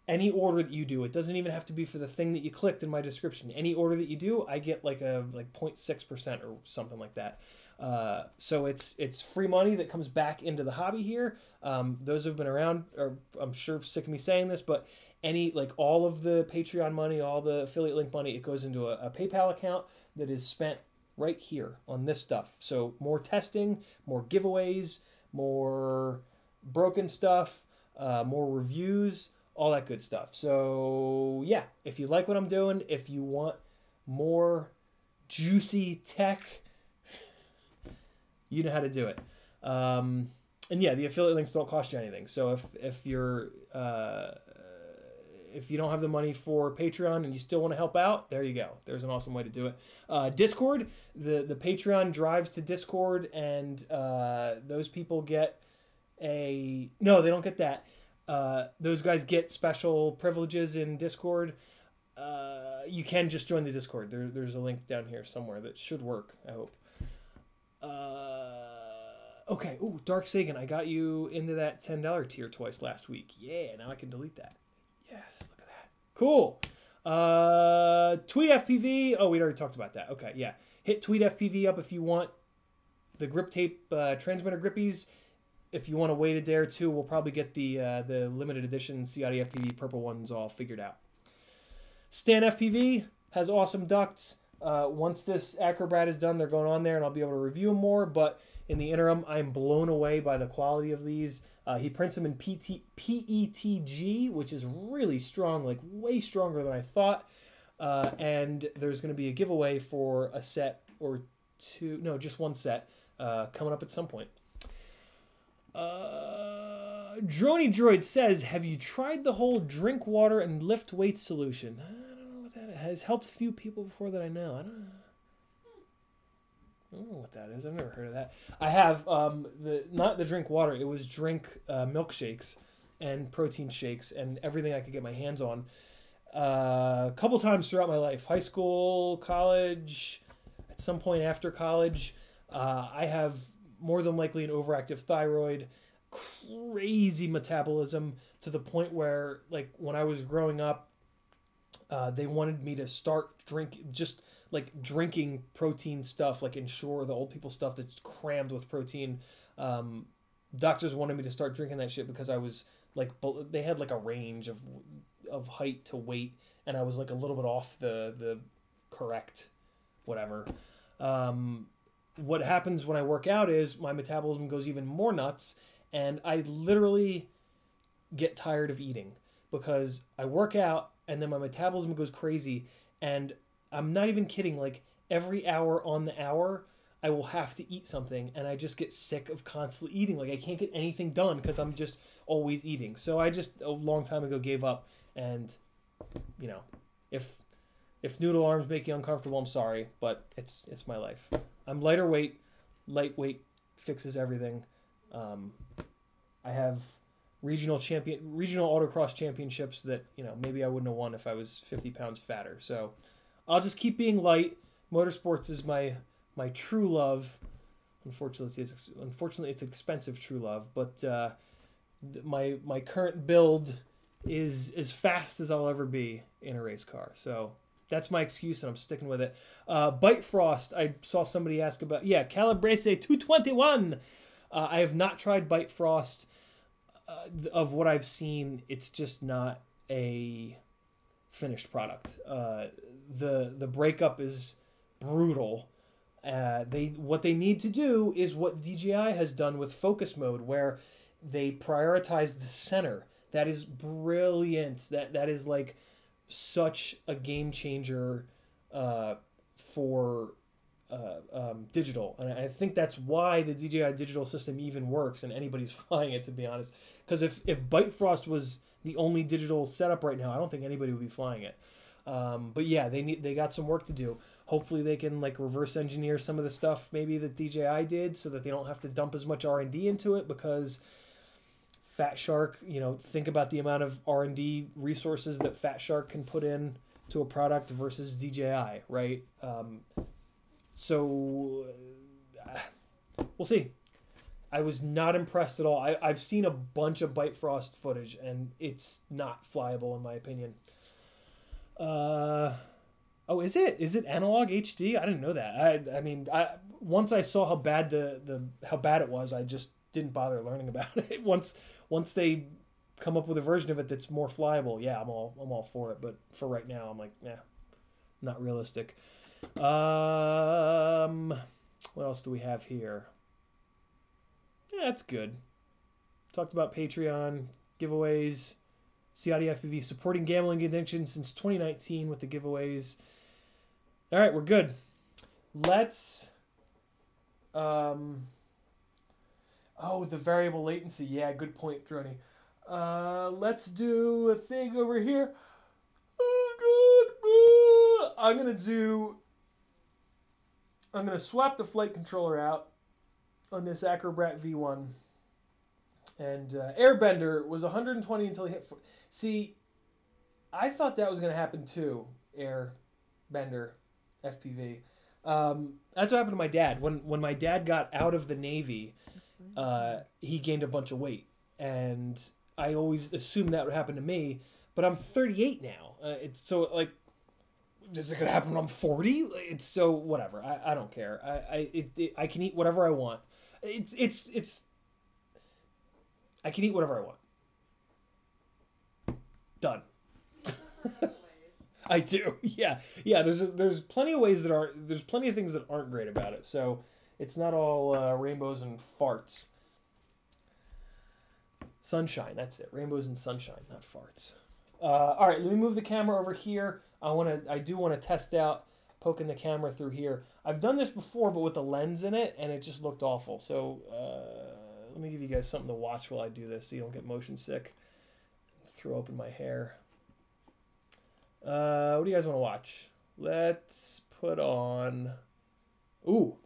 any order that you do, it doesn't even have to be for the thing that you clicked in my description. Any order that you do, I get like 0.6% or something like that. So it's free money that comes back into the hobby here. Those who've been around are, I'm sure, sick of me saying this, but all of the Patreon money, all the affiliate link money, it goes into a PayPal account that is spent right here on this stuff. So more testing, more giveaways, more broken stuff, more reviews, all that good stuff. So yeah, if you like what I'm doing, if you want more juicy tech, you know how to do it. And yeah, the affiliate links don't cost you anything. So if you're if you don't have the money for Patreon and you still want to help out, there you go. There's an awesome way to do it. Discord, the Patreon drives to Discord, and those people get no, they don't get that. Those guys get special privileges in Discord. You can just join the Discord. There's a link down here somewhere that should work, I hope. Okay. Ooh, Dark Sagan, I got you into that $10 tier twice last week. Yeah, now I can delete that. Yes, look at that. Cool. TweetFPV. Oh, we'd already talked about that. Okay, yeah. Hit TweetFPV up if you want the grip tape transmitter grippies. If you want to wait a day or two, we'll probably get the limited edition CiottiFPV purple ones all figured out. StanFPV has awesome ducts. Once this Acrobrat is done, they're going on there, and I'll be able to review them more. But in the interim, I'm blown away by the quality of these. He prints them in PETG, which is really strong, like way stronger than I thought. And there's going to be a giveaway for a set or two, no, just one set, coming up at some point. Droney Droid says, have you tried the whole drink water and lift weights solution? I don't know what that is. It has helped a few people before that I know. I don't know what that is. I've never heard of that. I have not the drink water. It was drink milkshakes and protein shakes and everything I could get my hands on. A couple times throughout my life, high school, college, at some point after college. I have more than likely an overactive thyroid, crazy metabolism, to the point where, like, when I was growing up, they wanted me to start drinking protein stuff, like Ensure, the old people stuff that's crammed with protein. Doctors wanted me to start drinking that shit because I was like, they had like a range of height to weight, and I was like a little bit off the correct whatever. What happens when I work out is my metabolism goes even more nuts, and I literally get tired of eating because I work out and then my metabolism goes crazy, and I'm not even kidding, like every hour on the hour I will have to eat something, and I just get sick of constantly eating. Like, I can't get anything done because I'm just always eating. So I just a long time ago gave up, and you know, if If noodle arms make you uncomfortable, I'm sorry, but it's my life. I'm lighter weight. Lightweight fixes everything. I have regional autocross championships that, you know, maybe I wouldn't have won if I was 50 pounds fatter. So I'll just keep being light. Motorsports is my true love. Unfortunately, it's expensive true love, but my current build is as fast as I'll ever be in a race car. So that's my excuse, and I'm sticking with it. Bite Frost, I saw somebody ask about. Yeah, Calabrese 221. I have not tried Bite Frost. Of what I've seen, it's just not a finished product. The breakup is brutal. What they need to do is what DJI has done with focus mode, where they prioritize the center. That is brilliant. That is like such a game changer for digital, and I think that's why the DJI digital system even works and anybody's flying it, to be honest. Because if Bite Frost was the only digital setup right now, I don't think anybody would be flying it. But yeah, they got some work to do. Hopefully they can like reverse engineer some of the stuff maybe that DJI did, so that they don't have to dump as much R&D into it, because Fatshark, you know, think about the amount of R&D resources that Fatshark can put in to a product versus DJI, right? So we'll see. I was not impressed at all. I've seen a bunch of Bite Frost footage, and it's not flyable in my opinion. Oh, is it? Is it analog HD? I didn't know that. I mean, once I saw how bad how bad it was, I just didn't bother learning about it. Once they come up with a version of it that's more flyable, yeah, I'm all for it. But for right now, I'm like, nah, not realistic. What else do we have here? Yeah, that's good. Talked about Patreon giveaways. CiottiFPV supporting gambling addiction since 2019 with the giveaways. All right, we're good. Let's oh, the variable latency. Yeah, good point, Droney. Let's do a thing over here. Oh, God. I'm going to swap the flight controller out on this Acrobrat V1. And Airbender was 120 until he hit... See, I thought that was going to happen too, Airbender FPV. That's what happened to my dad. When my dad got out of the Navy, he gained a bunch of weight. And I always assumed that would happen to me. But I'm 38 now. It's so, like... Is it going to happen when I'm 40? It's so... Whatever. I don't care. I can eat whatever I want. I can eat whatever I want. Done. I do. Yeah. There's plenty of ways that aren't. There's plenty of things that aren't great about it. So it's not all rainbows and farts. Sunshine. That's it. Rainbows and sunshine, not farts. All right. Let me move the camera over here. I do want to test out poking the camera through here. I've done this before, but with a lens in it, and it just looked awful. So. Let me give you guys something to watch while I do this so you don't get motion sick. Throw open my hair. What do you guys want to watch? Let's put on... Ooh.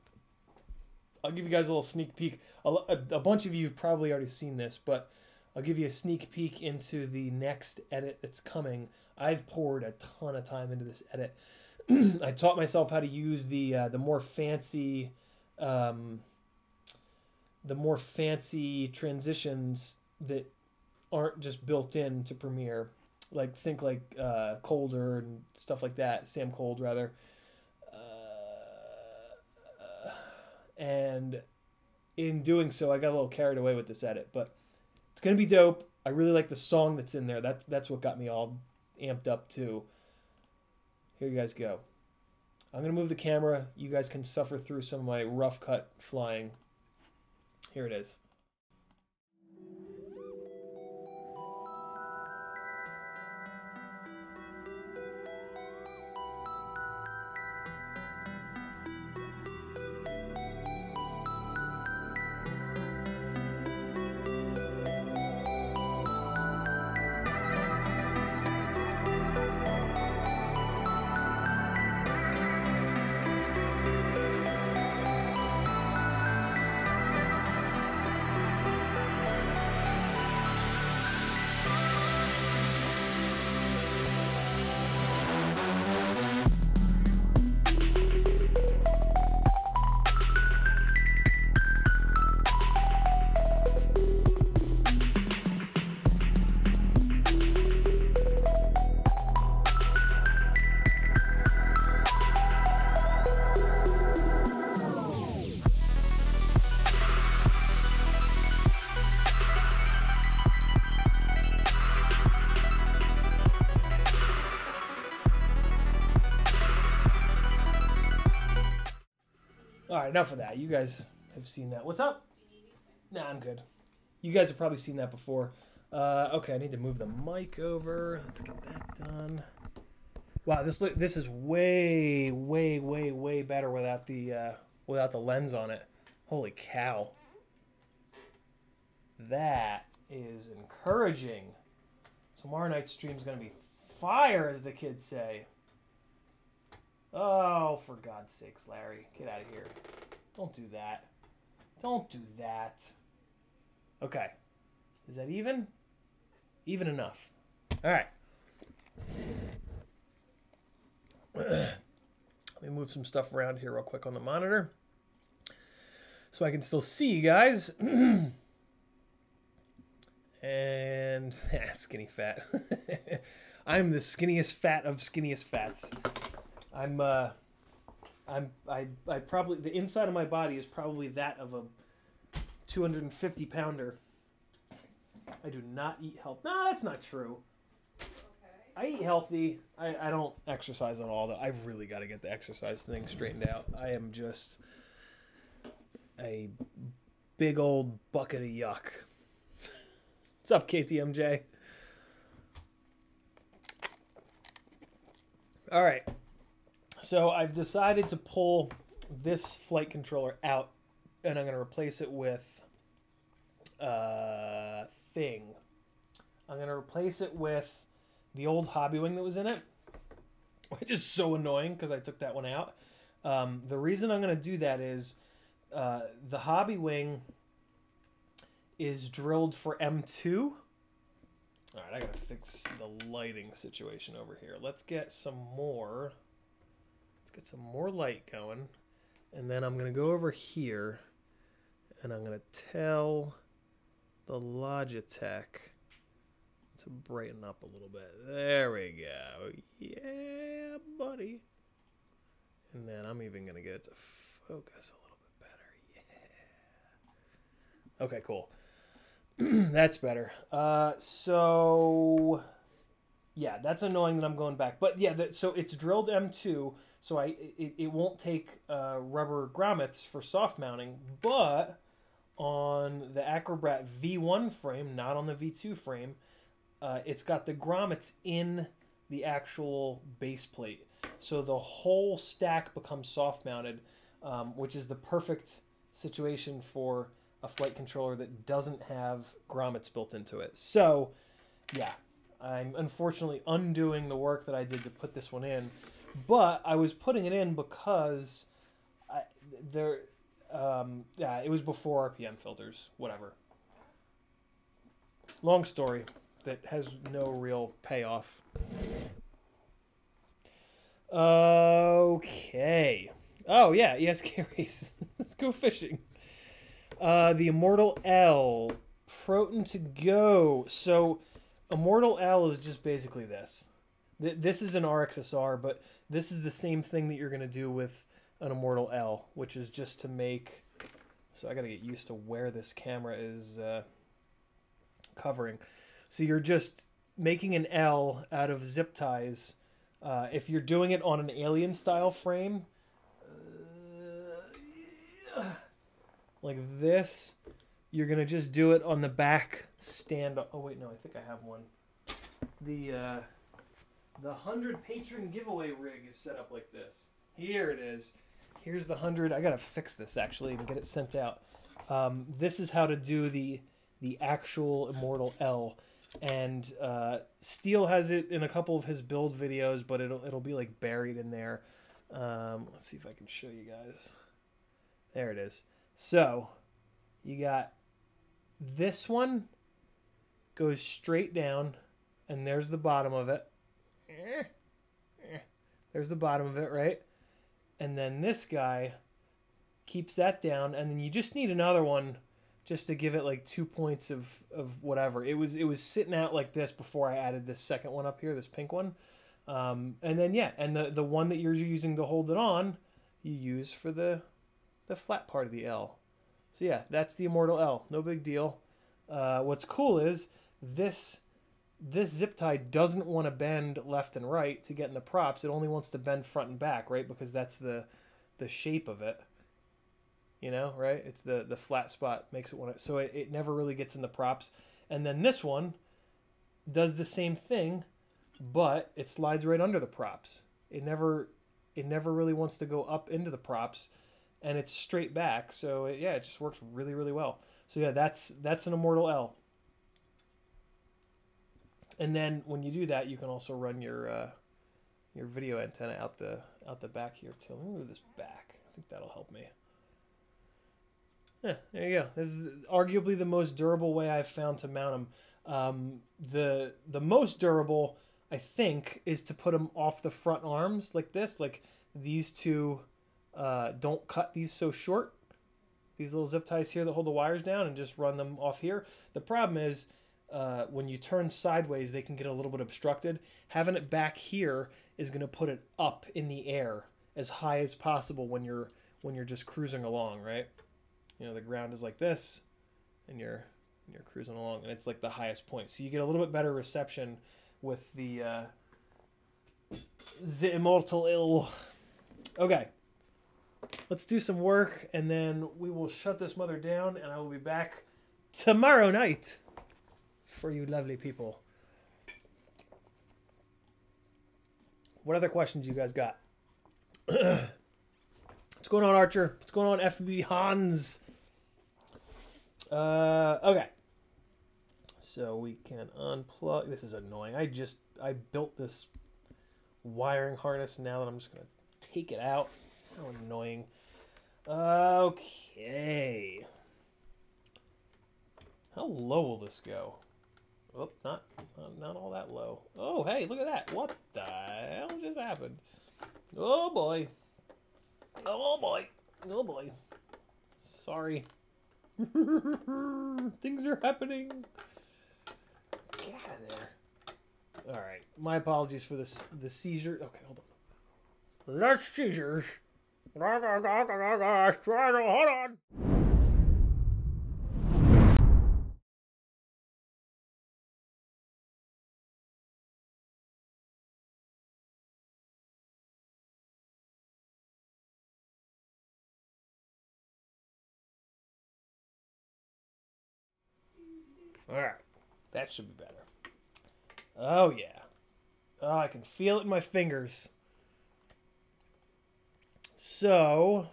I'll give you guys a little sneak peek. A bunch of you have probably already seen this, but I'll give you a sneak peek into the next edit that's coming. I've poured a ton of time into this edit. I taught myself how to use the more fancy... the more fancy transitions that aren't just built in to Premiere, think Colder and stuff like that, Sam Cold rather, and in doing so, I got a little carried away with this edit, but it's gonna be dope. I really like the song that's in there. That's what got me all amped up too. Here you guys go. I'm gonna move the camera. You guys can suffer through some of my rough cut flying. Here it is. right, enough of that. You guys have seen that. What's up? Nah, I'm good. You guys have probably seen that before. Okay, I need to move the mic over. Let's get that done. Wow, this is way better without the lens on it. Holy cow. That is encouraging. Tomorrow night's stream is going to be fire, as the kids say. Oh, for God's sakes, Larry. Get out of here. Don't do that. Don't do that. Okay. Is that even? Even enough. All right. Let me move some stuff around here real quick on the monitor so I can still see you guys. And skinny fat. I'm the skinniest fat of skinniest fats. I probably, the inside of my body is probably that of a 250 pounder. I do not eat healthy. No, that's not true. Okay. I eat healthy. I don't exercise at all, though. I've really got to get the exercise thing straightened out. I am just a big old bucket of yuck. What's up, KTMJ? All right. So I've decided to pull this flight controller out, and I'm going to replace it with thing. I'm going to replace it with the old hobby wing that was in it, which is so annoying because I took that one out. The reason I'm going to do that is the hobby wing is drilled for M2. All right, I got to fix the lighting situation over here. Let's get some more. Let's get some more light going. And then I'm going to go over here and I'm going to tell the Logitech to brighten up a little bit. There we go. Yeah, buddy. And then I'm even going to get it to focus a little bit better. Yeah. Okay, cool. That's better. So yeah, that's annoying that I'm going back. But yeah, so it's drilled M2, so it won't take rubber grommets for soft mounting, but on the Acrobrat V1 frame, not on the V2 frame, it's got the grommets in the actual base plate. So the whole stack becomes soft mounted, which is the perfect situation for a flight controller that doesn't have grommets built into it. So yeah, I'm unfortunately undoing the work that I did to put this one in, but I was putting it in because it was before RPM filters, whatever. Long story that has no real payoff. Okay. Oh yeah, ESK race. Let's go fishing. The Immortal L, Proton to go. So Immortal L is just basically this. This is an RXSR, but this is the same thing that you're going to do with an Immortal L, which is just to make... So I got to get used to where this camera is covering. So you're just making an L out of zip ties. If you're doing it on an alien style frame, like this, you're going to just do it on the back stand. Oh, wait, no, I think I have one. The 100 patron giveaway rig is set up like this. Here it is. Here's the 100. I got to fix this, actually, and get it sent out. This is how to do the actual Immortal L. And Steele has it in a couple of his build videos, but it'll be, like, buried in there. Let's see if I can show you guys. There it is. So, you got this one goes straight down, and there's the bottom of it. There's the bottom of it, right? And then this guy keeps that down, and then you just need another one just to give it like 2 points of whatever. It was sitting out like this before I added this second one up here, this pink one. And then, yeah, and the one that you're using to hold it on, you use for the flat part of the L. So yeah, that's the Immortal L. No big deal. What's cool is this zip tie doesn't want to bend left and right to get in the props. It only wants to bend front and back, right? Because that's the shape of it. you know, right? It's the flat spot makes it so it never really gets in the props. And then this one does the same thing, but it slides right under the props. It never really wants to go up into the props, and it's straight back. So yeah, it just works really, really well. So yeah, that's an Immortal L. And then when you do that, you can also run your video antenna out the back here too. Let me move this back. I think that'll help me. Yeah, there you go. This is arguably the most durable way I've found to mount them. The most durable, I think, is to put them off the front arms like this. Like these two, don't cut these so short. These little zip ties here that hold the wires down, and just run them off here. The problem is when you turn sideways, they can get a little bit obstructed. Having it back here is going to put it up in the air as high as possible when you're just cruising along, right? You know, the ground is like this, and you're cruising along, and it's like the highest point. So you get a little bit better reception with the Immortal Ill. Okay, let's do some work, and then we will shut this mother down, and I will be back tomorrow night for you lovely people. What other questions you guys got? What's going on, Archer? What's going on, FPV Hans? Okay. So we can unplug. This is annoying. I built this wiring harness. Now that I'm just going to take it out. So annoying. Okay. How low will this go? Oh, not all that low. Oh, hey, look at that. What the hell just happened? Oh, boy. Oh, boy. Oh, boy. Sorry. Things are happening. Get out of there. All right. My apologies for this. The seizure. Okay, hold on. Less seizures. Hold on. All right, that should be better. Oh, yeah. Oh, I can feel it in my fingers. So,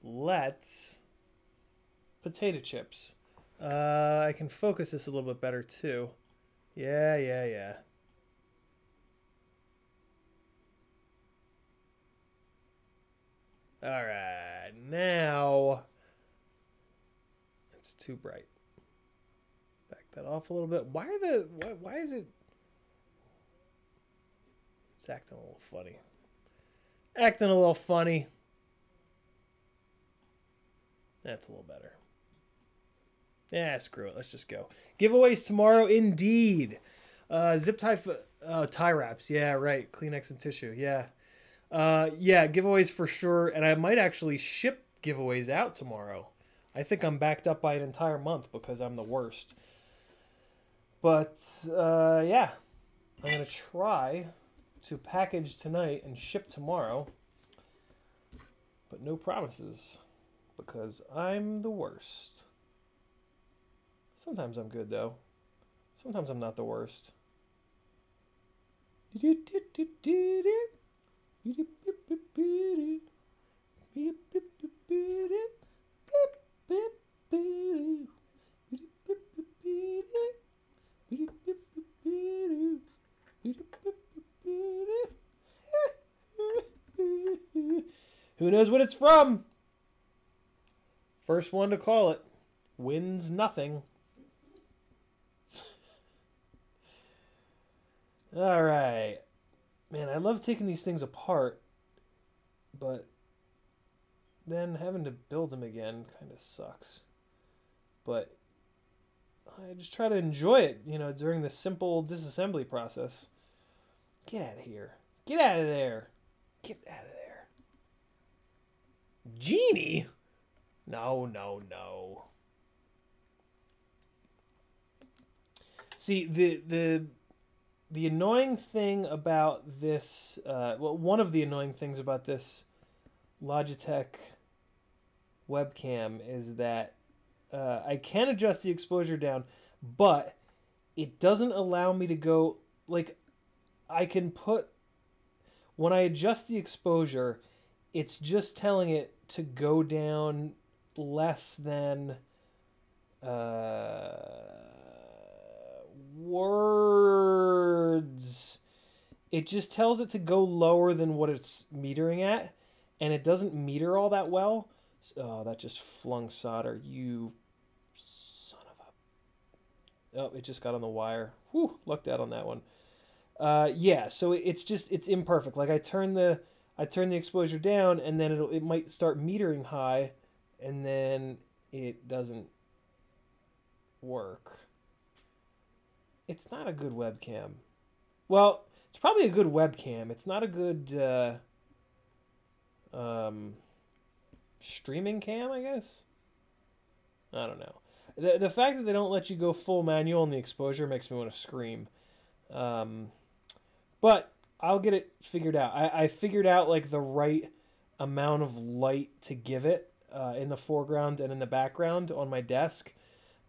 let's... Potato chips. I can focus this a little bit better, too. Yeah. All right, now... It's too bright. Back that off a little bit. Why is it... It's acting a little funny. Acting a little funny. That's a little better. Yeah, screw it. Let's just go. Giveaways tomorrow, indeed. Zip tie tie wraps. Yeah, right. Kleenex and tissue. Yeah. Yeah, giveaways for sure. And I might actually ship giveaways out tomorrow. I think I'm backed up by an entire month because I'm the worst. But, yeah. I'm going to try to package tonight and ship tomorrow. But no promises. Because I'm the worst. Sometimes I'm good, though. Sometimes I'm not the worst. Who knows what it's from? First one to call it wins nothing. All right. Man, I love taking these things apart, but then having to build them again kind of sucks. But I just try to enjoy it, you know, during the simple disassembly process. Get out of here. Get out of there. Get out of there. Genie? No. See, the annoying thing about this, well, one of the annoying things about this Logitech webcam is that I can adjust the exposure down, but it doesn't allow me to go, like, I can put, when I adjust the exposure, it's just telling it to go down less than words. It just tells it to go lower than what it's metering at, and it doesn't meter all that well. Oh, that just flung solder. You son of a... Oh, it just got on the wire. Whew, lucked out on that one. Yeah, so it's imperfect. Like I turn the exposure down, and then it might start metering high, and then it doesn't work. It's not a good webcam. Well, it's probably a good webcam. It's not a good streaming cam, I guess. I don't know. The fact that they don't let you go full manual on the exposure makes me want to scream. But I'll get it figured out. I figured out like the right amount of light to give it in the foreground and in the background on my desk.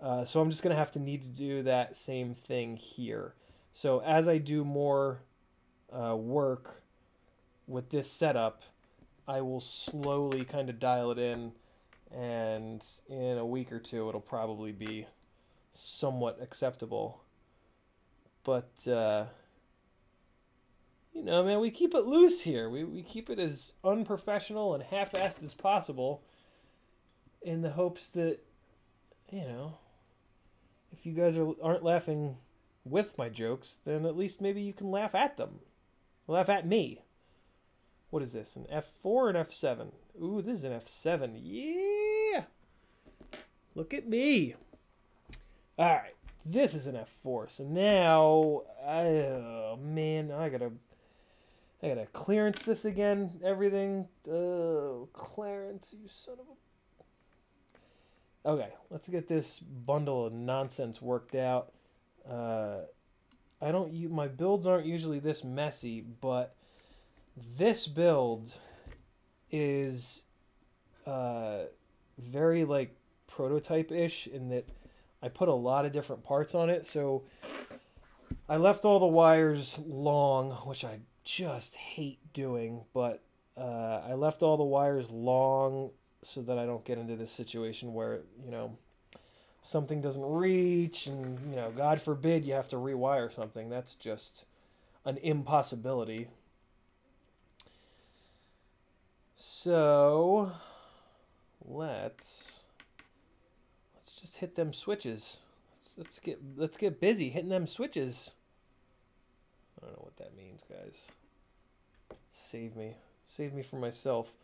So I'm just going to need to do that same thing here. So as I do more work with this setup, I will slowly kind of dial it in, and in a week or two it'll probably be somewhat acceptable. But you know, man, we keep it loose here. We keep it as unprofessional and half-assed as possible in the hopes that, you know, if you guys aren't laughing with my jokes, then at least maybe you can laugh at them. Laugh at me. What is this, an F4 or an F7? Ooh, this is an F7. Yeah! Look at me. All right, this is an F4. So now, oh man, I gotta clearance this again. Everything. Clarence, you son of a... Okay, let's get this bundle of nonsense worked out. My builds aren't usually this messy, but this build is very like prototype-ish in that I put a lot of different parts on it. So I left all the wires long, which I just hate doing, but I left all the wires long so that I don't get into this situation where, you know, something doesn't reach and, you know, God forbid you have to rewire something. That's just an impossibility. So let's just hit them switches. Let's get busy hitting them switches. I don't know what that means, guys. Save me from myself.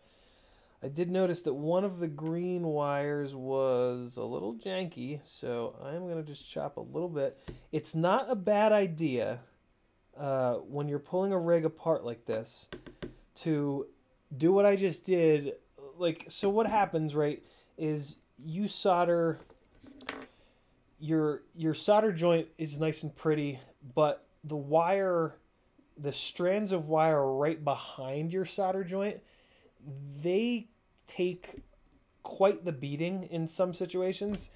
I did notice that one of the green wires was a little janky, so I'm going to just chop a little bit. It's not a bad idea when you're pulling a rig apart like this to do what I just did. Like, so what happens, right, is you solder, your solder joint is nice and pretty, but the strands of wire right behind your solder joint, they take quite the beating in some situations.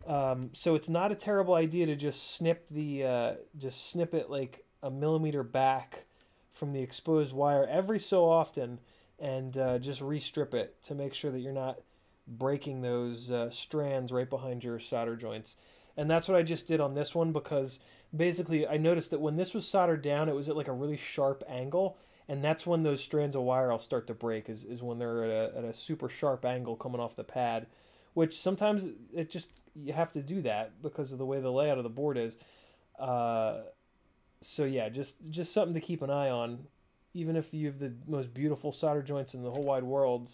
So it's not a terrible idea to just snip it like a millimeter back from the exposed wire every so often, and just restrip it to make sure that you're not breaking those strands right behind your solder joints. And that's what I just did on this one, because basically I noticed that when this was soldered down, it was at like a really sharp angle, and that's when those strands of wire will start to break, is when they're at a super sharp angle coming off the pad, which sometimes you have to do that because of the way the layout of the board is. So yeah, just something to keep an eye on. Even if you have the most beautiful solder joints in the whole wide world,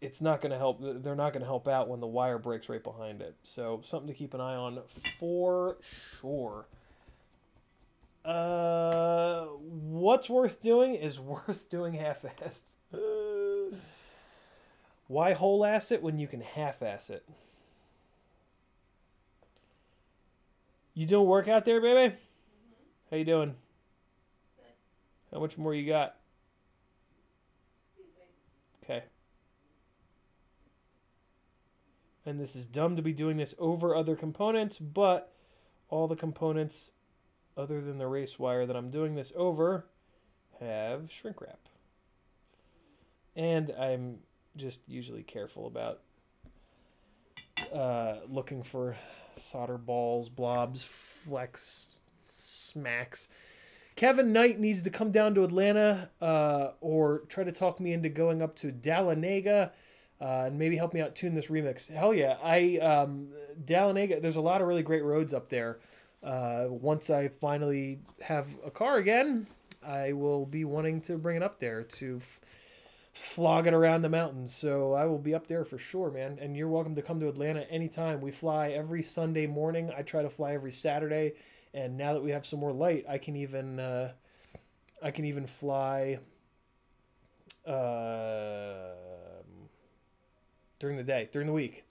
it's not going to help. They're not going to help out when the wire breaks right behind it. So something to keep an eye on for sure. What's worth doing is worth doing half-assed. Why whole-ass it when you can half-ass it? You doing work out there, baby? How you doing? Good. How much more you got? Two things. Okay. And this is dumb to be doing this over other components, but all the components other than the race wire that I'm doing this over have shrink wrap. And I'm just usually careful about looking for solder balls, blobs, flex, smacks. Kevin Knight needs to come down to Atlanta or try to talk me into going up to Dahlonega and maybe help me out tune this remix. Hell yeah. Dahlonega, there's a lot of really great roads up there. Once I finally have a car again, I will be wanting to bring it up there to flog it around the mountains. So I will be up there for sure, man. And you're welcome to come to Atlanta anytime. We fly every Sunday morning. I try to fly every Saturday. And now that we have some more light, I can even fly during the day, during the week.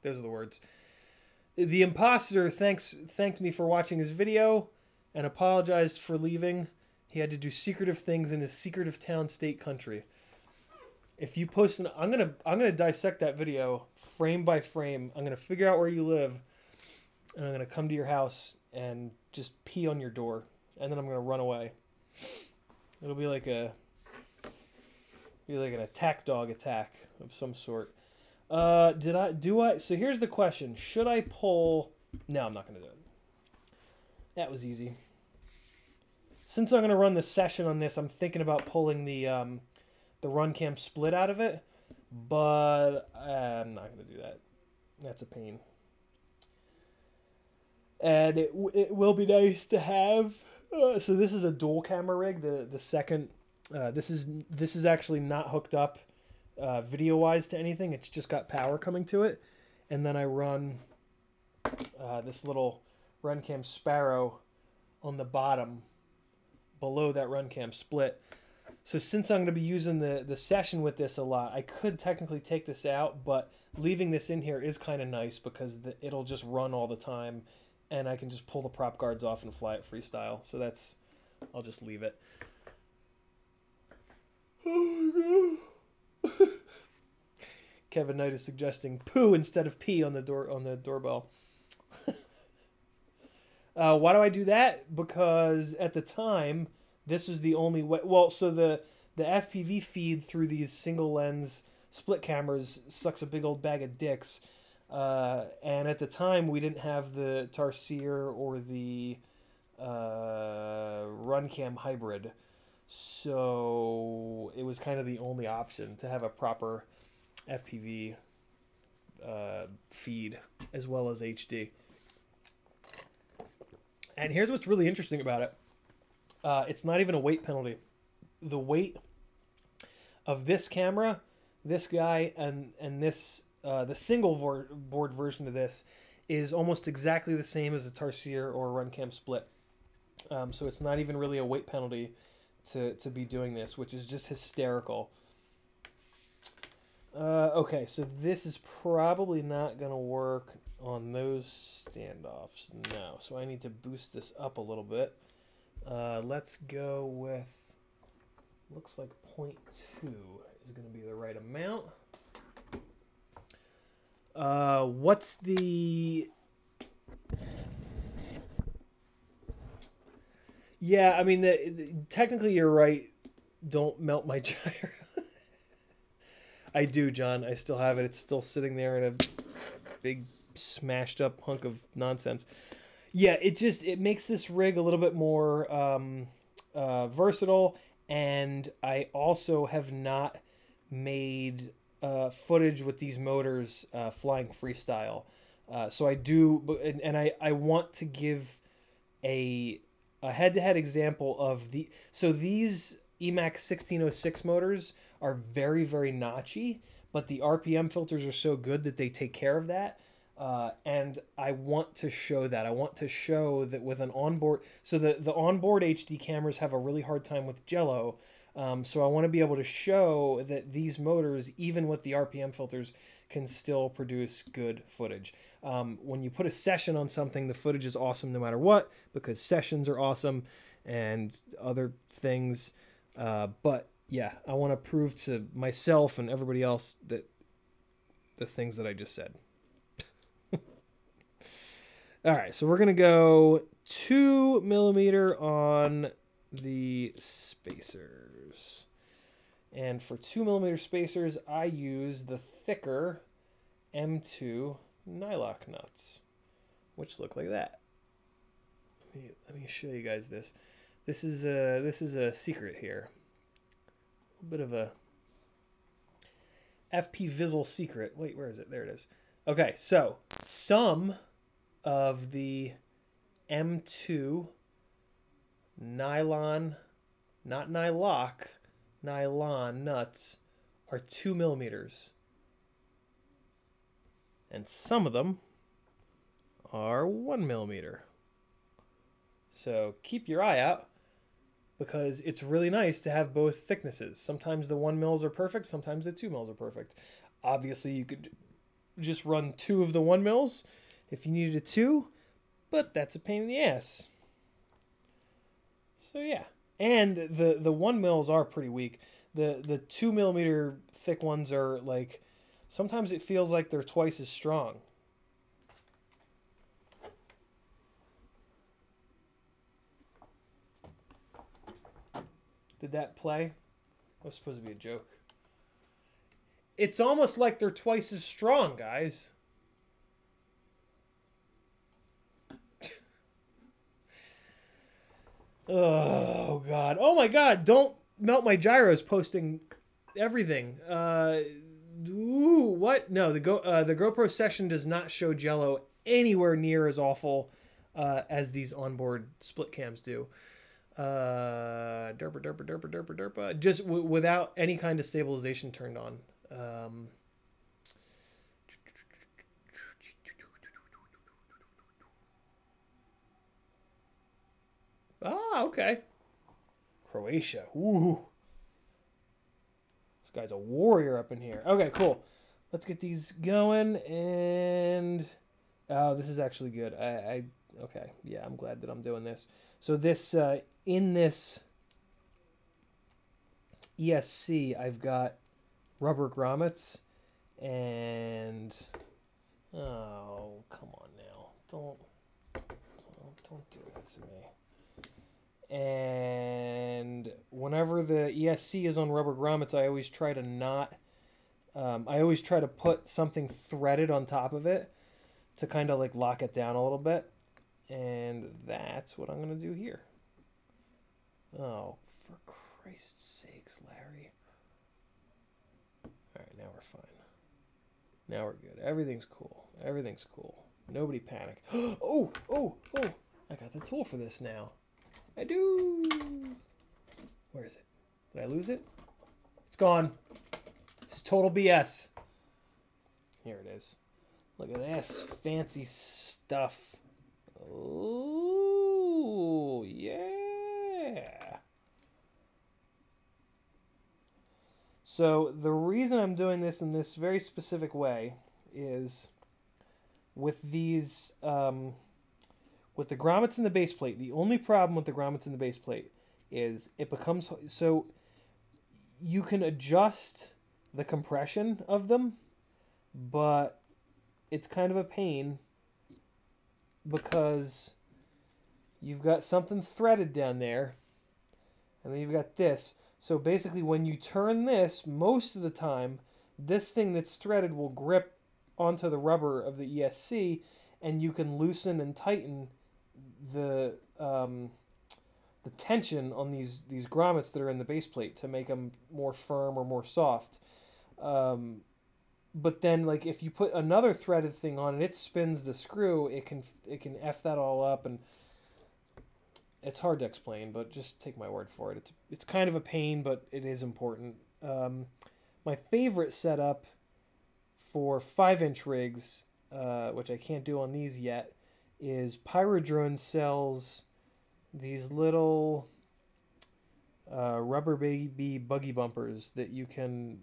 Those are the words. The imposter thanked me for watching his video and apologized for leaving. He had to do secretive things in his secretive town, state, country. If you post I'm gonna dissect that video frame by frame. I'm gonna figure out where you live, and I'm gonna come to your house and just pee on your door, and then I'm gonna run away. It'll be like an attack dog attack of some sort. So here's the question. Should I pull? No, I'm not gonna do it. That was easy. Since I'm gonna run the session on this, I'm thinking about pulling the run cam split out of it, but I'm not gonna do that. That's a pain. And it will be nice to have. So this is a dual camera rig. The second, this is actually not hooked up video wise to anything. It's just got power coming to it, and then I run this little run cam Sparrow on the bottom below that run cam split. So since I'm going to be using the session with this a lot, I could technically take this out, but leaving this in here is kind of nice because it'll just run all the time. And I can just pull the prop guards off and fly it freestyle. So I'll just leave it. Oh my god. Kevin Knight is suggesting poo instead of pee on the doorbell. Why do I do that? Because at the time, this was the only way. Well, so the FPV feed through these single lens split cameras sucks a big old bag of dicks. And at the time, we didn't have the Tarsier or the RunCam hybrid. So it was kind of the only option to have a proper FPV feed as well as HD. And here's what's really interesting about it. It's not even a weight penalty. The weight of this camera, this guy, and this... the single board version of this is almost exactly the same as a Tarsier or a RunCam split. So it's not even really a weight penalty to be doing this, which is just hysterical. Okay, so this is probably not going to work on those standoffs. No, so I need to boost this up a little bit. Let's go with, looks like 0.2 is going to be the right amount. What's the... Yeah, I mean, technically you're right. Don't melt my gyro. I do, John. I still have it. It's still sitting there in a big smashed up hunk of nonsense. Yeah, it makes this rig a little bit more versatile, and I also have not made footage with these motors flying freestyle. So I do, and I want to give a head-to-head example of these Emax 1606 motors are very, very notchy, but the RPM filters are so good that they take care of that. And I want to show that. I want to show that with an onboard... So the onboard HD cameras have a really hard time with jello. So I want to be able to show that these motors, even with the RPM filters, can still produce good footage. When you put a session on something, the footage is awesome no matter what, because sessions are awesome and other things. But yeah, I want to prove to myself and everybody else that the things that I just said. All right, so we're going to go 2 millimeter on the spacers. And for 2 millimeter spacers, I use the thicker M2 nylock nuts, which look like that. Let me show you guys this. This is a secret here. A bit of a FPVizzle secret. Wait, where is it? There it is. Okay, so some of the M2 nylon, not nylock, nylon nuts are 2 millimeters. And some of them are 1 millimeter. So keep your eye out, because it's really nice to have both thicknesses. Sometimes the 1 mils are perfect, sometimes the 2 mils are perfect. Obviously, you could just run 2 of the 1 mils if you needed a 2, but that's a pain in the ass. So yeah, and the 1 mils are pretty weak. The 2 millimeter thick ones are like, sometimes it feels like they're twice as strong. Did that play? That was supposed to be a joke. It's almost like they're twice as strong, guys. Oh, God. Oh, my God. Don't melt my gyros posting everything. Ooh, what? No, the GoPro Session does not show jello anywhere near as awful as these onboard split cams do. Derpa. Just without any kind of stabilization turned on. Okay. Croatia. Ooh. This guy's a warrior up in here. Okay, cool. Let's get these going. And oh, this is actually good. Okay. Yeah, I'm glad that I'm doing this. So this in this ESC, I've got rubber grommets, and oh, come on now, don't do that to me. And whenever the ESC is on rubber grommets, I always try to put something threaded on top of it to kind of like lock it down a little bit. And that's what I'm going to do here. Oh, for Christ's sakes, Larry. All right, now we're fine. Now we're good. Everything's cool. Everything's cool. Nobody panic. Oh! I got the tool for this now. I do. Where is it? Did I lose it? It's gone. This is total BS. Here it is. Look at this fancy stuff. Oh, yeah. So the reason I'm doing this in this very specific way is with these, with the grommets and the base plate. The only problem with the grommets and the base plate is it becomes, so you can adjust the compression of them, but it's kind of a pain because you've got something threaded down there, and then you've got this. So basically when you turn this, most of the time, this thing that's threaded will grip onto the rubber of the ESC, and you can loosen and tighten the tension on these grommets that are in the base plate to make them more firm or more soft. But then, like, if you put another threaded thing on and it spins the screw, it can F that all up, and it's hard to explain, but just take my word for it. It's kind of a pain, but it is important. My favorite setup for 5-inch rigs, which I can't do on these yet, is Pyrodrone sells these little rubber baby buggy bumpers that you can...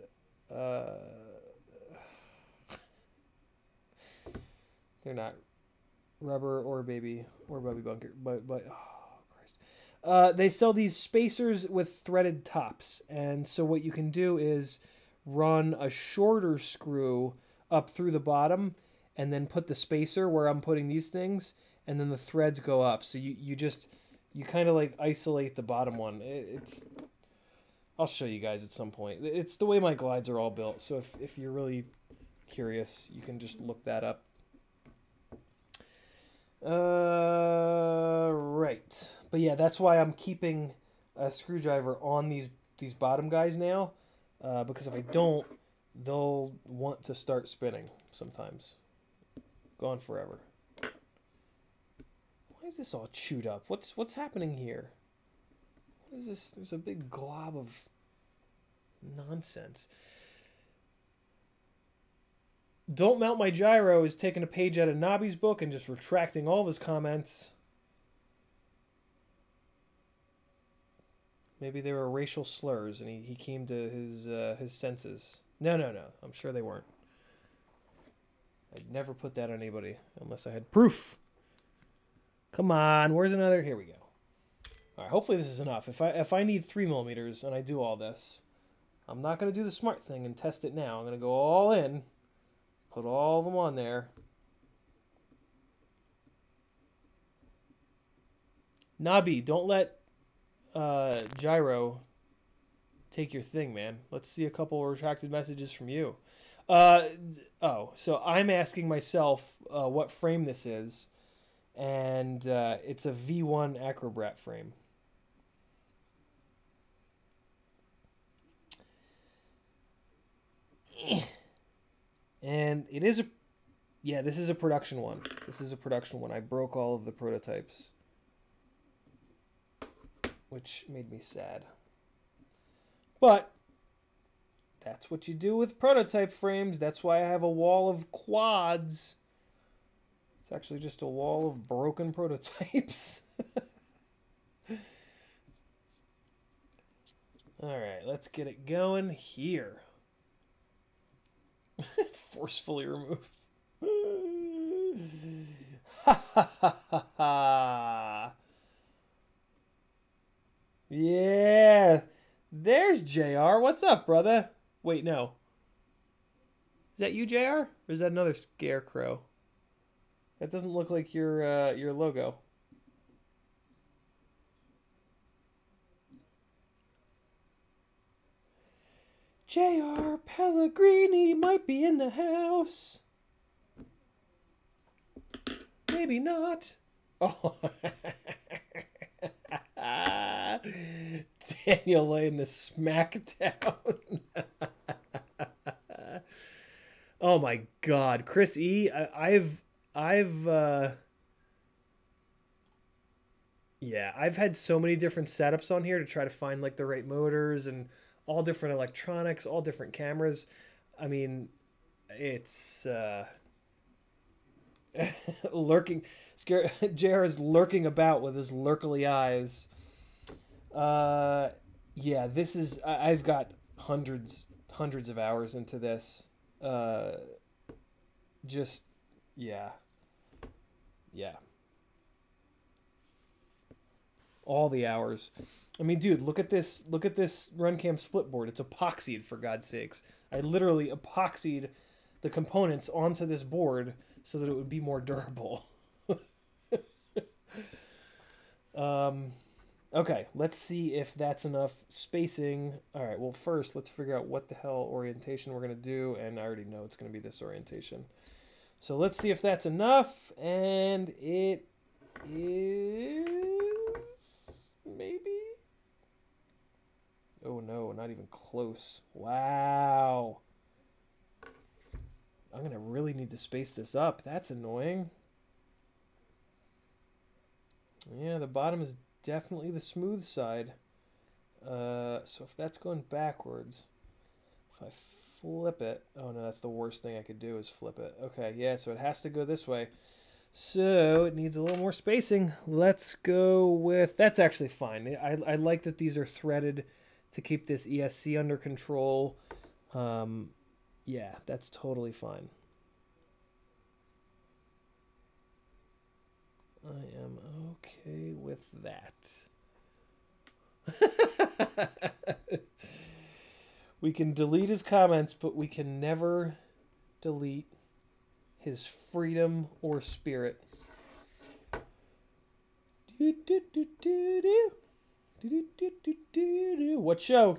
they're not rubber or baby or buggy bunker, but oh Christ. They sell these spacers with threaded tops, and so what you can do is run a shorter screw up through the bottom and then put the spacer where I'm putting these things, and then the threads go up. So you kind of like isolate the bottom one. I'll show you guys at some point. It's the way my glides are all built. So if you're really curious, you can just look that up. Right. But yeah, that's why I'm keeping a screwdriver on these bottom guys now, because if I don't, they'll want to start spinning sometimes. Gone forever. Why is this all chewed up? What's happening here? What is this? There's a big glob of nonsense. Don't Mount My Gyro is taking a page out of Nobby's book and just retracting all of his comments. Maybe they were racial slurs and he came to his senses. No. I'm sure they weren't. I'd never put that on anybody unless I had proof. Come on, where's another? Here we go. All right, hopefully this is enough. If I need 3mm and I do all this, I'm not going to do the smart thing and test it now. I'm going to go all in, put all of them on there. Nobby, don't let Gyro take your thing, man. Let's see a couple retracted messages from you. So I'm asking myself what frame this is, and it's a V1 Acrobrat frame. And it is this is a production one. This is a production one. I broke all of the prototypes, which made me sad. But that's what you do with prototype frames. That's why I have a wall of quads. It's actually just a wall of broken prototypes. All right, let's get it going here. Forcefully removes. Ha ha ha ha ha. Yeah. There's JR. What's up, brother? Wait, no. Is that you, JR? Or is that another scarecrow? That doesn't look like your logo. JR Pellegrini might be in the house. Maybe not. Oh. Daniel laying the smackdown. Oh my God, Chris E. I've had so many different setups on here to try to find like the right motors and all different electronics, all different cameras. I mean, it's lurking. JR is lurking about with his lurkily eyes. Yeah, this is. I've got hundreds of hours into this. Just yeah. All the hours. I mean, dude, look at this RunCam split board. It's epoxied, for God's sakes. I literally epoxied the components onto this board so that it would be more durable. Okay, let's see if that's enough spacing. All right, well, first, let's figure out what the hell orientation we're going to do, and I already know it's going to be this orientation. So let's see if that's enough, and it is maybe. Oh no, not even close. Wow. I'm going to really need to space this up. That's annoying. Yeah, the bottom is definitely the smooth side. So if that's going backwards, if I flip it, oh no, that's the worst thing I could do is flip it. Okay, yeah, so it has to go this way. So it needs a little more spacing. Let's go with, that's actually fine. I like that these are threaded to keep this ESC under control. Yeah, that's totally fine. I am okay with that. We can delete his comments, but we can never delete his freedom or spirit. What show?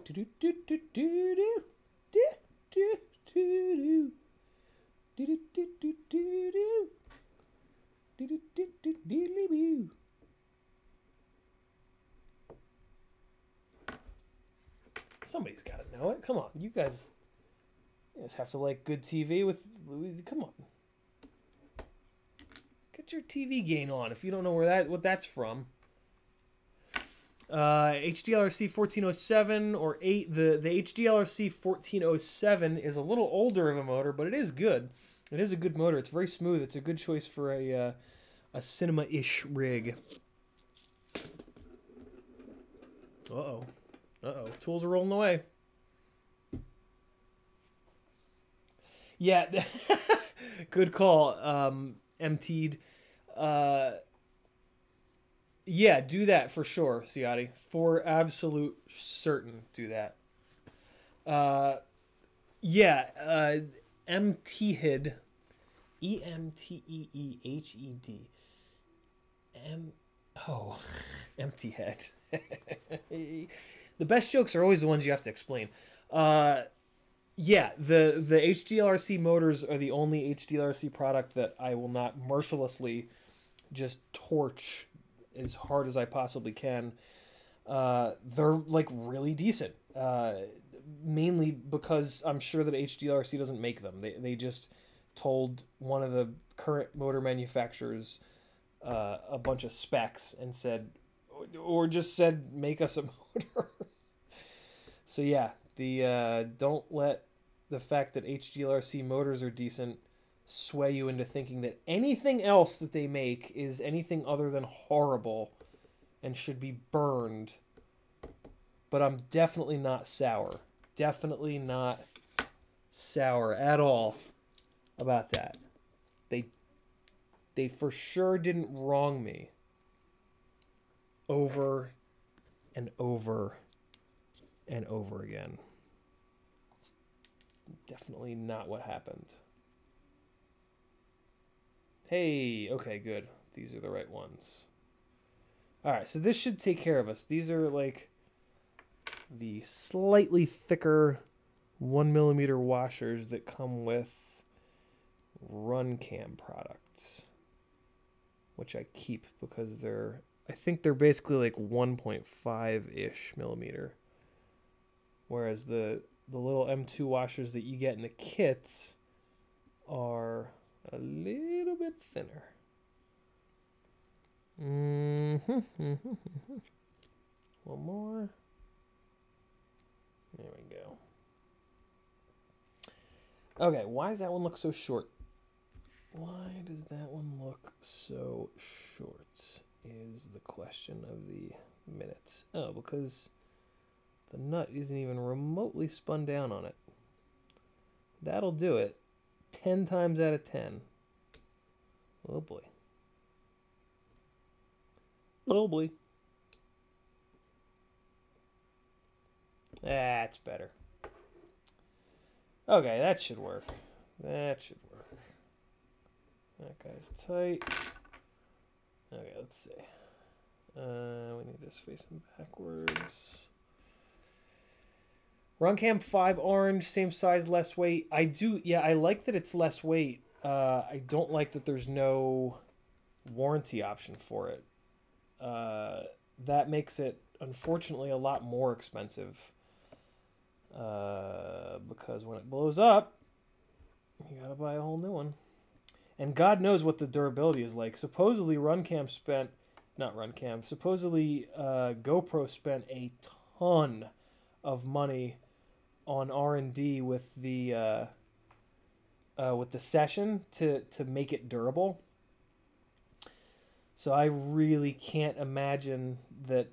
Somebody's got to know it. Come on, you guys have to like good TV with. Come on, get your TV gain on if you don't know what that's from. HDLRC 1407 or 8. The HDLRC 1407 is a little older of a motor, but it is good. It is a good motor. It's very smooth. It's a good choice for a cinema-ish rig. Uh-oh. Uh-oh. Tools are rolling away. Yeah. Good call. Emptied. Yeah, do that for sure, Ciotti. For absolute certain, do that. Yeah, Emteehed. Emteehed. Empty head. The best jokes are always the ones you have to explain. Yeah, the HDLRC motors are the only HDLRC product that I will not mercilessly just torch as hard as I possibly can. They're like really decent. Mainly because I'm sure that HDLRC doesn't make them. They just told one of the current motor manufacturers a bunch of specs and said, or just said, make us a motor. So yeah, don't let the fact that HDLRC motors are decent sway you into thinking that anything else that they make is anything other than horrible and should be burned. But I'm definitely not sour. Definitely not sour at all about that. They for sure didn't wrong me over and over and over again. It's definitely not what happened. Hey, okay, good. These are the right ones. All right, so this should take care of us. These are like the slightly thicker 1mm washers that come with RunCam products, which I keep because I think they're basically like 1.5-ish millimeter, whereas the little M2 washers that you get in the kits are a little bit thinner. One more. There we go. Okay, why does that one look so short? Why does that one look so short is the question of the minute. Oh, because the nut isn't even remotely spun down on it. That'll do it. 10 times out of 10. Oh boy. Oh boy. That's better. Okay, that should work. That should work. That guy's tight. Okay, let's see. We need this facing backwards. RunCam 5 orange, same size, less weight. I like that it's less weight. I don't like that there's no warranty option for it. That makes it, unfortunately, a lot more expensive. Because when it blows up, you gotta buy a whole new one. And God knows what the durability is like. Supposedly GoPro spent a ton of money on R&D with the session to make it durable. So I really can't imagine that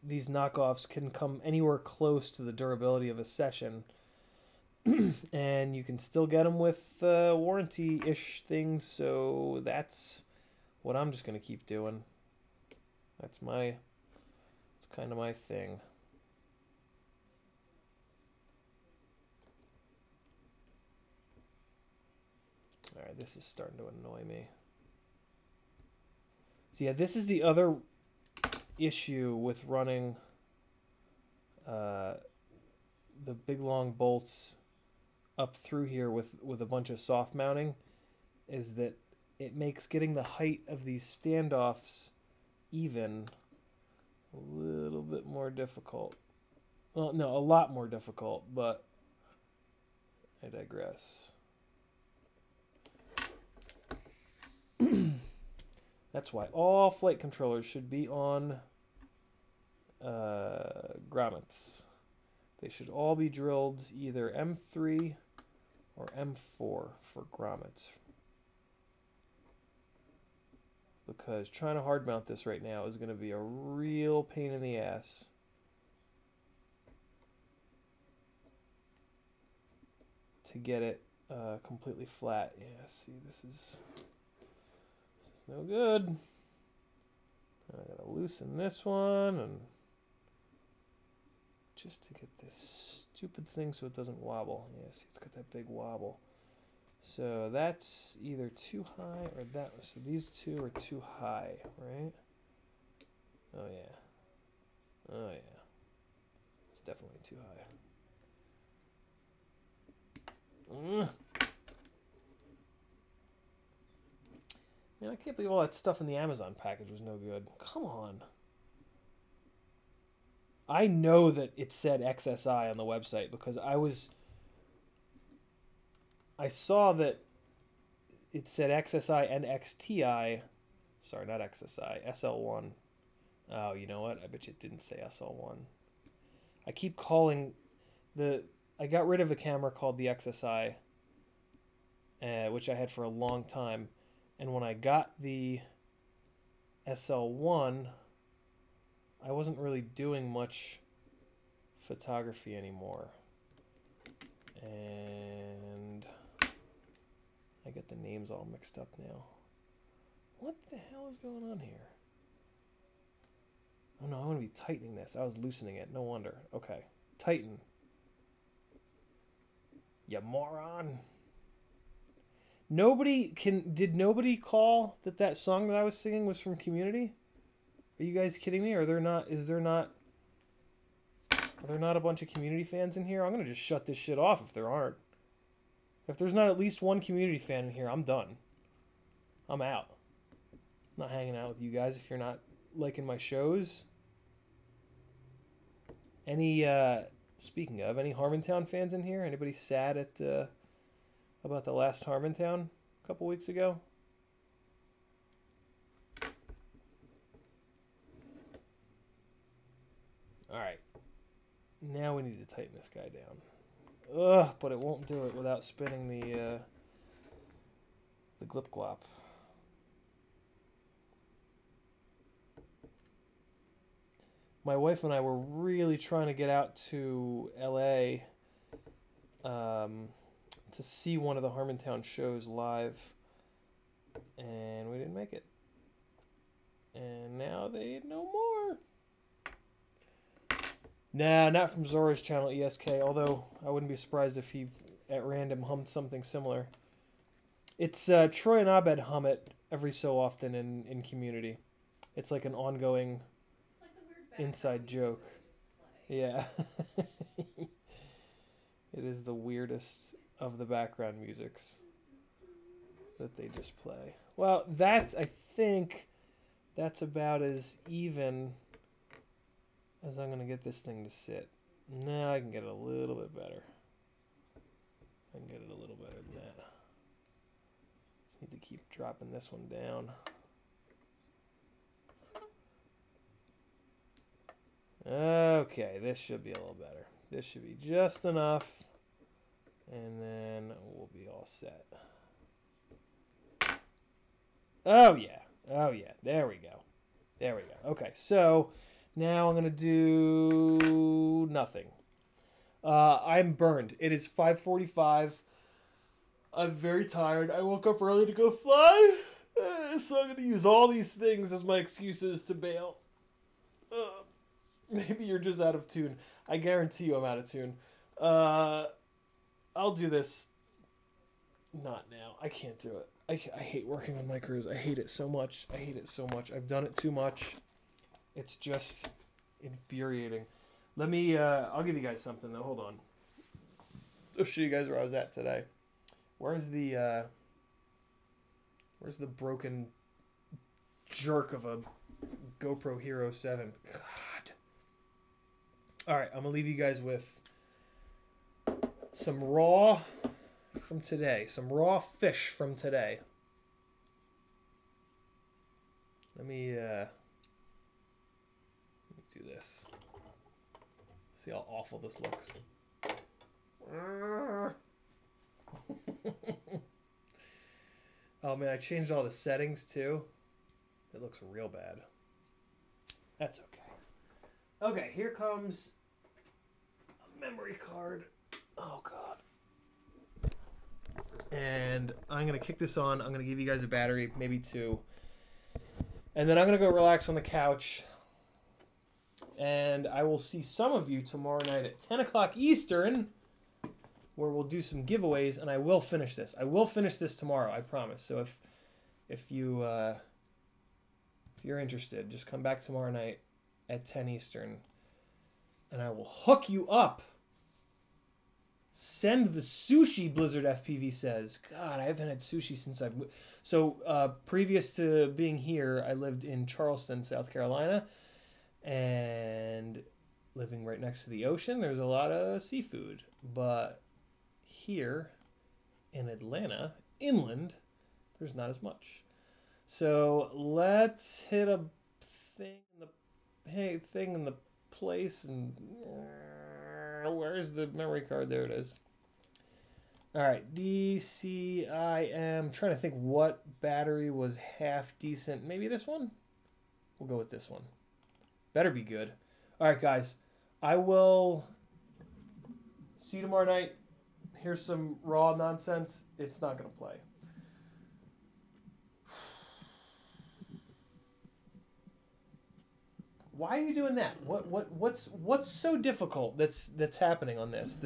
these knockoffs can come anywhere close to the durability of a session. And you can still get them with warranty-ish things, so that's what I'm just going to keep doing. It's kind of my thing. All right, this is starting to annoy me. So yeah, this is the other issue with running the big long bolts up through here with a bunch of soft mounting is that it makes getting the height of these standoffs even a little bit more difficult. Well, no, a lot more difficult, but I digress. That's why all flight controllers should be on grommets. They should all be drilled either M3 or M4 for grommets. Because trying to hard mount this right now is going to be a real pain in the ass. To get it completely flat. Yeah, see, this is no good. I gotta loosen this one and just to get this stupid thing so it doesn't wobble. Yeah, see, it's got that big wobble. So that's either too high or that. So these two are too high, right? Oh yeah. Oh yeah. It's definitely too high. Man, I can't believe all that stuff in the Amazon package was no good. Come on. I know that it said XSI on the website because I saw that it said XSI and XTI. Sorry, not XSI, SL1. Oh, you know what? I bet you it didn't say SL1. I keep calling I got rid of a camera called the XSI, which I had for a long time. And when I got the SL1, I wasn't really doing much photography anymore. And I get the names all mixed up now. What the hell is going on here? Oh no, I'm going to be tightening this. I was loosening it. No wonder. Okay. Tighten. You moron. Did nobody call that song that I was singing was from Community? Are you guys kidding me? Are there not a bunch of Community fans in here? I'm going to just shut this shit off if there aren't. If there's not at least one Community fan in here, I'm done. I'm out. I'm not hanging out with you guys if you're not liking my shows. Speaking of, any Harmontown fans in here? Anybody sad about the last Harmontown a couple weeks ago? Alright. Now we need to tighten this guy down. Ugh, but it won't do it without spinning the glip glop. My wife and I were really trying to get out to LA to see one of the Harmontown shows live, and we didn't make it. And now they know more. Nah, not from Zora's channel, ESK, although I wouldn't be surprised if he at random hummed something similar. It's Troy and Abed hum it every so often in Community. It's like an ongoing inside joke. Yeah. It is the weirdest of the background musics that they just play. Well, I think that's about as even as I'm going to get this thing to sit. Now I can get it a little bit better. I can get it a little better than that. Need to keep dropping this one down. Okay, this should be a little better. This should be just enough, and then we'll be all set. Oh yeah, oh yeah, there we go. There we go. Okay, so now I'm going to do nothing. I'm burned. It is 5:45. I'm very tired. I woke up early to go fly, so I'm going to use all these things as my excuses to bail. Maybe you're just out of tune. I guarantee you I'm out of tune. I'll do this. Not now. I can't do it. I hate working on micros. I hate it so much. I hate it so much. I've done it too much. It's just infuriating. Let me, I'll give you guys something though. Hold on. I'll show you guys where I was at today. Where's the broken jerk of a GoPro Hero 7? God. All right, I'm going to leave you guys with some raw from today. Some raw fish from today. Let me do this. See how awful this looks. Oh man, I changed all the settings too. It looks real bad. That's okay. Okay, here comes a memory card. Oh god. And I'm gonna kick this on. I'm gonna give you guys a battery, maybe 2. And then I'm gonna go relax on the couch. And I will see some of you tomorrow night at 10 o'clock Eastern, where we'll do some giveaways, and I will finish this. I will finish this tomorrow, I promise. So if you're interested, just come back tomorrow night at 10 Eastern, and I will hook you up. Send the sushi, Blizzard FPV says. God, I haven't had sushi since I've... So, previous to being here, I lived in Charleston, South Carolina, and living right next to the ocean, there's a lot of seafood. But here in Atlanta, inland, there's not as much. So let's hit a thing in the place, and where's the memory card? There it is. All right, DCIM. Trying to think what battery was half decent. Maybe this one? We'll go with this one. Better be good. All right, guys. I will see you tomorrow night. Here's some raw nonsense. It's not going to play. Why are you doing that? What's so difficult that's happening on this?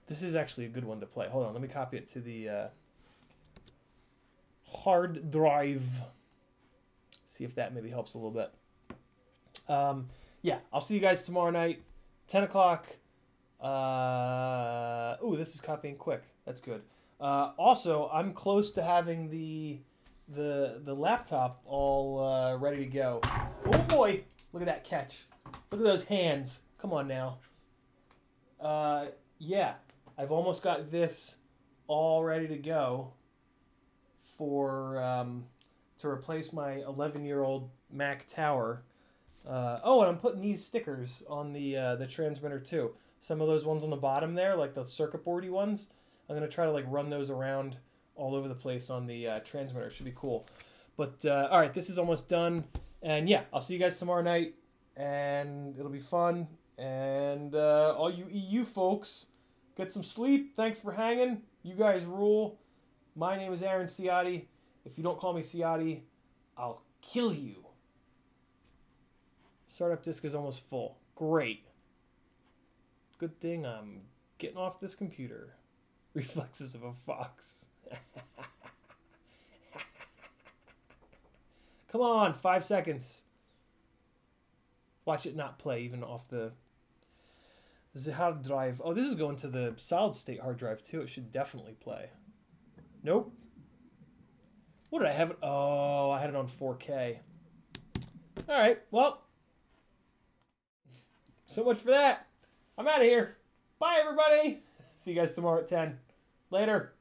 This is actually a good one to play. Hold on, let me copy it to the hard drive. See if that maybe helps a little bit. Yeah, I'll see you guys tomorrow night, 10 o'clock. Ooh, this is copying quick. That's good. Also, I'm close to having the laptop all ready to go. Oh boy, look at that catch. Look at those hands. Come on now. Yeah, I've almost got this all ready to go for to replace my 11-year-old Mac Tower. Oh, and I'm putting these stickers on the transmitter too. Some of those ones on the bottom there, like the circuit boardy ones, I'm gonna try to like run those around all over the place on the transmitter. Should be cool. But all right, this is almost done, and yeah, I'll see you guys tomorrow night, and it'll be fun. And all you EU folks, get some sleep. Thanks for hanging. You guys rule. My name is Aaron Ciotti. If you don't call me Ciotti, I'll kill you. Startup disk is almost full. Great. Good thing I'm getting off this computer. Reflexes of a fox. Come on, 5 seconds. Watch it not play even off the hard drive. Oh, this is going to the solid state hard drive too. It should definitely play. Nope. What did I have it? Oh, I had it on 4K. All right, well, so much for that. I'm out of here. Bye, everybody. See you guys tomorrow at 10. Later.